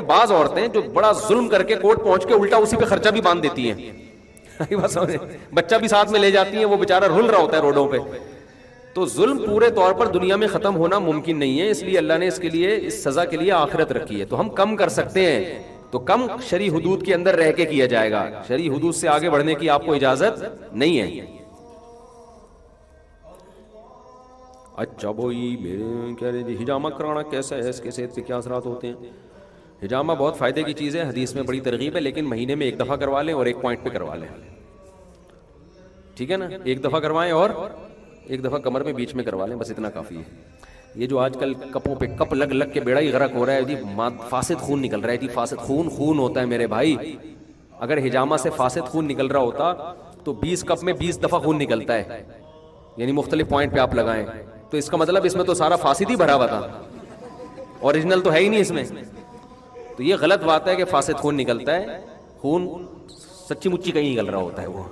بعض عورتیں جو بڑا ظلم کر کے کورٹ پہنچ کے الٹا اسی پہ خرچہ بھی باندھ دیتی ہیں، بچہ بھی ساتھ میں لے جاتی ہیں، وہ بیچارہ رول رہا ہوتا ہے روڈوں پہ. تو ظلم پورے طور پر دنیا میں ختم ہونا ممکن نہیں ہے، اس لیے اللہ نے اس کے لیے، اس سزا کے لیے آخرت رکھی ہے. تو ہم کم کر سکتے ہیں تو کم شرعی حدود کے اندر رہ کے کیا جائے گا، شرعی حدود سے آگے بڑھنے کی آپ کو اجازت نہیں ہے. اچھا بھائی کہہ رہے جی حجامہ کرانا کیسا ہے، اس کے صحت پہ کیا اثرات ہوتے ہیں؟ حجامہ بہت فائدے کی چیز ہے، حدیث میں بڑی ترغیب ہے، لیکن مہینے میں ایک دفعہ کروا لیں اور ایک پوائنٹ پہ کروا لیں، ٹھیک ہے نا؟ ایک دفعہ کروائیں اور ایک دفعہ کمر میں بیچ میں کروا لیں، بس اتنا کافی ہے. یہ جو آج کل کپوں پہ کپ لگ لگ کے بیڑا ہی غرق ہو رہا ہے جی، فاسد خون نکل رہا ہے جی، فاسد خون ہوتا ہے میرے بھائی. اگر حجامہ سے فاسد خون نکل رہا ہوتا تو 20 کپ میں 20 دفعہ خون نکلتا ہے، یعنی مختلف پوائنٹ پہ آپ لگائیں تو اس کا مطلب اس میں تو سارا فاسد ہی بھرا ہوا تھا، اوریجنل تو ہے ہی نہیں اس میں. تو یہ غلط بات ہے کہ فاسد خون نکلتا ہے، خون سچی مچی کہیں نکل رہا ہوتا ہے وہ.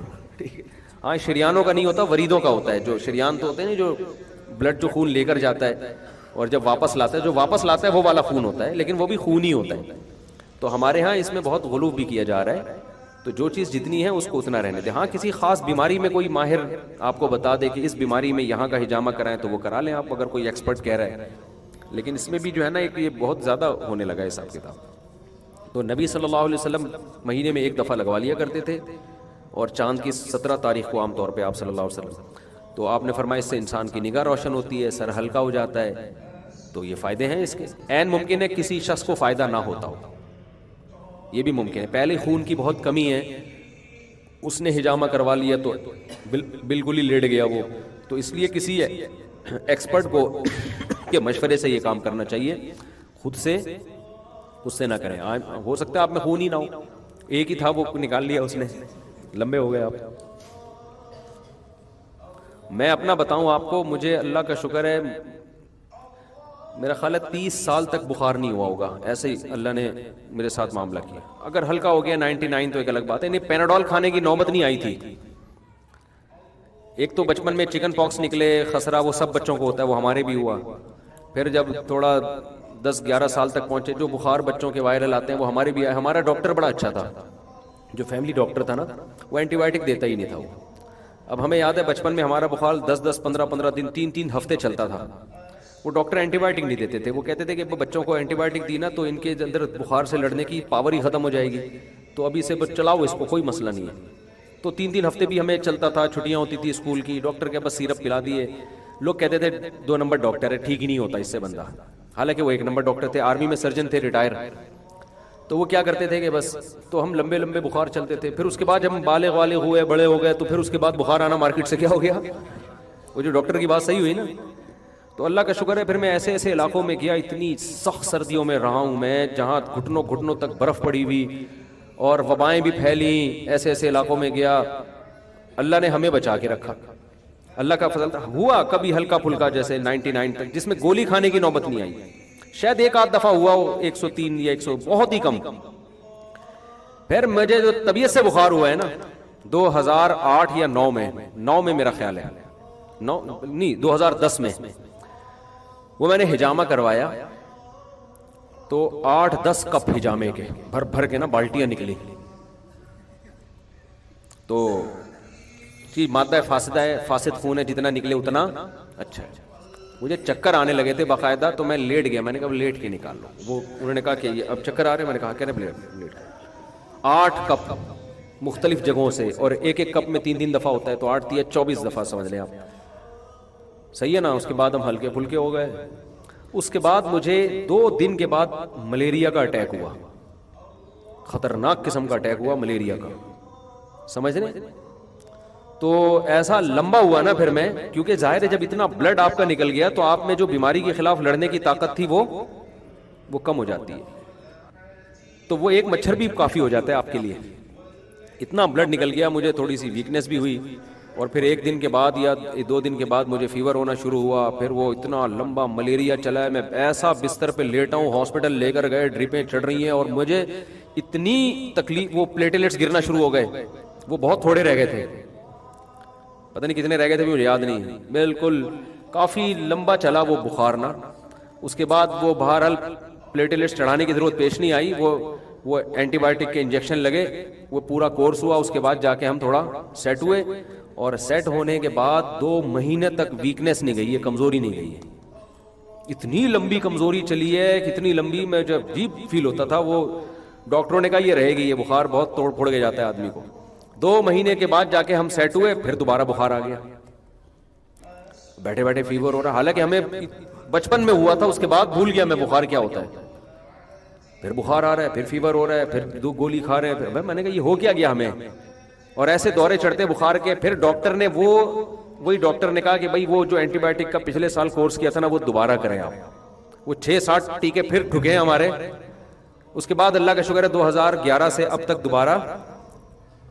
ہاں شریانوں کا نہیں ہوتا، وریدوں کا ہوتا ہے. جو شریان تو ہوتے ہیں جو بلڈ جو خون لے کر جاتا ہے اور جب واپس لاتا ہے، جو واپس لاتا ہے وہ والا خون ہوتا ہے، لیکن وہ بھی خون ہی ہوتا ہے. تو ہمارے ہاں اس میں بہت غلو بھی کیا جا رہا ہے. تو جو چیز جتنی ہے اس کو اتنا رہنے دیں. ہاں کسی خاص بیماری میں کوئی ماہر آپ کو بتا دے کہ اس بیماری میں یہاں کا حجامہ کرائیں تو وہ کرا لیں آپ، اگر کوئی ایکسپرٹ کہہ رہا ہے. لیکن اس میں بھی جو ہے نا ایک یہ بہت زیادہ ہونے لگا ہے حساب کتاب. تو نبی صلی اللہ علیہ وسلم مہینے میں ایک دفعہ لگوا لیا کرتے تھے، اور چاند کی 17 تاریخ کو عام طور پہ آپ صلی اللہ علیہ وسلم. تو آپ نے فرمایا اس سے انسان کی نگاہ روشن ہوتی ہے، سر ہلکا ہو جاتا ہے. تو یہ فائدے ہیں اس کے. عین ممکن ہے کسی شخص کو فائدہ نہ ہوتا ہو، یہ بھی ممکن ہے. پہلے خون کی بہت کمی ہے، اس نے حجامہ کروا لیا تو بالکل ہی لیٹ گیا وہ. تو اس لیے کسی ایکسپرٹ کو کے مشورے سے یہ کام کرنا چاہیے، خود سے اس سے نہ کریں. ہو سکتا ہے آپ میں خون ہی نہ ہو، ایک ہی تھا وہ نکال لیا اس نے، لمبے ہو گئے آپ. میں اپنا بتاؤں آپ کو، مجھے اللہ کا شکر ہے میرا خیال ہے 30 سال تک بخار نہیں ہوا ہوگا. ایسے ہی اللہ نے میرے ساتھ معاملہ کیا. اگر ہلکا ہو گیا 99 تو ایک الگ بات ہے. نہیں پیناڈول کھانے کی نوبت نہیں آئی تھی. ایک تو بچپن میں چکن پاکس نکلے، خسرہ، وہ سب بچوں کو ہوتا ہے، وہ ہمارے بھی ہوا. پھر جب تھوڑا 10-11 سال تک پہنچے، جو بخار بچوں کے وائرل آتے ہیں وہ ہمارے بھی آئے. ہمارا ڈاکٹر بڑا اچھا تھا، جو فیملی ڈاکٹر تھا نا، وہ اینٹی بائیوٹک دیتا ہی نہیں تھا وہ. اب ہمیں یاد ہے بچپن میں ہمارا بخار 10-10 15-15 دن 3-3 ہفتے چلتا تھا. وہ ڈاکٹر اینٹی بائیوٹک نہیں دیتے تھے. وہ کہتے تھے کہ بچوں کو اینٹی بائیوٹک دی نا تو ان کے اندر بخار سے لڑنے کی پاور ہی ختم ہو جائے گی، تو ابھی سے چلاؤ اس کو، کوئی مسئلہ نہیں ہے. تو 3-3 ہفتے بھی ہمیں چلتا تھا. چھٹیاں ہوتی تھی اسکول کی، ڈاکٹر کے بس سیرپ پلا دیے. لوگ کہتے تھے 2 نمبر ڈاکٹر ہے، ٹھیک ہی نہیں ہوتا اس سے بندہ. حالانکہ وہ 1 نمبر ڈاکٹر تھے، آرمی میں سرجن تھے، ریٹائر. تو وہ کیا کرتے تھے کہ بس، تو ہم لمبے لمبے بخار چلتے تھے. پھر اس کے بعد جب ہم بالغ والغ ہوئے، بڑے ہو گئے، تو پھر اس کے بعد بخار آنا مارکیٹ سے کیا ہو گیا. وہ جو ڈاکٹر کی بات صحیح ہوئی نا. تو اللہ کا شکر ہے پھر میں ایسے ایسے علاقوں میں گیا، اتنی سخت سردیوں میں رہا ہوں میں، جہاں گھٹنوں گھٹنوں تک برف پڑی ہوئی اور وبائیں بھی پھیلیں. ایسے ایسے علاقوں میں گیا، اللہ نے ہمیں بچا کے رکھا. اللہ کا فضل ہوا. کبھی ہلکا پھلکا جیسے 99 تک، جس میں گولی کھانے کی نوبت نہیں آئی. شاید 1-8 دفعہ ہوا ہو، 103 یا 100، بہت ہی کم. پھر مجھے جو طبیعت سے بخار ہوا ہے نا 2008 یا 9 میں میرا خیال ہے، 2010 میں، وہ میں نے حجامہ کروایا. تو 8-10 کپ حجامے کے بھر بھر کے نا بالٹیاں نکلی. تو جی مادہ فاسدہ ہے، فاسد خون ہے، جتنا نکلے اتنا اچھا. مجھے چکر آنے لگے تھے باقاعدہ. تو میں لیٹ گیا. میں نے کہا لیٹ کے نکال لو. وہ انہوں نے کہا کہ اب چکر آ رہے ہیں. میں نے کہا کہ لیٹ. 8 کپ مختلف جگہوں سے, اور ایک ایک کپ میں 3 دفعہ ہوتا ہے, تو 8 یا 24 دفعہ سمجھ لیں آپ, صحیح ہے نا. اس کے بعد ہم ہلکے پھلکے ہو گئے. اس کے بعد مجھے 2 دن کے بعد ملیریا کا اٹیک ہوا, خطرناک قسم کا اٹیک ہوا ملیریا کا, سمجھ رہے. تو ایسا لمبا ہوا نا پھر میں, کیونکہ ظاہر ہے جب اتنا بلڈ آپ کا نکل گیا تو آپ میں جو بیماری کے خلاف لڑنے کی طاقت تھی وہ کم ہو جاتی ہے. تو وہ ایک مچھر بھی کافی ہو جاتا ہے آپ کے لیے. اتنا بلڈ نکل گیا, مجھے تھوڑی سی ویکنیس بھی ہوئی, اور پھر 1 دن کے بعد یا 2 دن کے بعد مجھے فیور ہونا شروع ہوا. پھر وہ اتنا لمبا ملیریا چلا ہے, میں ایسا بستر پہ لیٹا ہوں, ہاسپٹل لے کر گئے, ڈرپیں چڑھ رہی ہیں, اور مجھے اتنی تکلیف, وہ پلیٹلیٹس گرنا شروع ہو گئے, وہ بہت تھوڑے رہ گئے تھے, پتہ نہیں کتنے رہ گئے تھے مجھے یاد نہیں. بالکل کافی لمبا چلا وہ بخار نا. اس کے بعد وہ بہرحال پلیٹلیٹس چڑھانے کی ضرورت پیش نہیں آئی, وہ اینٹی بایوٹک کے انجیکشن لگے, وہ پورا کورس ہوا. اس کے بعد جا کے ہم تھوڑا سیٹ ہوئے, اور سیٹ ہونے کے بعد 2 مہینے تک ویکنیس نہیں گئی ہے, کمزوری نہیں گئی ہے. اتنی لمبی کمزوری چلی ہے, کتنی لمبی, میں جب عجیب فیل ہوتا تھا. وہ ڈاکٹروں نے کہا یہ رہے گی, یہ بخار بہت توڑ پھوڑ کے جاتا ہے آدمی کو. 2 مہینے کے بعد جا کے ہم سیٹ ہوئے, پھر دوبارہ بخار آ گیا. بیٹھے بیٹھے فیور ہو رہا, حالانکہ ہمیں بچپن میں ہوا تھا, اس کے بعد بھول گیا میں بخار کیا ہوتا ہے. پھر بخار آ رہا ہے, پھر فیور ہو رہا ہے, پھر 2 گولی کھا رہے ہیں. میں نے کہا یہ ہو کیا گیا ہمیں, اور ایسے دورے چڑھتے بخار کے. پھر ڈاکٹر نے وہی ڈاکٹر نے کہا کہ بھائی وہ جو اینٹی بایوٹک کا پچھلے سال کورس کیا تھا نا, وہ دوبارہ کریں آپ. وہ 6-7 ٹیکے پھر ٹھکے ہمارے. اس کے بعد اللہ کا شکر ہے 2011 سے اب تک دوبارہ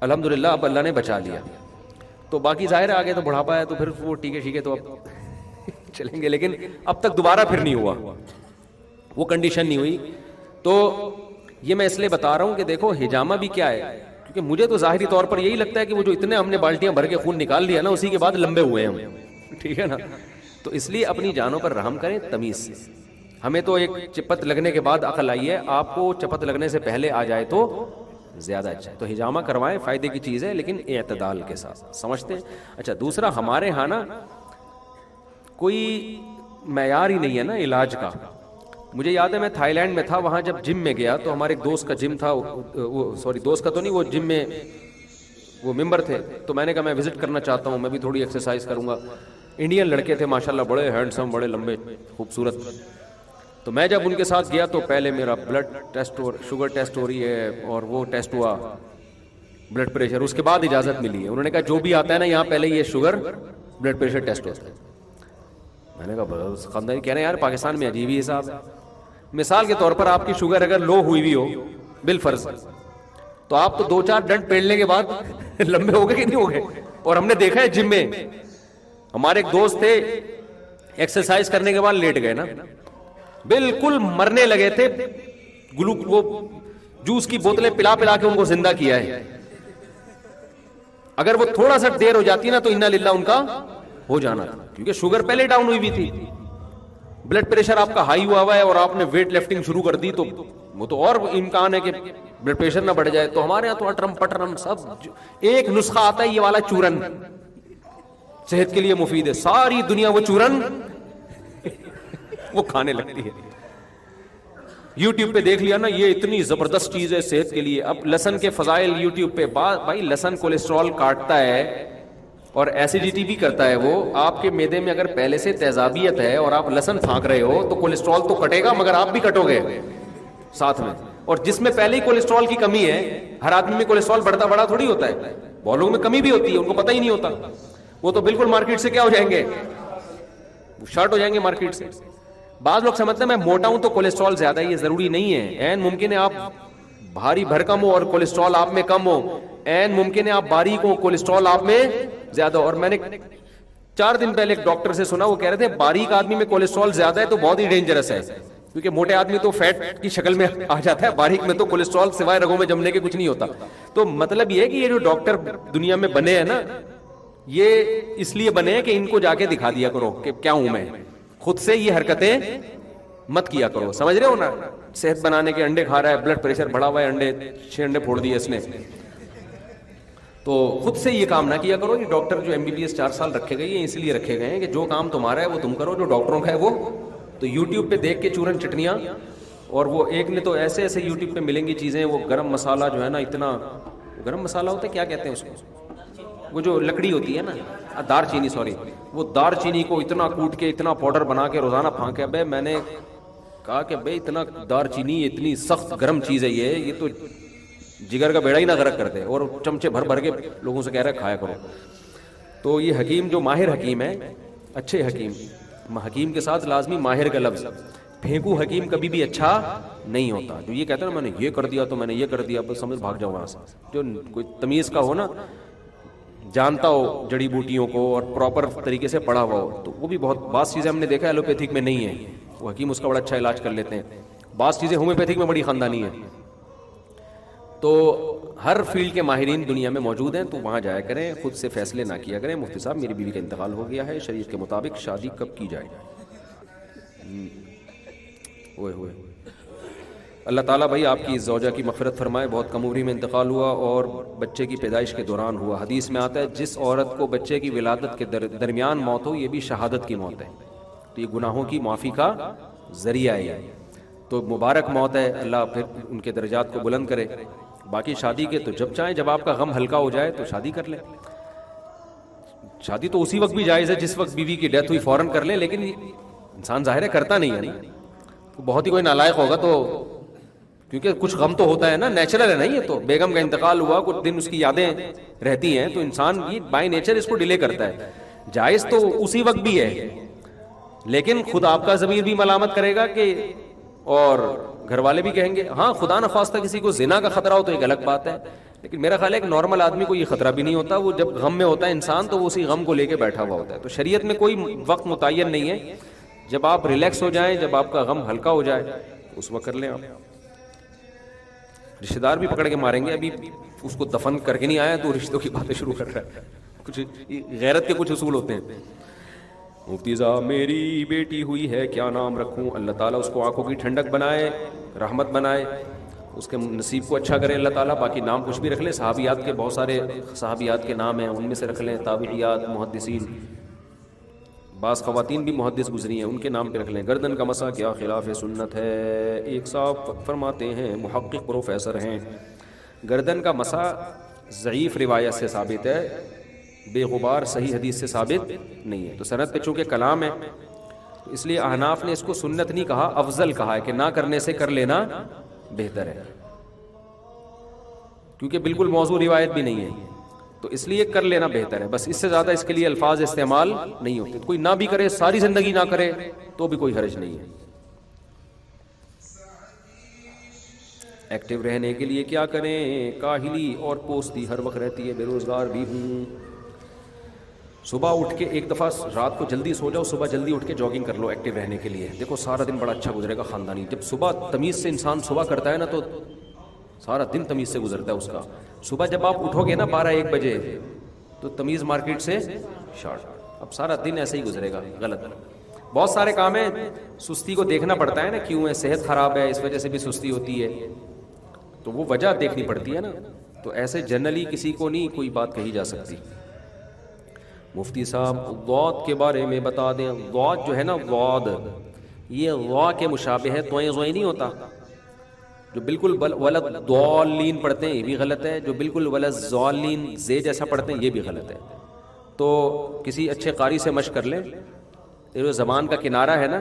الحمدللہ اب اللہ نے بچا لیا. تو باقی ظاہر ہے آگے تو بڑھاپا ہے, تو پھر وہ ٹیکے شیکے تو اب چلیں گے, لیکن اب تک دوبارہ پھر نہیں ہوا, وہ کنڈیشن نہیں ہوئی. تو یہ میں اس لیے بتا رہا ہوں کہ دیکھو ہجامہ بھی کیا ہے, کیونکہ مجھے تو ظاہری طور پر یہی لگتا ہے کہ وہ جو اتنے ہم نے بالٹیاں بھر کے خون نکال لیا نا, اسی کے بعد لمبے ہوئے ہیں ہم, ٹھیک ہے نا. تو اس لیے اپنی جانوں پر رحم کریں تمیز سے. ہمیں تو ایک چپت لگنے کے بعد عقل آئی ہے, آپ کو چپت لگنے سے پہلے آ جائے تو زیادہ اچھا ہے. تو ہجامہ کروائیں, فائدے کی چیز ہے, لیکن اعتدال کے ساتھ, سمجھتے ہیں. اچھا دوسرا, ہمارے ہاں نا کوئی معیار ہی نہیں ہے نا علاج کا. مجھے یاد ہے میں تھائی لینڈ میں تھا, وہاں جب جم میں گیا تو ہمارے ایک دوست کا جم تھا, دوست کا تو نہیں, وہ جم میں وہ ممبر تھے. تو میں نے کہا میں وزٹ کرنا چاہتا ہوں, میں بھی تھوڑی ایکسرسائز کروں گا. انڈین لڑکے تھے ماشاءاللہ, بڑے ہینڈسم, بڑے لمبے خوبصورت. تو میں جب ان کے ساتھ گیا تو پہلے میرا بلڈ ٹیسٹ اور شوگر ٹیسٹ ہو رہی ہے, اور وہ ٹیسٹ ہوا بلڈ پریشر. اس کے بعد اجازت ملی ہے, انہوں نے کہا جو بھی آتا ہے نا یہاں پہلے یہ شوگر بلڈ پریشر ٹیسٹ ہوتا ہے. میں نے کہا بس خاندانی کہہ رہے ہیں یار پاکستان میں عجیب ہی حساب ہے. مثال کے طور پر آپ کی شوگر اگر لو ہوئی بھی ہو بالفرض, تو آپ تو 2-4 ڈنڈ پیڑنے کے بعد لمبے ہو گئے کہ نہیں ہو گئے. اور ہم نے دیکھا ہے جم میں, ہمارے ایک دوست تھے ایکسرسائز کرنے کے بعد لیٹ گئے نا, بالکل مرنے لگے تھے. وہ جوس کی بوتلیں پلا پلا کے ان کو زندہ کیا ہے. اگر وہ تھوڑا سا دیر ہو جاتی نا تو انا للہ ان کا ہو جانا تھا, کیونکہ شوگر پہلے ڈاؤن ہوئی بھی تھی. بلڈ پریشر آپ کا ہائی ہوا ہوا ہے اور آپ نے ویٹ لفٹنگ شروع کر دی, تو وہ تو اور امکان ہے کہ بلڈ پریشر نہ بڑھ جائے. تو ہمارے یہاں تو اٹرم پٹرم سب, ایک نسخہ آتا ہے یہ والا چورن, صحت کے لیے مفید ہے. ساری دنیا وہ چورن وہ کھانے لگتی ہے. یوٹیوب پہ دیکھ لیا نا, یہ اتنی زبردست چیز ہے صحت کے لیے. اب لہسن کے فضائل یوٹیوب پہ, بھائی لہسن کولیسٹرول کاٹتا ہے اور ایسیڈیٹی بھی کرتا ہے. وہ آپ کے معدے میں اگر پہلے سے تیزابیت ہے اور آپ لہسن پھانک رہے ہو تو کولیسٹرول تو کٹے گا, مگر آپ بھی کٹو گے ساتھ میں. اور جس میں پہلے ہی کولیسٹرول کی کمی ہے, ہر آدمی میں کولیسٹرول بڑھتا بڑا تھوڑی ہوتا ہے, بہت لوگوں میں کمی بھی ہوتی ہے, ان کو پتہ ہی نہیں ہوتا. وہ تو بالکل مارکیٹ سے کیا ہو جائیں گے, شارٹ ہو جائیں گے مارکیٹ سے. بعض لوگ سمجھتے ہیں میں موٹا ہوں تو کولیسٹرول زیادہ ہے, یہ ضروری نہیں ہے. عین ممکن ہے آپ بھاری بھرکم ہو اور کولیسٹرول آپ میں کم ہو, عین ممکن ہے آپ باریک ہو کولیسٹرول آپ میں زیادہ. اور میں نے 4 دن پہلے ایک ڈاکٹر سے سنا, وہ کہہ رہے تھے باریک آدمی میں کولیسٹرول زیادہ ہے تو بہت ہی ڈینجرس ہے, کیونکہ موٹے آدمی تو فیٹ کی شکل میں آ جاتا ہے, باریک میں تو کولیسٹرول سوائے رگوں میں جمنے کے کچھ نہیں ہوتا. تو مطلب یہ ہے کہ یہ جو ڈاکٹر دنیا میں بنے ہیں نا, یہ اس لیے بنے ہیں کہ ان کو جا کے دکھا دیا کرو کہ کیا ہوں میں. خود سے یہ حرکتیں مت کیا کرو, سمجھ رہے ہو نا. صحت بنانے کے انڈے کھا رہا ہے, بلڈ پریشر بڑھا ہوا ہے, انڈے 6 انڈے پھوڑ دیے اس نے, تو خود سے یہ کام نہ کیا کرو. یہ ڈاکٹر جو MBBS 4 سال رکھے گئے ہیں اس لیے رکھے گئے ہیں کہ جو کام تمہارا ہے وہ تم کرو, جو ڈاکٹروں کا ہے وہ. تو یوٹیوب پہ دیکھ کے چورن چٹنیاں, اور وہ ایک نے تو ایسے ایسے یوٹیوب پہ ملیں گی چیزیں, وہ گرم مسالہ جو ہے نا اتنا گرم مسالہ ہوتا ہے، کیا کہتے ہیں اس کو، وہ جو لکڑی ہوتی ہے نا، دار چینی، سوری، وہ دار چینی کو اتنا کوٹ کے اتنا پاؤڈر بنا کے روزانہ پھانکے. بھائی میں نے کہا کہ بھائی اتنا دار چینی اتنی سخت گرم چیز ہے یہ تو جگر کا بیڑا ہی نہ غرق کر دے، اور چمچے بھر بھر کے لوگوں سے کہہ رہا ہے کھایا کرو. تو یہ حکیم جو ماہر حکیم ہے، اچھے حکیم، حکیم کے ساتھ لازمی ماہر کا لفظ. پھینکو حکیم کبھی بھی اچھا نہیں ہوتا. جو یہ کہتا ہے نا میں نے یہ کر دیا تو میں نے یہ کر دیا، بس سمجھ بھاگ جاؤ وہاں سے. جو کوئی تمیز کا ہو نا، جانتا ہو جڑی بوٹیوں کو اور پراپر طریقے سے پڑھا ہوا ہو، تو وہ بھی بہت بعض چیزیں ہم نے دیکھا ایلوپیتھک میں نہیں ہے، وہ حکیم اس کا بڑا اچھا علاج کر لیتے ہیں. بعض چیزیں ہومیوپیتھک میں بڑی خاندانی ہیں. تو ہر فیلڈ کے ماہرین دنیا میں موجود ہیں، تو وہاں جایا کریں، خود سے فیصلے نہ کیا کریں. مفتی صاحب میری بیوی کا انتقال ہو گیا ہے، شریعت کے مطابق شادی کب کی جائے؟ ہوئے ہوئے اللہ تعالیٰ بھائی آپ کی زوجہ کی مغفرت فرمائے. بہت کم عمری میں انتقال ہوا اور بچے کی پیدائش کے دوران ہوا. حدیث میں آتا ہے جس عورت کو بچے کی ولادت کے درمیان موت ہو، یہ بھی شہادت کی موت ہے. تو یہ گناہوں کی معافی کا ذریعہ ہے، تو مبارک موت ہے. اللہ پھر ان کے درجات کو بلند کرے. باقی شادی کے تو جب چاہیں، جب آپ کا غم ہلکا ہو جائے تو شادی کر لیں. شادی تو اسی وقت بھی جائز ہے جس وقت بیوی کی ڈیتھ ہوئی، فوراً کر لیں. لیکن انسان ظاہر ہے کرتا نہیں ہے نا، بہت ہی کوئی نالائق ہوگا تو، کیونکہ کچھ غم تو ہوتا ہے نا، نیچرل ہے نا. یہ تو بیگم کا انتقال ہوا، کچھ دن اس کی یادیں رہتی ہیں، تو انسان یہ بائی نیچر اس کو ڈیلے کرتا ہے. جائز تو اسی وقت بھی ہے، لیکن خود آپ کا ضمیر بھی ملامت کرے گا کہ، اور گھر والے بھی کہیں گے. ہاں خدا نخواستہ کسی کو زنا کا خطرہ ہو تو ایک الگ بات ہے، لیکن میرا خیال ہے ایک نارمل آدمی کو یہ خطرہ بھی نہیں ہوتا. وہ جب غم میں ہوتا ہے انسان تو وہ اسی غم کو لے کے بیٹھا ہوا ہوتا ہے. تو شریعت میں کوئی وقت متعین نہیں ہے. جب آپ ریلیکس ہو جائیں، جب آپ کا غم ہلکا ہو جائے اس وقت کر لیں. آپ رشتہ دار بھی پکڑ کے ماریں گے، ابھی اس کو دفن کر کے نہیں آیا تو رشتوں کی باتیں شروع کر رہا ہے. کچھ غیرت کے کچھ اصول ہوتے ہیں. مفتی صاحب میری بیٹی ہوئی ہے، کیا نام رکھوں؟ اللہ تعالیٰ اس کو آنکھوں کی ٹھنڈک بنائے، رحمت بنائے، اس کے نصیب کو اچھا کرے اللہ تعالیٰ. باقی نام کچھ بھی رکھ لیں. صحابیات کے بہت سارے صحابیات کے نام ہیں، ان میں سے رکھ لیں. تابعیات، محدثین، بعض خواتین بھی محدث گزری ہیں، ان کے نام پہ رکھ لیں. گردن کا مسح کیا خلاف سنت ہے؟ ایک صاحب فرماتے ہیں، محقق پروفیسر ہیں، گردن کا مسح ضعیف روایت سے ثابت ہے، بے غبار صحیح حدیث سے ثابت نہیں ہے. تو سند پہ چونکہ کلام ہے تو اس لیے احناف نے اس کو سنت نہیں کہا، افضل کہا ہے کہ نہ کرنے سے کر لینا بہتر ہے، کیونکہ بالکل موضوع روایت بھی نہیں ہے، تو اس لیے کر لینا بہتر ہے. بس اس سے زیادہ اس کے لیے الفاظ استعمال نہیں ہوتے. کوئی نہ بھی کرے، ساری زندگی نہ کرے تو بھی کوئی حرج نہیں ہے. ایکٹیو رہنے کے لیے کیا کریں؟ کاہلی اور پوستی ہر وقت رہتی ہے، بے روزگار بھی ہوں. صبح اٹھ کے ایک دفعہ رات کو جلدی سو جاؤ، صبح جلدی اٹھ کے جاگنگ کر لو ایکٹیو رہنے کے لیے. دیکھو سارا دن بڑا اچھا گزرے گا خاندانی. جب صبح تمیز سے انسان صبح کرتا ہے نا تو سارا دن تمیز سے گزرتا ہے اس کا. صبح جب آپ اٹھو گے نا 12-1 بجے تو تمیز مارکیٹ سے شارٹ. اب سارا دن ایسے ہی گزرے گا. غلط. بہت سارے کام ہیں، سستی کو دیکھنا پڑتا ہے نا، کیوں ہے، صحت خراب ہے اس وجہ سے بھی سستی ہوتی ہے، تو وہ وجہ دیکھنی پڑتی ہے نا. تو ایسے جنرلی کسی کو نہیں کوئی بات کہی جا سکتی. مفتی صاحب ضاد کے بارے میں بتا دیں. ضاد جو ہے نا، ضاد یہ غا کے مشابہ ہے، توئیں زوئیں نہیں ہوتا. جو بالکل ولد ضالین پڑھتے ہیں یہ بھی غلط ہے، جو بالکل ولد ضالین زے جیسا پڑھتے ہیں یہ بھی غلط ہے. تو کسی اچھے قاری سے مشق کر لیں. یہ جو زبان کا کنارہ ہے نا،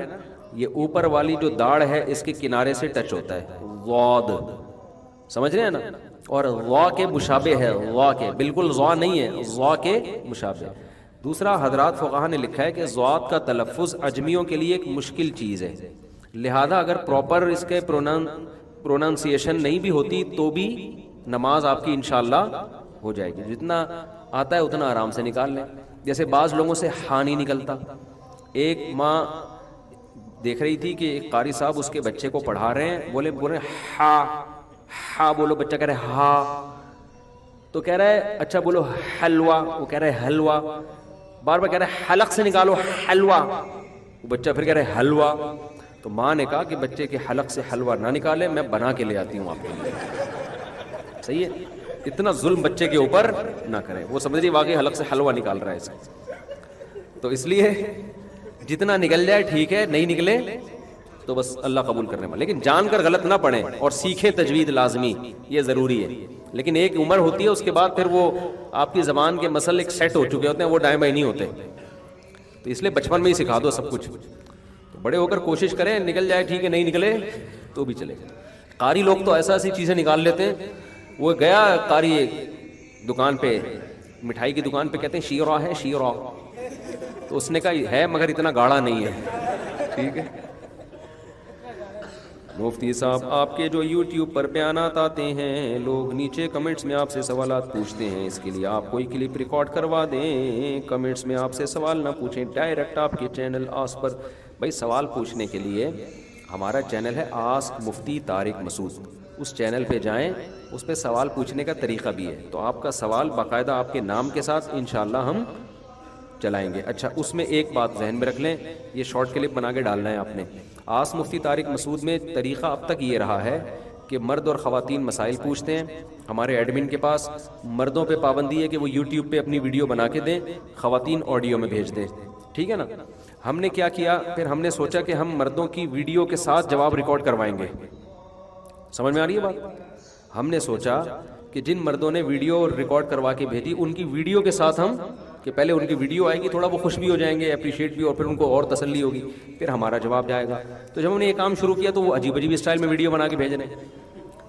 یہ اوپر والی جو داڑھ ہے اس کے کنارے سے ٹچ ہوتا ہے. ضاد سمجھ رہے ہیں نا، اور غا کے مشابہ ہے، غا کے بالکل ضا نہیں ہے، ضا کے مشابہ. دوسرا حضرات فقہا نے لکھا ہے کہ ضاد کا تلفظ عجمیوں کے لیے ایک مشکل چیز ہے، لہذا اگر پراپر اس کے پروننسیشن نہیں بھی ہوتی تو بھی نماز آپ کی انشاءاللہ ہو جائے گی. جتنا آتا ہے اتنا آرام سے نکال لیں. جیسے بعض لوگوں سے ہاں نہیں نکلتا. ایک ماں دیکھ رہی تھی کہ ایک قاری صاحب اس کے بچے کو پڑھا رہے ہیں، بولے ہا ہا بولو، بچہ کہہ رہا ہے ہا، تو کہہ رہا ہے اچھا بولو حلوہ، وہ کہہ رہا ہے حلوہ. بار بار کہہ رہا ہے حلق سے نکالو حلوہ، وہ بچہ پھر کہہ رہا ہے حلوہ. تو ماں نے کہا کہ بچے کے حلق سے حلوہ نہ نکالے، میں بنا کے لے آتی ہوں آپ کے لیے. صحیح ہے، اتنا ظلم بچے کے اوپر نہ کریں. وہ سمجھ رہی واقعی حلق سے حلوہ نکال رہا ہے اس کو. تو اس لیے جتنا نکل جائے ٹھیک ہے، نہیں نکلے تو بس اللہ قبول کرنے والا. لیکن جان کر غلط نہ پڑھیں اور سیکھیں تجوید لازمی, یہ ضروری ہے. لیکن ایک عمر ہوتی ہے, اس کے بعد پھر وہ آپ کی زبان کے مسل ایک سیٹ ہو چکے ہوتے ہیں, وہ دائیں بائیں نہیں ہوتے. تو اس لیے بچپن میں ہی سکھا دو سب کچھ. تو بڑے ہو کر کوشش کریں, نکل جائے ٹھیک ہے, نہیں نکلے تو بھی چلے. قاری لوگ تو ایسا ایسی چیزیں نکال لیتے ہیں. وہ گیا قاری دکان پہ, مٹھائی کی دکان پہ, کہتے ہیں شیرا ہے شیرا. تو اس نے کہا ہے مگر اتنا گاڑا نہیں ہے. ٹھیک ہے. مفتی صاحب آپ کے جو یوٹیوب پر بیانات آتے ہیں, لوگ نیچے کمنٹس میں آپ سے سوالات پوچھتے ہیں, اس کے لیے آپ کوئی کلپ ریکارڈ کروا دیں. کمنٹس میں آپ سے سوال نہ پوچھیں, ڈائریکٹ آپ کے چینل آس پر. بھائی سوال پوچھنے کے لیے ہمارا چینل ہے آسک مفتی طارق مسعود, اس چینل پہ جائیں, اس پہ سوال پوچھنے کا طریقہ بھی ہے. تو آپ کا سوال باقاعدہ آپ کے نام کے ساتھ انشاءاللہ ہم چلائیں گے. اچھا, اس میں ایک بات ذہن میں رکھ لیں, یہ شارٹ کلپ بنا کے ڈالنا ہے آپ نے. آس مفتی طارق مسعود میں طریقہ اب تک یہ رہا ہے کہ مرد اور خواتین مسائل پوچھتے ہیں ہمارے ایڈمن کے پاس. مردوں پہ پابندی ہے کہ وہ یوٹیوب پہ اپنی ویڈیو بنا کے دیں, خواتین آڈیو میں بھیج دیں. ٹھیک ہے نا. ہم نے کیا کیا, پھر ہم نے سوچا کہ ہم مردوں کی ویڈیو کے ساتھ جواب ریکارڈ کروائیں گے. سمجھ میں آ رہی ہے بات. ہم نے سوچا کہ جن مردوں نے ویڈیو ریکارڈ کروا کے بھیجی, ان کی ویڈیو کے ساتھ ہم, کہ پہلے ان کی ویڈیو آئے گی, تھوڑا وہ خوش بھی ہو جائیں گے, اپریشیٹ بھی, اور پھر ان کو اور تسلی ہوگی, پھر ہمارا جواب جائے گا. تو جب ہم نے یہ کام شروع کیا تو وہ عجیب عجیب اسٹائل میں ویڈیو بنا کے بھیج رہے ہیں.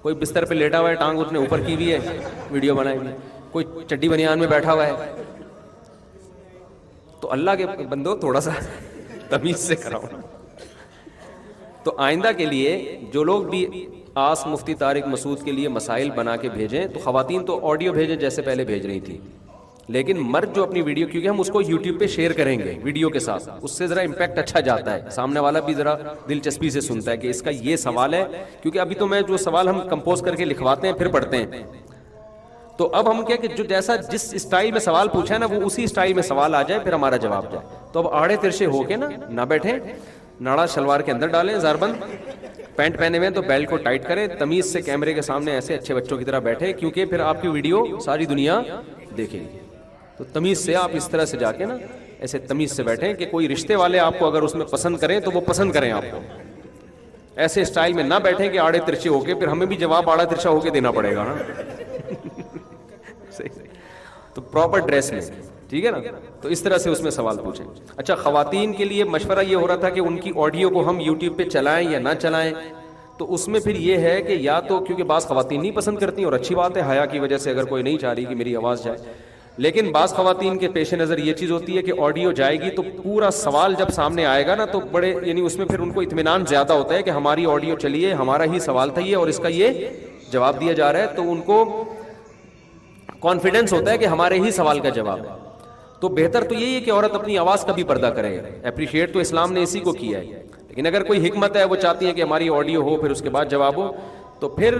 کوئی بستر پہ لیٹا ہوا ہے, ٹانگ اس نے اوپر کی ہوئی ہے, ویڈیو بنائی ہوئی. کوئی چڈی بنیان میں بیٹھا ہوا ہے. تو اللہ کے بندو تھوڑا سا تمیز سے کراؤ. تو آئندہ کے لیے جو لوگ بھی آس مفتی طارق مسعود کے لیے مسائل بنا کے بھیجیں, تو خواتین تو آڈیو بھیجیں جیسے پہلے بھیج رہی تھی, لیکن مرد جو اپنی ویڈیو, کیونکہ ہم اس کو یوٹیوب پہ شیئر کریں گے ویڈیو کے ساتھ, اس سے ذرا امپیکٹ اچھا جاتا ہے, سامنے والا بھی ذرا دلچسپی سے سنتا ہے کہ اس کا یہ سوال ہے. کیونکہ ابھی تو میں جو سوال ہم کمپوز کر کے لکھواتے ہیں پھر پڑھتے ہیں, تو اب ہم کیا کہ جو جیسا جس اسٹائل میں سوال پوچھا ہے نا, وہ اسی اسٹائل میں سوال آ جائے, پھر ہمارا جواب جائے. تو اب آڑے ترشے ہو کے نہ بیٹھیں, ناڑا شلوار کے اندر ڈالیں زاربند, پینٹ پہنے ہوئے تو بیلٹ کو ٹائٹ کریں, تمیز سے کیمرے کے سامنے ایسے اچھے بچوں کی طرح بیٹھے, کیونکہ پھر آپ کی ویڈیو ساری دنیا دیکھے گی. تو تمیز سے آپ اس طرح سے جا کے ایسے تمیز سے بیٹھیں کہ کوئی رشتے والے آپ کو اگر اس میں پسند کریں تو وہ پسند کریں آپ کو. ایسے اسٹائل میں نہ بیٹھیں کہ آڑے ترچے ہو کے, پھر ہمیں بھی جواب آڑا ترچا ہو کے دینا پڑے گا. تو پراپر ڈریس میں, ٹھیک ہے نا. تو اس طرح سے اس میں سوال پوچھیں. اچھا, خواتین کے لیے مشورہ یہ ہو رہا تھا کہ ان کی آڈیو کو ہم یوٹیوب پہ چلائیں یا نہ چلائیں. تو اس میں پھر یہ ہے کہ یا تو, کیونکہ بعض خواتین نہیں پسند کرتی, اور اچھی بات ہے, حیا کی وجہ سے اگر کوئی نہیں چاہ رہی کہ میری آواز جائے, لیکن بعض خواتین کے پیش نظر یہ چیز ہوتی ہے کہ آڈیو جائے گی تو پورا سوال جب سامنے آئے گا نا, تو بڑے یعنی اس میں پھر ان کو اطمینان زیادہ ہوتا ہے کہ ہماری آڈیو چلی ہے, ہمارا ہی سوال تھا یہ, اور اس کا یہ جواب دیا جا رہا ہے. تو ان کو کانفیڈنس ہوتا ہے کہ ہمارے ہی سوال کا جواب ہے. تو بہتر تو یہی ہے کہ عورت اپنی آواز کا بھی پردہ کرے. اپریشیٹ تو اسلام نے اسی کو کیا ہے, لیکن اگر کوئی حکمت ہے, وہ چاہتی ہے کہ ہماری آڈیو ہو پھر اس کے بعد جواب ہو, تو پھر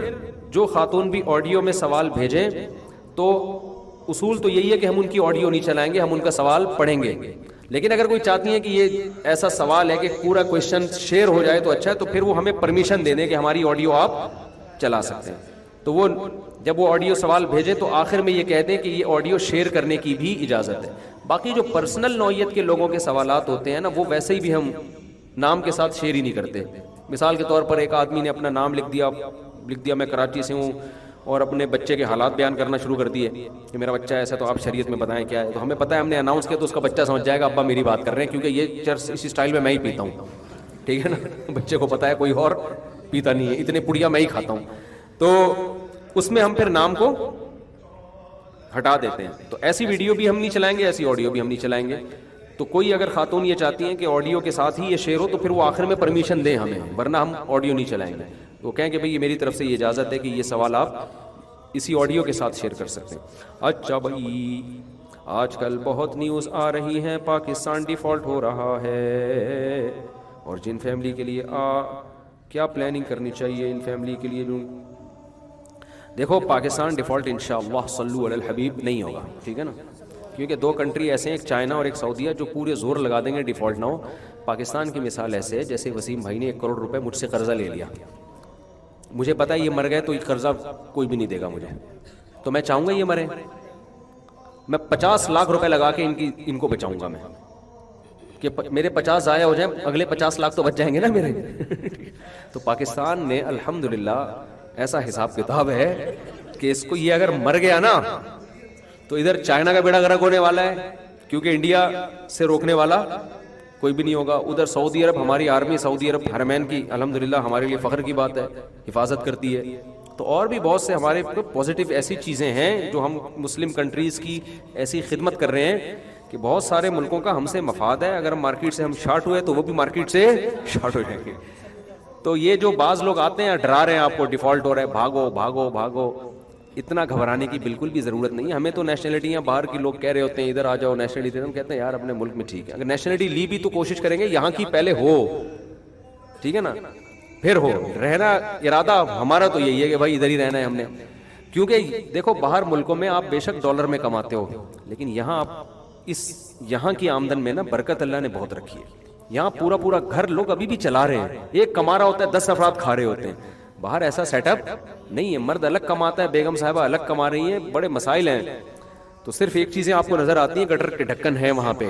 جو خاتون بھی آڈیو میں سوال بھیجیں, تو اصول تو یہی ہے کہ ہم ان کی آڈیو نہیں چلائیں گے, ہم ان کا سوال پڑھیں گے. لیکن اگر کوئی چاہتی ہے کہ یہ ایسا سوال ہے کہ پورا کویشچن شیئر ہو جائے تو اچھا ہے, تو پھر وہ ہمیں پرمیشن دے دیں کہ ہماری آڈیو آپ چلا سکتے ہیں. تو وہ جب وہ آڈیو سوال بھیجیں تو آخر میں یہ کہتے ہیں کہ یہ آڈیو شیئر کرنے کی بھی اجازت ہے. باقی جو پرسنل نوعیت کے لوگوں کے سوالات ہوتے ہیں نا, وہ ویسے ہی بھی ہم نام کے ساتھ شیئر ہی نہیں کرتے. مثال کے طور پر ایک آدمی نے اپنا نام لکھ دیا میں کراچی سے ہوں, اور اپنے بچے کے حالات بیان کرنا شروع کر دیے کہ میرا بچہ ایسا, تو آپ شریعت میں بتائیں کیا ہے. تو ہمیں پتہ ہے, ہم نے اناؤنس کیا تو اس کا بچہ سمجھ جائے گا ابا میری بات کر رہے ہیں, کیونکہ یہ چرس اسی اسٹائل میں ہی پیتا ہوں. ٹھیک ہے نا, بچے کو پتہ ہے کوئی اور پیتا نہیں ہے, اتنے پڑیا میں ہی کھاتا ہوں. تو اس میں ہم پھر نام کو ہٹا دیتے ہیں. تو ایسی ویڈیو بھی ہم نہیں چلائیں گے, ایسی آڈیو بھی ہم نہیں چلائیں گے. تو کوئی اگر خاتون یہ چاہتی ہیں کہ آڈیو کے ساتھ ہی یہ شیئر ہو, تو پھر وہ آخر میں پرمیشن دیں ہمیں, ورنہ ہم آڈیو نہیں چلائیں گے. وہ کہیں کہ بھئی یہ میری طرف سے یہ اجازت ہے کہ یہ سوال آپ اسی آڈیو کے ساتھ شیئر کر سکتے ہیں. اچھا بھائی, آج کل بہت نیوز آ رہی ہیں پاکستان ڈیفالٹ ہو رہا ہے, اور جن فیملی کے لیے کیا پلاننگ کرنی چاہیے ان فیملی کے لیے. دیکھو, پاکستان ڈیفالٹ انشاءاللہ صلو علی الحبیب نہیں ہوگا, ٹھیک ہے نا, کیونکہ دو کنٹری ایسے ہیں, ایک چائنا اور ایک سعودیہ, جو پورے زور لگا دیں گے ڈیفالٹ نہ ہو. پاکستان کی مثال ایسے ہے جیسے وسیم بھائی نے 1 کروڑ روپے مجھ سے قرضہ لے لیا, مجھے پتا ہے یہ مر گئے تو یہ قرضہ کوئی بھی نہیں دے گا مجھے, تو میں چاہوں گا یہ مرے, میں 50 لاکھ روپے لگا کے ان کو بچاؤں گا میں, کہ میرے 50 ضائع ہو جائیں, اگلے 50 لاکھ تو بچ جائیں گے نا میرے. تو پاکستان نے الحمدللہ ایسا حساب کتاب ہے کہ اس کو یہ اگر مر گیا نا تو ادھر چائنا کا بیڑا غرق ہونے والا ہے, کیونکہ انڈیا سے روکنے والا کوئی بھی نہیں ہوگا. ادھر سعودی عرب, ہماری آرمی سعودی عرب حرمین کی الحمدللہ ہمارے لیے فخر کی بات ہے, حفاظت کرتی ہے. تو اور بھی بہت سے ہمارے پازیٹیو ایسی چیزیں ہیں جو ہم مسلم کنٹریز کی ایسی خدمت کر رہے ہیں کہ بہت سارے ملکوں کا ہم سے مفاد ہے. اگر ہم مارکیٹ سے ہم شارٹ ہوئے تو وہ بھی مارکیٹ سے شارٹ ہو جائیں گے. تو یہ جو بعض لوگ آتے ہیں ڈرا رہے ہیں آپ کو, ڈیفالٹ ہو رہا ہے, بھاگو بھاگو بھاگو, اتنا گھبرانے کی بالکل بھی ضرورت نہیں ہے. ہمیں تو نیشنلٹیاں باہر کے لوگ کہہ رہے ہوتے ہیں ادھر آ جاؤ نیشنلٹی, ہم کہتے ہیں یار اپنے ملک میں ٹھیک ہے. اگر نیشنلٹی لی بھی تو کوشش کریں گے یہاں کی پہلے ہو, ٹھیک ہے نا, پھر ہو. رہنا ارادہ ہمارا تو یہی ہے کہ بھائی ادھر ہی رہنا ہے ہم نے, کیونکہ دیکھو باہر ملکوں میں آپ بے شک ڈالر میں کماتے ہو, لیکن یہاں آپ یہاں کی آمدن میں نا برکت اللہ نے بہت رکھی ہے. یہاں پورا پورا گھر لوگ ابھی بھی چلا رہے ہیں, ایک کما رہا ہوتا ہے 10 افراد کھا رہے ہوتے ہیں. باہر ایسا سیٹ اپ نہیں ہے, مرد الگ کماتا ہے, بیگم صاحبہ الگ کما رہی ہیں, بڑے مسائل ہیں. تو صرف ایک چیزیں آپ کو نظر آتی ہیں, گٹر کے ڈھکن ہے وہاں پہ,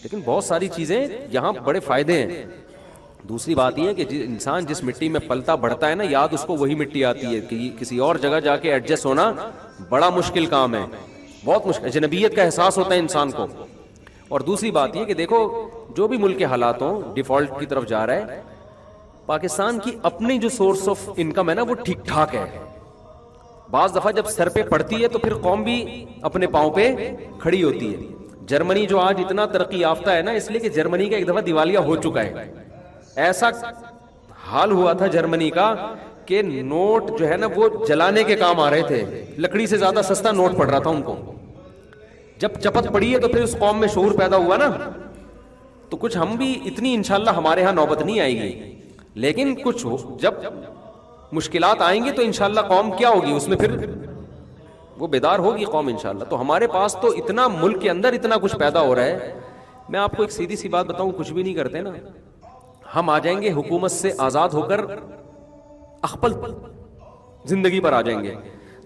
لیکن بہت ساری چیزیں یہاں بڑے فائدے ہیں. دوسری بات یہ ہے کہ انسان جس مٹی میں پلتا بڑھتا ہے نا, یاد اس کو وہی مٹی آتی ہے, کہ کسی اور جگہ جا کے ایڈجسٹ ہونا بڑا مشکل کام ہے, بہت مشکل. جنبیت کا احساس ہوتا ہے انسان کو. اور دوسری بات یہ کہ دیکھو جو بھی ملک کے حالات ہوں ڈیفالٹ کی طرف جا رہا ہے, پاکستان کی اپنی جو سورس آف انکم ہے نا وہ ٹھیک ٹھاک ہے. بعض دفعہ جب سر پہ پڑتی ہے تو پھر قوم بھی اپنے پاؤں پہ کھڑی ہوتی ہے. جرمنی جو آج اتنا ترقی یافتہ ہے نا, اس لیے کہ جرمنی کا ایک دفعہ دیوالیہ ہو چکا ہے. ایسا حال ہوا تھا جرمنی کا کہ نوٹ جو ہے نا وہ جلانے کے کام آ رہے تھے, لکڑی سے زیادہ سستا نوٹ پڑ رہا تھا ان کو. جب چپت پڑی ہے تو پھر اس قوم میں شعور پیدا ہوا نا, تو کچھ ہم بھی اتنی انشاءاللہ ہمارے ہاں نوبت نہیں آئے گی, لیکن کچھ جب مشکلات آئیں گی تو انشاءاللہ قوم کیا ہوگی, اس میں پھر وہ بیدار ہوگی قوم انشاءاللہ. تو ہمارے پاس تو اتنا ملک کے اندر اتنا کچھ پیدا ہو رہا ہے. میں آپ کو ایک سیدھی سی بات بتاؤں, کچھ بھی نہیں کرتے نا, ہم آ جائیں گے حکومت سے آزاد ہو کر اخپل زندگی پر آ جائیں گے.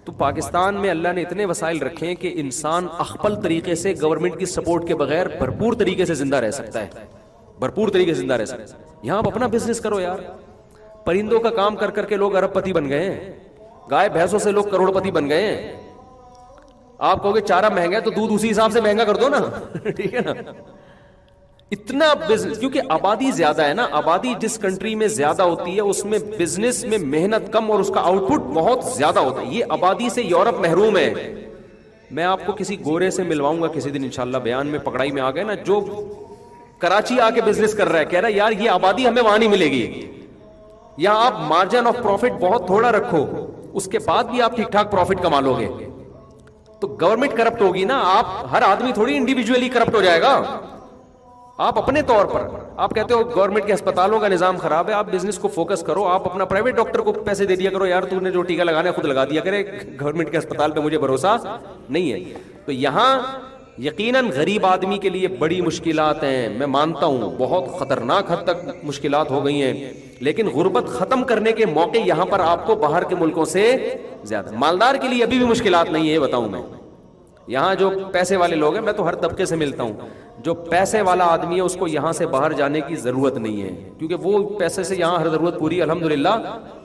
تو پاکستان میں اللہ نے اتنے وسائل رکھے ہیں کہ انسان اخپل طریقے سے گورنمنٹ کی سپورٹ کے بغیر بھرپور طریقے سے زندہ رہ سکتا ہے, بھرپور طریقے سے زندہ رہ سکتا ہے. یہاں آپ اپنا بزنس کرو یار. پرندوں کا کام کر کر کے لوگ ارب پتی بن گئے ہیں, گائے بھینسوں سے لوگ کروڑ پتی بن گئے ہیں. آپ کہو گے چارہ مہنگا ہے تو دودھ اسی حساب سے مہنگا کر دو نا, ٹھیک ہے نا. اتنا بزنس, کیونکہ آبادی زیادہ ہے نا, آبادی جس کنٹری میں زیادہ ہوتی ہے اس میں بزنس میں محنت کم اور اس کا آؤٹ پٹ بہت زیادہ ہوتا ہے. یہ آبادی سے یورپ محروم ہے. میں آپ کو کسی گورے سے ملواؤں گا کسی دن انشاءاللہ, بیان میں پکڑائی میں آ گئے نا, جو کراچی آ کے بزنس کر رہا ہے, کہہ رہا ہے یار یہ آبادی ہمیں وہاں نہیں ملے گی. یہاں آپ مارجن آف پروفٹ بہت تھوڑا رکھو, اس کے بعد بھی آپ ٹھیک ٹھاک پروفٹ کما لو گے. تو گورنمنٹ کرپٹ ہوگی نا, آپ ہر آدمی تھوڑی انڈیویجولی کرپٹ ہو جائے گا. آپ اپنے طور پر, آپ کہتے ہو گورنمنٹ کے اسپتالوں کا نظام خراب ہے, آپ بزنس کو فوکس کرو. آپ اپنا پرائیویٹ ڈاکٹر کو پیسے دے دیا کرو, یار تو نے جو ٹیکا لگانا ہے خود لگا دیا کرے, گورنمنٹ کے اسپتال پہ مجھے بھروسہ نہیں ہے. تو یہاں یقیناً غریب آدمی کے لیے بڑی مشکلات ہیں, میں مانتا ہوں بہت خطرناک حد تک مشکلات ہو گئی ہیں, لیکن غربت ختم کرنے کے موقع یہاں پر آپ کو باہر کے ملکوں سے زیادہ. مالدار کے لیے ابھی بھی مشکلات نہیں ہے, یہ بتاؤں میں. یہاں جو پیسے والے لوگ ہیں, میں تو ہر طبقے سے ملتا ہوں, جو پیسے والا آدمی ہے اس کو یہاں سے باہر جانے کی ضرورت نہیں ہے, کیونکہ وہ پیسے سے یہاں ہر ضرورت پوری الحمدللہ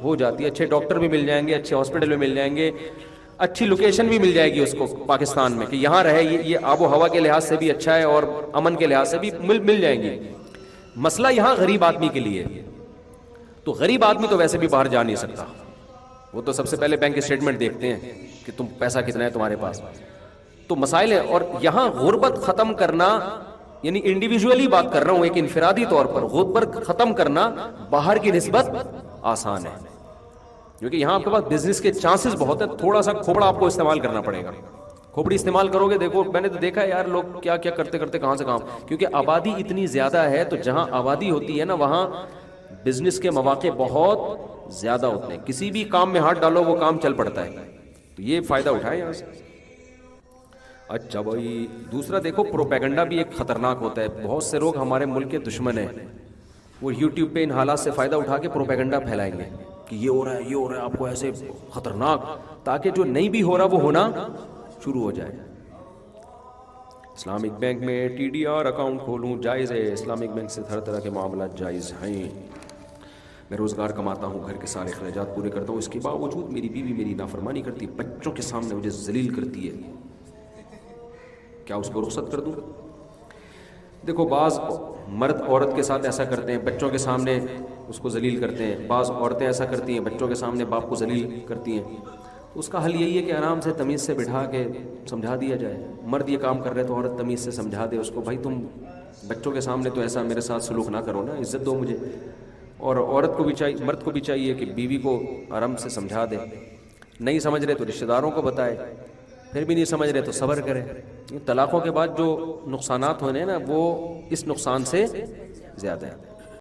ہو جاتی ہے. اچھے ڈاکٹر بھی مل جائیں گے, اچھے ہاسپٹل بھی مل جائیں گے, اچھی لوکیشن بھی مل جائے گی اس کو پاکستان میں کہ یہاں رہے. یہ آب و ہوا کے لحاظ سے بھی اچھا ہے اور امن کے لحاظ سے بھی مل جائیں گی. مسئلہ یہاں غریب آدمی کے لیے, تو غریب آدمی تو ویسے بھی باہر جا نہیں سکتا. وہ تو سب سے پہلے بینک اسٹیٹمنٹ دیکھتے ہیں کہ تم پیسہ کتنا ہے تمہارے پاس. تو مسائل ہے. اور یہاں غربت ختم کرنا, یعنی انڈیویجولی بات کر رہا ہوں, ایک انفرادی طور پر غربت ختم کرنا باہر کی نسبت آسان ہے, کیونکہ یہاں آپ کے پاس بزنس کے چانسز بہت ہیں. تھوڑا سا کھوپڑا آپ کو استعمال کرنا پڑے گا. کھوپڑی استعمال کرو گے, دیکھو میں نے تو دیکھا ہے یار لوگ کیا کیا کرتے کرتے کہاں سے کہاں, کیونکہ آبادی اتنی زیادہ ہے. تو جہاں آبادی ہوتی ہے نا وہاں بزنس کے مواقع بہت زیادہ ہوتے ہیں. کسی بھی کام میں ہاتھ ڈالو وہ کام چل پڑتا ہے. تو یہ فائدہ اٹھائے یہاں سے. اچھا بھائی, دوسرا دیکھو پروپیگنڈا بھی ایک خطرناک ہوتا ہے. بہت سے لوگ ہمارے ملک کے دشمن ہیں, وہ یوٹیوب پہ ان حالات سے فائدہ اٹھا کے پروپیگنڈا پھیلائیں گے کہ یہ ہو رہا ہے, یہ ہو رہا ہے, آپ کو ایسے خطرناک, تاکہ جو نہیں بھی ہو رہا وہ ہونا شروع ہو جائے. اسلامک بینک میں ٹی ڈی آر اکاؤنٹ کھولوں جائز ہے، اسلامک بینک سے ہر طرح کے معاملات جائز ہیں۔ میں روزگار کماتا ہوں، گھر کے سارے اخراجات پورے کرتا ہوں، اس کے باوجود میری بیوی میری نافرمانی کرتی ہے، بچوں کے سامنے مجھے ذلیل کرتی ہے، کیا اس کو رخصت کر دوں؟ دیکھو بعض مرد عورت کے ساتھ ایسا کرتے ہیں، بچوں کے سامنے اس کو ذلیل کرتے ہیں، بعض عورتیں ایسا کرتی ہیں، بچوں کے سامنے باپ کو ذلیل کرتی ہیں، تو اس کا حل یہی ہے کہ آرام سے تمیز سے بٹھا کے سمجھا دیا جائے۔ مرد یہ کام کر رہے تو عورت تمیز سے سمجھا دے اس کو، بھائی تم بچوں کے سامنے تو ایسا میرے ساتھ سلوک نہ کرو نا، عزت دو مجھے۔ اور عورت کو بھی چاہیے، مرد کو بھی چاہیے کہ بیوی کو آرام سے سمجھا دے، نہیں سمجھ رہے تو رشتہ داروں کو بتائے، پھر بھی نہیں سمجھ رہے تو صبر کرے۔ طلاقوں کے بعد جو نقصانات ہونے ہیں نا وہ اس نقصان سے زیادہ ہیں۔